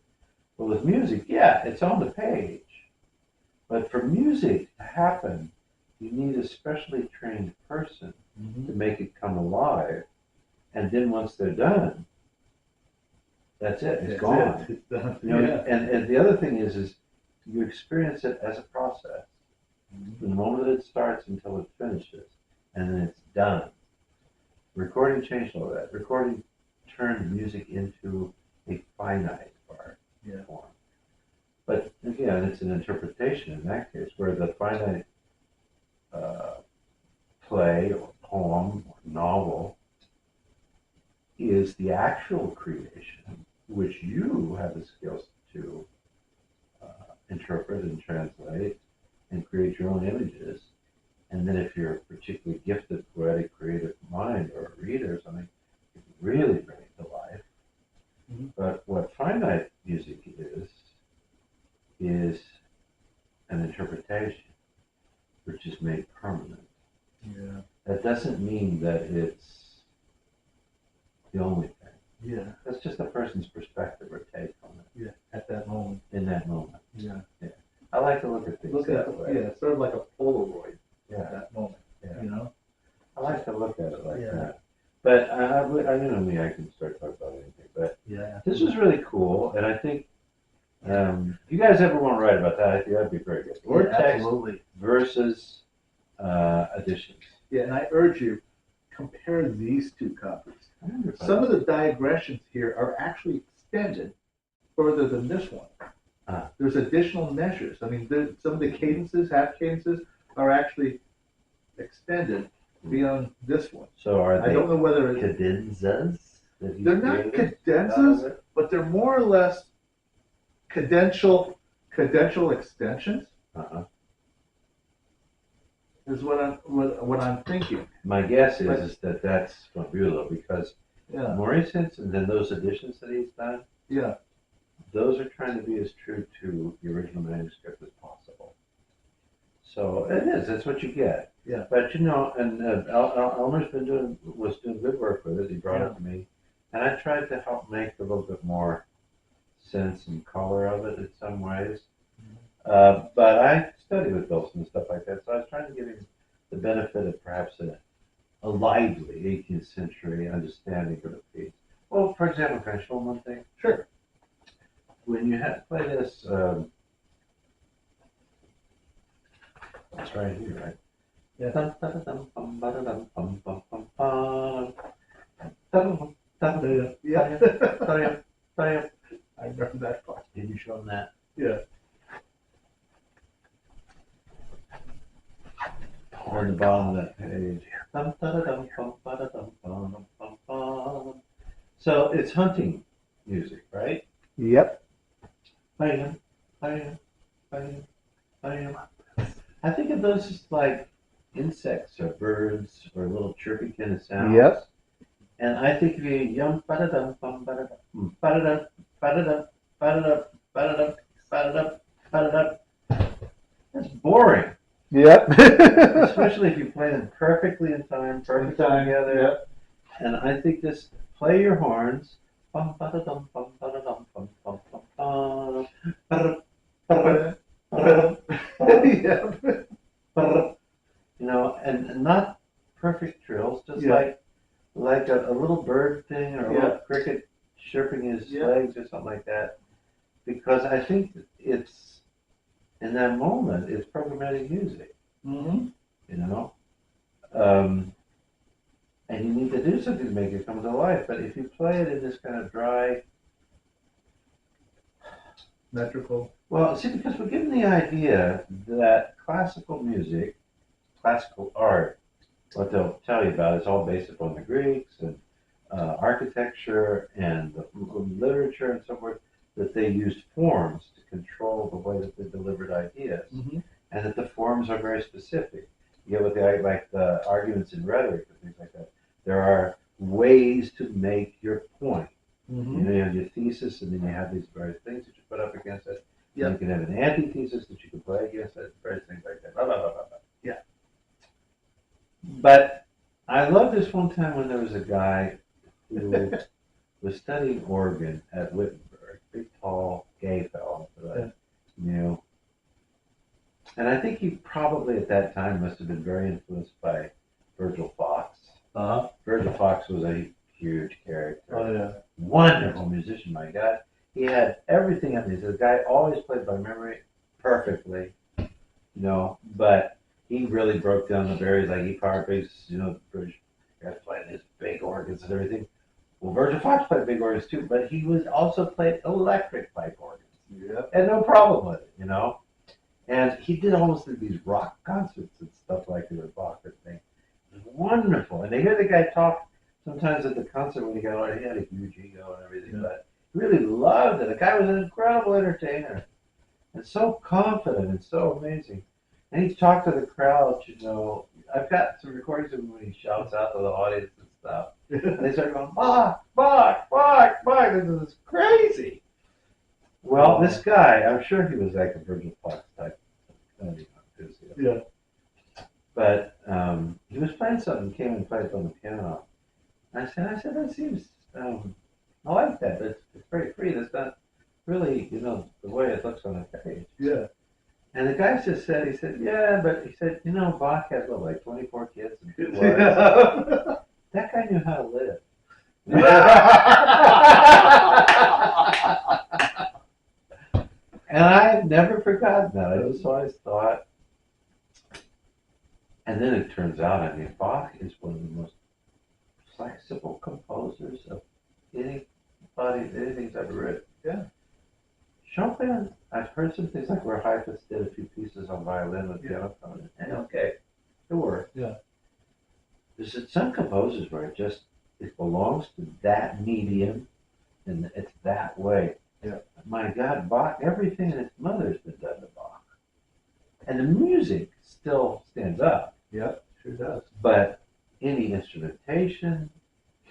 But with music, yeah, it's on the page. But for music to happen, you need a specially trained person to make it come alive. And then once they're done, that's it. It's gone. It's done. You know, Yeah. and the other thing is you experience it as a process. From the moment that it starts until it finishes, and then it's done. Recording changed all that. Recording turned music into a finite art form. But again, it's an interpretation in that case, where the finite play or poem or novel is the actual creation, which you have the skills to interpret and translate and create your own images. And then if you're a particularly gifted, poetic, creative mind or a reader or something, you can really bring it to life. But what finite music is an interpretation, which is made permanent. Yeah. That doesn't mean that it's the only thing. Yeah. That's just a person's perspective or take on it. Yeah. At that moment. In that moment. Yeah. I like to look at things that way. Yeah, sort of like a Polaroid Yeah. at that moment. Yeah. You know? I like to look at it like Yeah. that. But I don't know, I can start talking about anything. But Yeah. this was really cool, and I think if you guys ever want to write about that, I think that'd be very good. Word text absolutely. versus additions. Yeah, and I urge you, compare these two copies. Some of the digressions here are actually extended further than this one. There's additional measures. I mean, some of the cadences, half cadences, are actually extended beyond this one. So are they I don't know whether it's, cadenzas? they're not cadenzas, but they're more or less cadential extensions. Is what I'm thinking. My guess is that that's from Bulow, because Yeah. Maurice Henson and those editions that he's done, Yeah. those are trying to be as true to the original manuscript as possible. So it is. That's what you get. Yeah. But you know, and Elmer's was doing good work with it. He brought it to me, and I tried to help make a little bit more sense and color of it in some ways. But I studied with Wilson and stuff like that, so I was trying to give him the benefit of perhaps a lively 18th century understanding of the piece. Well, for example, can I show him one thing? Sure. When you play this, it's right here, right? Yeah. Yeah. I remember that part. Did you show him that? Yeah. On the bottom of that page. So it's hunting music, right? Yep. Bam, bam, bam, bam. I think of those as like insects or birds or little chirpy kind of sounds. Yep. And I think of a yum ba-da-dum, bum ba-da-dum, ba-da-dum, ba-da-dum, ba-da-dum, ba-da-dum, ba-da-dum, ba-da-dum. That's boring. Yep. Especially if you play them perfectly in time, perfectly together. Yep. And I think this, play your horns. Bum ba-da-dum, bum ba-da-dum, bum bum bum bum. Ba-da-dum, ba-da-dum, ba-da-dum, Yep. ba-da-dum. You know, and not perfect trills, just like a little bird thing or a little cricket chirping his legs or something like that. Because I think it's, in that moment, it's programmatic music. Mm-hmm. You know? And you need to do something to make it come to life. But if you play it in this kind of dry, Metrical. well, see, because we're given the idea that classical music, classical art, what they'll tell you about is all based upon the Greeks and architecture and the literature and so forth, that they used forms to control the way that they delivered ideas, and that the forms are very specific. You get with the arguments in rhetoric and things like that. There are ways to make your point. You know, you have your thesis, and then you have these various things that you put up against it. Yeah. You can have an antithesis that you can play against it, various things like that. Blah, blah, blah, blah, blah. Yeah. But I love this one time when there was a guy who was studying organ at Wittenberg, big, tall, gay fellow that I knew. And I think he probably at that time must have been very influenced by Virgil Fox. Virgil Fox was a huge character. Oh, yeah. Wonderful musician, my God. He had everything on this. The guy always played by memory perfectly, but he really broke down the barriers, like E-power bass, the British guys playing his big organs and everything. Well, Virgil Fox played big organs too, but he was also played electric pipe organs. Yeah. And no problem with it, And he did almost these rock concerts and stuff like that with Bach and thing. It was wonderful. And to hear the guy talk sometimes at the concert when he got on, he had a huge ego and everything, but he really loved it. The guy was an incredible entertainer and so confident and so amazing. And he'd talk to the crowd, I've got some recordings of him when he shouts out to the audience and stuff. And they start going, Bach, Bach, Bach, Bach. This is crazy. Well, this guy, I'm sure he was like a Virgil Fox type enthusiast. Yeah. But he was playing something, came and played on the piano. And I said, that seems, I like that, but it's very free. That's not really, the way it looks on the page. Yeah. And the guy just said, yeah, but he said, Bach had, like 24 kids and 2 wives. Yeah. That guy knew how to live. And I've never forgotten that. I just always thought. And then it turns out, Bach is one of the most flexible composers of anything's ever written. Yeah. Chopin, I've heard some things like where Heifetz did a few pieces on violin with piano tone. And okay, it worked. Yeah. There's some composers where it belongs to that medium and it's that way. Yeah. My God, Bach, everything in its mother's been done to Bach. And the music still stands up. Yeah, sure does. But any instrumentation,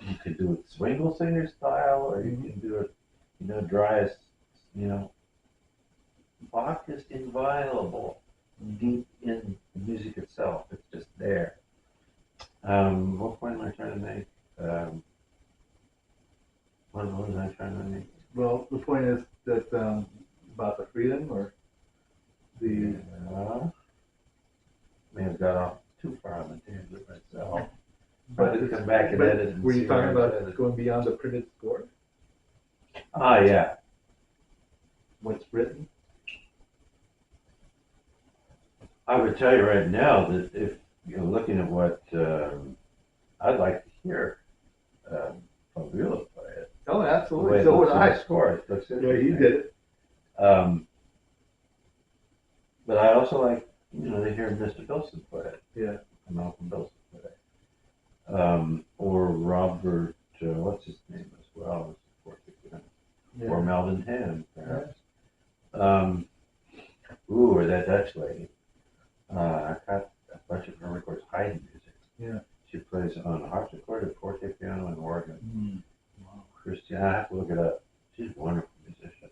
you could do it swingle singer style, or you can do it, dry as, Bach is inviolable deep in the music itself. It's just there. What point am I trying to make? What was I trying to make? Well, the point is that about the freedom or the... May have got off too far on the tangent myself. But to come back and edit and were you see talking where about going beyond the printed score? Yeah. What's written? I would tell you right now that if you're looking at what I'd like to hear from Beulah play it. Oh, The absolutely. way it So would looks in I. the score, it looks Yeah, interesting. he did it. But I also like, to hear Mr. Bilson play it. Yeah. Malcolm Bilson play it. Or Robert, what's his name as well? Yeah. Or Melvin Tan, perhaps. Or that Dutch lady. I got a bunch of her records, Haydn music. Yeah. She plays on harpsichord, and forte piano, and organ. Wow. Christian, I have to look it up. She's a wonderful musician.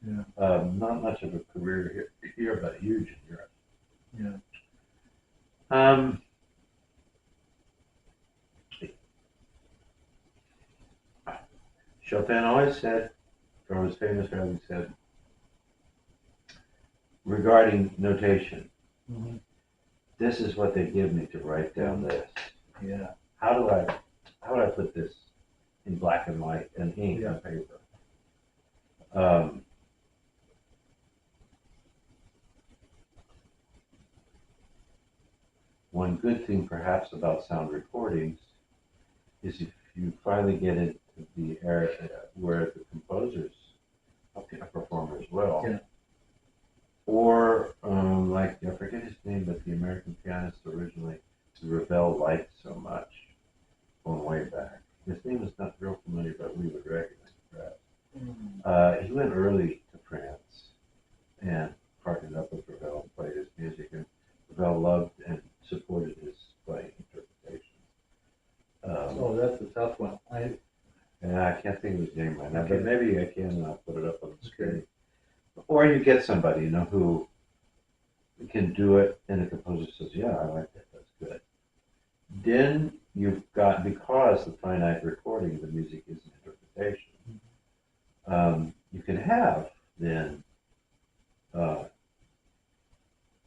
Yeah. Not much of a career here, but huge in Europe. Yeah. Chopin always said, or was famous for having said, regarding notation, this is what they give me to write down this. Yeah. How do I put this in black and white and ink on paper? One good thing perhaps about sound recordings is if you finally get into the area where the composers perform as well. Yeah. Or like, I forget his name, but the American pianist originally Ravel liked so much going way back. His name is not real familiar, but we would recognize him perhaps. He went early to France and partnered up with Ravel and played his music, and Ravel loved and supported his playing interpretation. That's a tough one. I can't think of his name right now, but maybe I can put it up on the screen. Or you get somebody, who can do it, and the composer says, yeah, I like that, that's good. Then you've got, because the finite recording of the music is an interpretation, you can have then a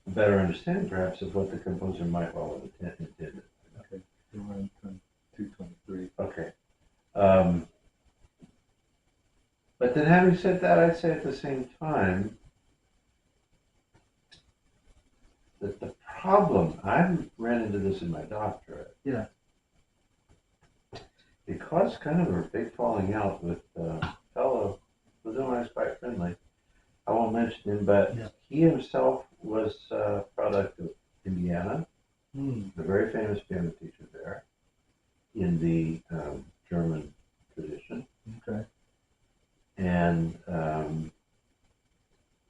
better understanding perhaps of what the composer might well have intended. Okay, 223. Okay. But then having said that, I'd say at the same time that the problem, I ran into this in my doctorate. Yeah. It caused kind of a big falling out with a fellow who was otherwise quite friendly. I won't mention him, but Yeah. he himself was a product of Indiana, Hmm. the very famous piano teacher there in the German tradition. Okay. And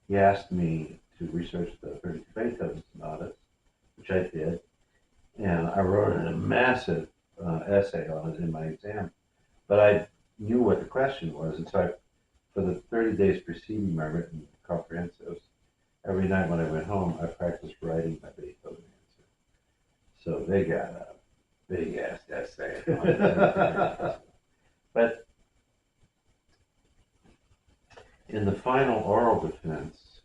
he asked me to research the 32 Beethoven sonatas, which I did. And I wrote a massive essay on it in my exam. But I knew what the question was. And so for the 30 days preceding my written comprehensives, every night when I went home, I practiced writing my Beethoven answer. So they got a big ass essay. But in the final oral defense,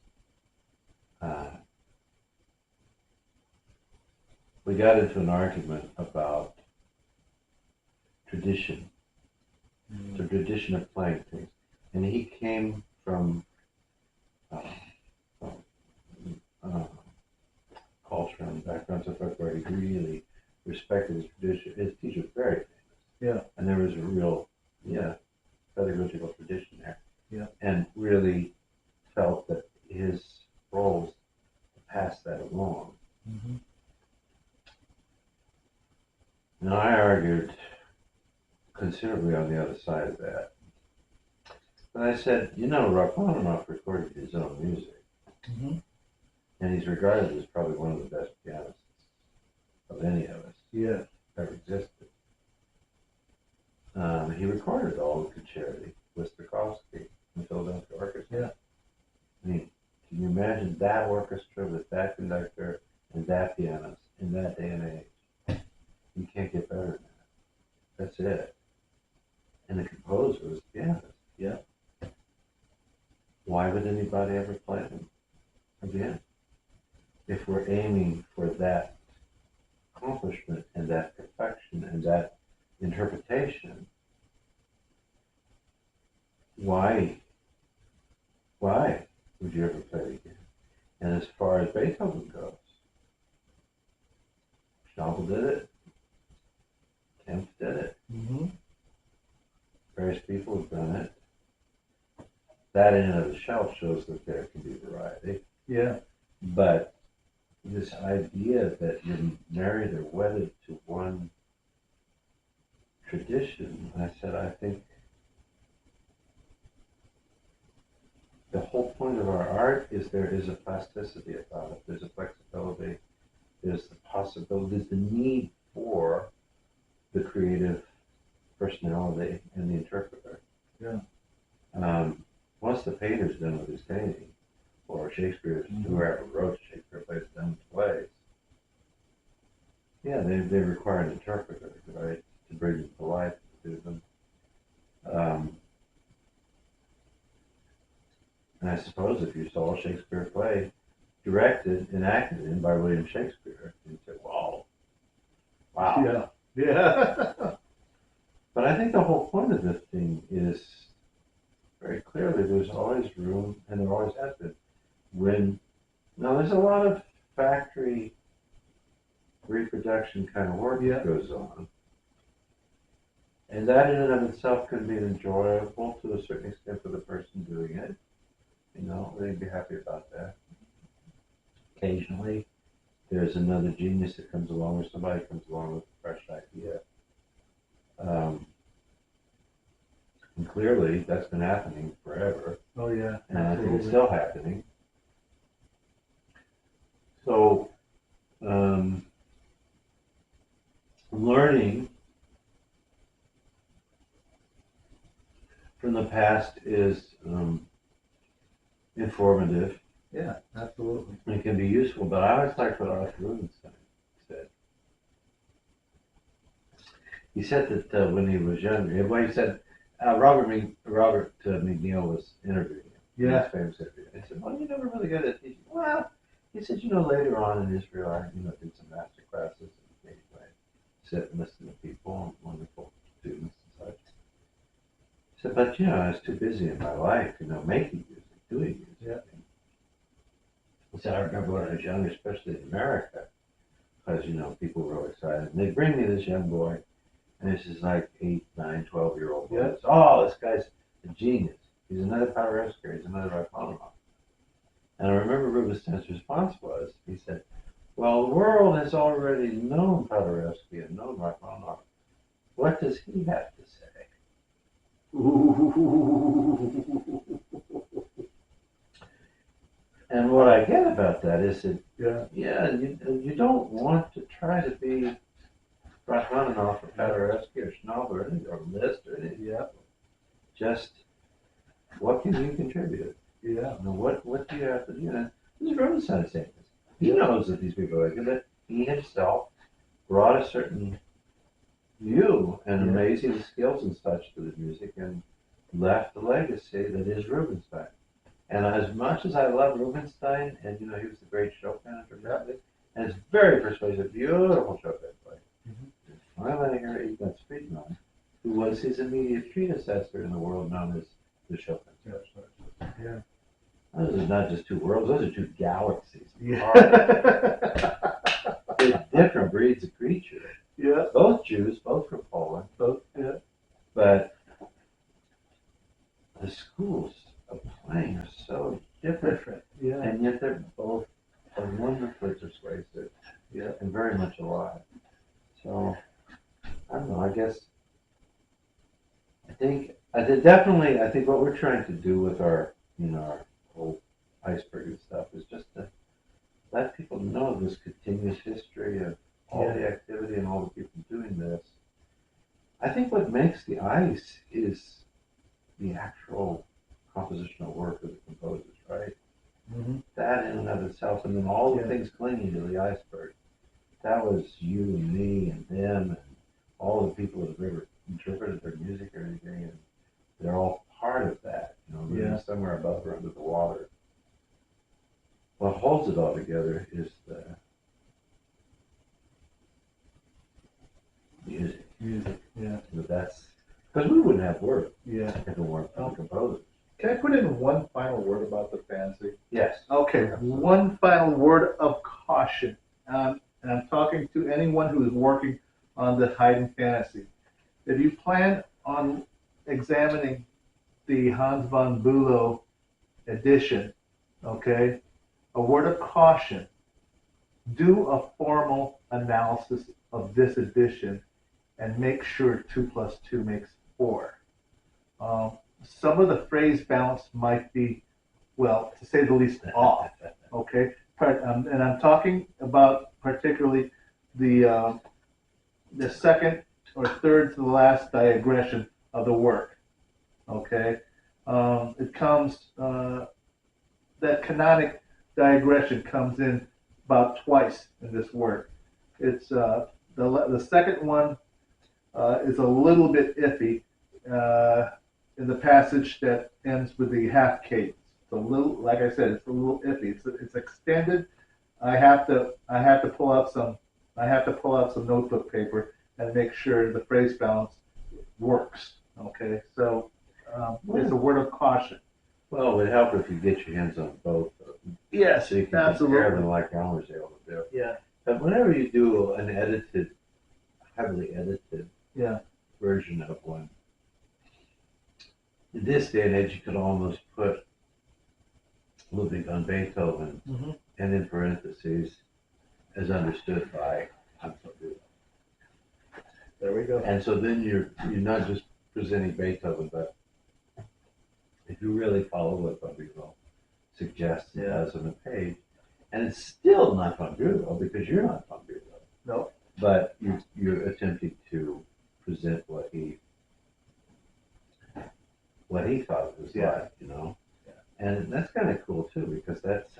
we got into an argument about tradition, the tradition of playing things. And he came from culture and background, so forth, where he really respected his tradition. His teacher was very famous. Yeah. And there was a real, pedagogical tradition there. Yeah. And really felt that his role was to pass that along. Mm-hmm. Now, I argued considerably on the other side of that. But I said, Rachmaninoff recorded his own music. Mm-hmm. And he's regarded as probably one of the best pianists of any of us ever existed. He recorded all the concerti with Stokowski and the Philadelphia Orchestra. Yeah. I mean, can you imagine that orchestra with that conductor and that pianist in that day and age? You can't get better than that. That's it. And the composer was the pianist. Yeah. Why would anybody ever play them again? If we're aiming for that accomplishment and that perfection and that interpretation, why would you ever play it again? And as far as Beethoven goes, Schnabel did it, Kempf did it, Mm-hmm. various people have done it. That in and of itself shows that there can be variety. Yeah. But this idea that you're married or wedded to one tradition, I said, I think the whole point of our art is there is a plasticity about it. There's a flexibility. There's the possibility. There's the need for the creative personality and the interpreter. Yeah. Once the painter's done with his painting, or Shakespeare, whoever wrote Shakespeare plays done with plays, they require an interpreter, right, to bring them to life, to do them. And I suppose if you saw a Shakespeare play directed and acted in by William Shakespeare, you'd say, wow. Yeah. Yeah. But I think the whole point of this thing is very clearly there's always room, and there always has been, there's a lot of factory reproduction kind of work that goes on. And that in and of itself can be enjoyable to a certain extent for the person doing it. They'd be happy about that. Occasionally, there's another genius that comes along, or somebody comes along with a fresh idea. And clearly, that's been happening forever. Oh, yeah. And I think it's still happening. So, learning from the past is informative. Yeah, absolutely. It can be useful, but I always liked what Arthur Rubinstein said. He said that when he was younger, he said, Robert McNeil was interviewing him. Yeah. His famous interview. I said, "Well, you never really got it." He said, "Well," he said, later on in Israel, I did some master classes and occasionally sit and listen to people, wonderful students and such." He said, "But I was too busy in my life, making music, doing music." Yeah. He said, "I remember when I was young, especially in America, because people were always excited. And they'd bring me this young boy, and this is like 8, 9, 12-year-old boy. Yeah. Oh, this guy's a genius. He's another Paderewski. He's another Rachmaninoff." And I remember Rubinstein's response was, he said, "Well, the world has already known Paderewski and known Rachmaninoff. What does he have to say?" And what I get about that is that, you don't want to try to be Rachmaninoff or Paderewski or Schnabel or Liszt or anything. Yeah. Just, what can you contribute? Yeah. What do you have to do? And this is Rubinstein saying this. He knows that these people are like that. He himself brought a certain view and amazing skills and such to the music and left a legacy that is Rubinstein. And as much as I love Rubinstein, and he was the great Chopin dramatic, and it's very persuasive, beautiful Chopin play. Mm-hmm. Finally, here Ignaz Friedman, who was his immediate predecessor in the world known as the Chopin. Yeah. Those are not just two worlds; those are two galaxies. Yeah. They're different breeds of creature. Yeah. Both Jews, both from Poland. Both. Yeah. But the schools of playing are so different. Yeah. And yet they're both wonderfully persuasive. Yeah. And very much alive. So I don't know. I guess I think what we're trying to do with our our whole iceberg and stuff is just to let people know this continuous history of all the activity and all the people doing this. I think what makes the ice is the actual compositional work of the composers, right? Mm-hmm. That in and of itself, and then all the things clinging to the iceberg. That was you and me and them and all the people that have ever interpreted their music or anything, and they're all part of that, living somewhere above or under the water. What holds it all together is the music. Yeah. But that's because we wouldn't have work Yeah. if it weren't for the composers. Can I put in one final word about the fancy? Yes. Okay, one final word of caution. And I'm talking to anyone who is working on the Haydn Fantasy. If you plan on examining the Hans von Bülow edition, okay, a word of caution. Do a formal analysis of this edition and make sure 2 + 2 makes 4. Some of the phrase balance might be, well, to say the least, off. Okay, and I'm talking about particularly the second or third to the last digression of the work. Okay, it comes that canonic digression comes in about twice in this work. It's the second one is a little bit iffy in the passage that ends with the half cadence. It's a little, like I said, it's a little iffy. It's extended. I have to pull out some notebook paper and make sure the phrase balance works. Okay, so it's a word of caution. Well, it would help if you get your hands on both of them. Yes, so you can absolutely. compare them like Elmer's able to do. Yeah. But whenever you do an heavily edited version of one, in this day and age, you could almost put Ludwig van Beethoven and in parentheses as understood by Hans von Bülow. There we go. And so then you're not just presenting Beethoven, but if you really follow what von Bülow suggests and does on the page, and it's still not von Bülow because you're not von Bülow. No. But you're attempting to present what he thought it was like, Yeah. And that's kind of cool too because that's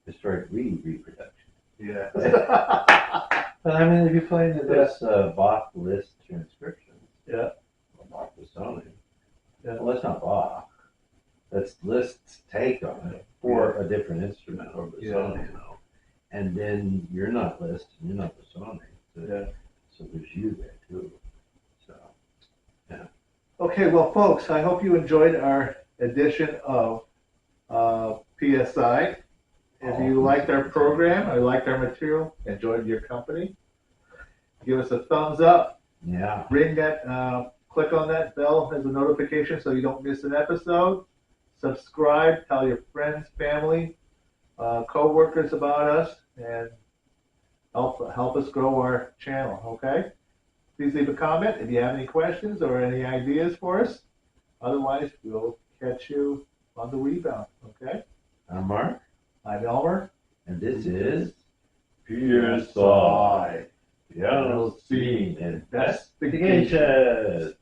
historic reproduction. Yeah. But I mean, if you play into this Bach Liszt transcriptions, Yeah. Bach was Sony, And then you're not listed, you're not the soulmate. So, Yeah. so there's you there too. So, Okay, well, folks, I hope you enjoyed our edition of PSI. If you liked our program or liked our material, enjoyed your company, give us a thumbs up. yeah. Ring that, click on that bell as a notification so you don't miss an episode. Subscribe, tell your friends, family, co-workers about us, and help us grow our channel, okay? Please leave a comment if you have any questions or any ideas for us. Otherwise, we'll catch you on the rebound, okay? I'm Mark, I'm Elmer. and this is PSI. PLC Investigation. Investigations.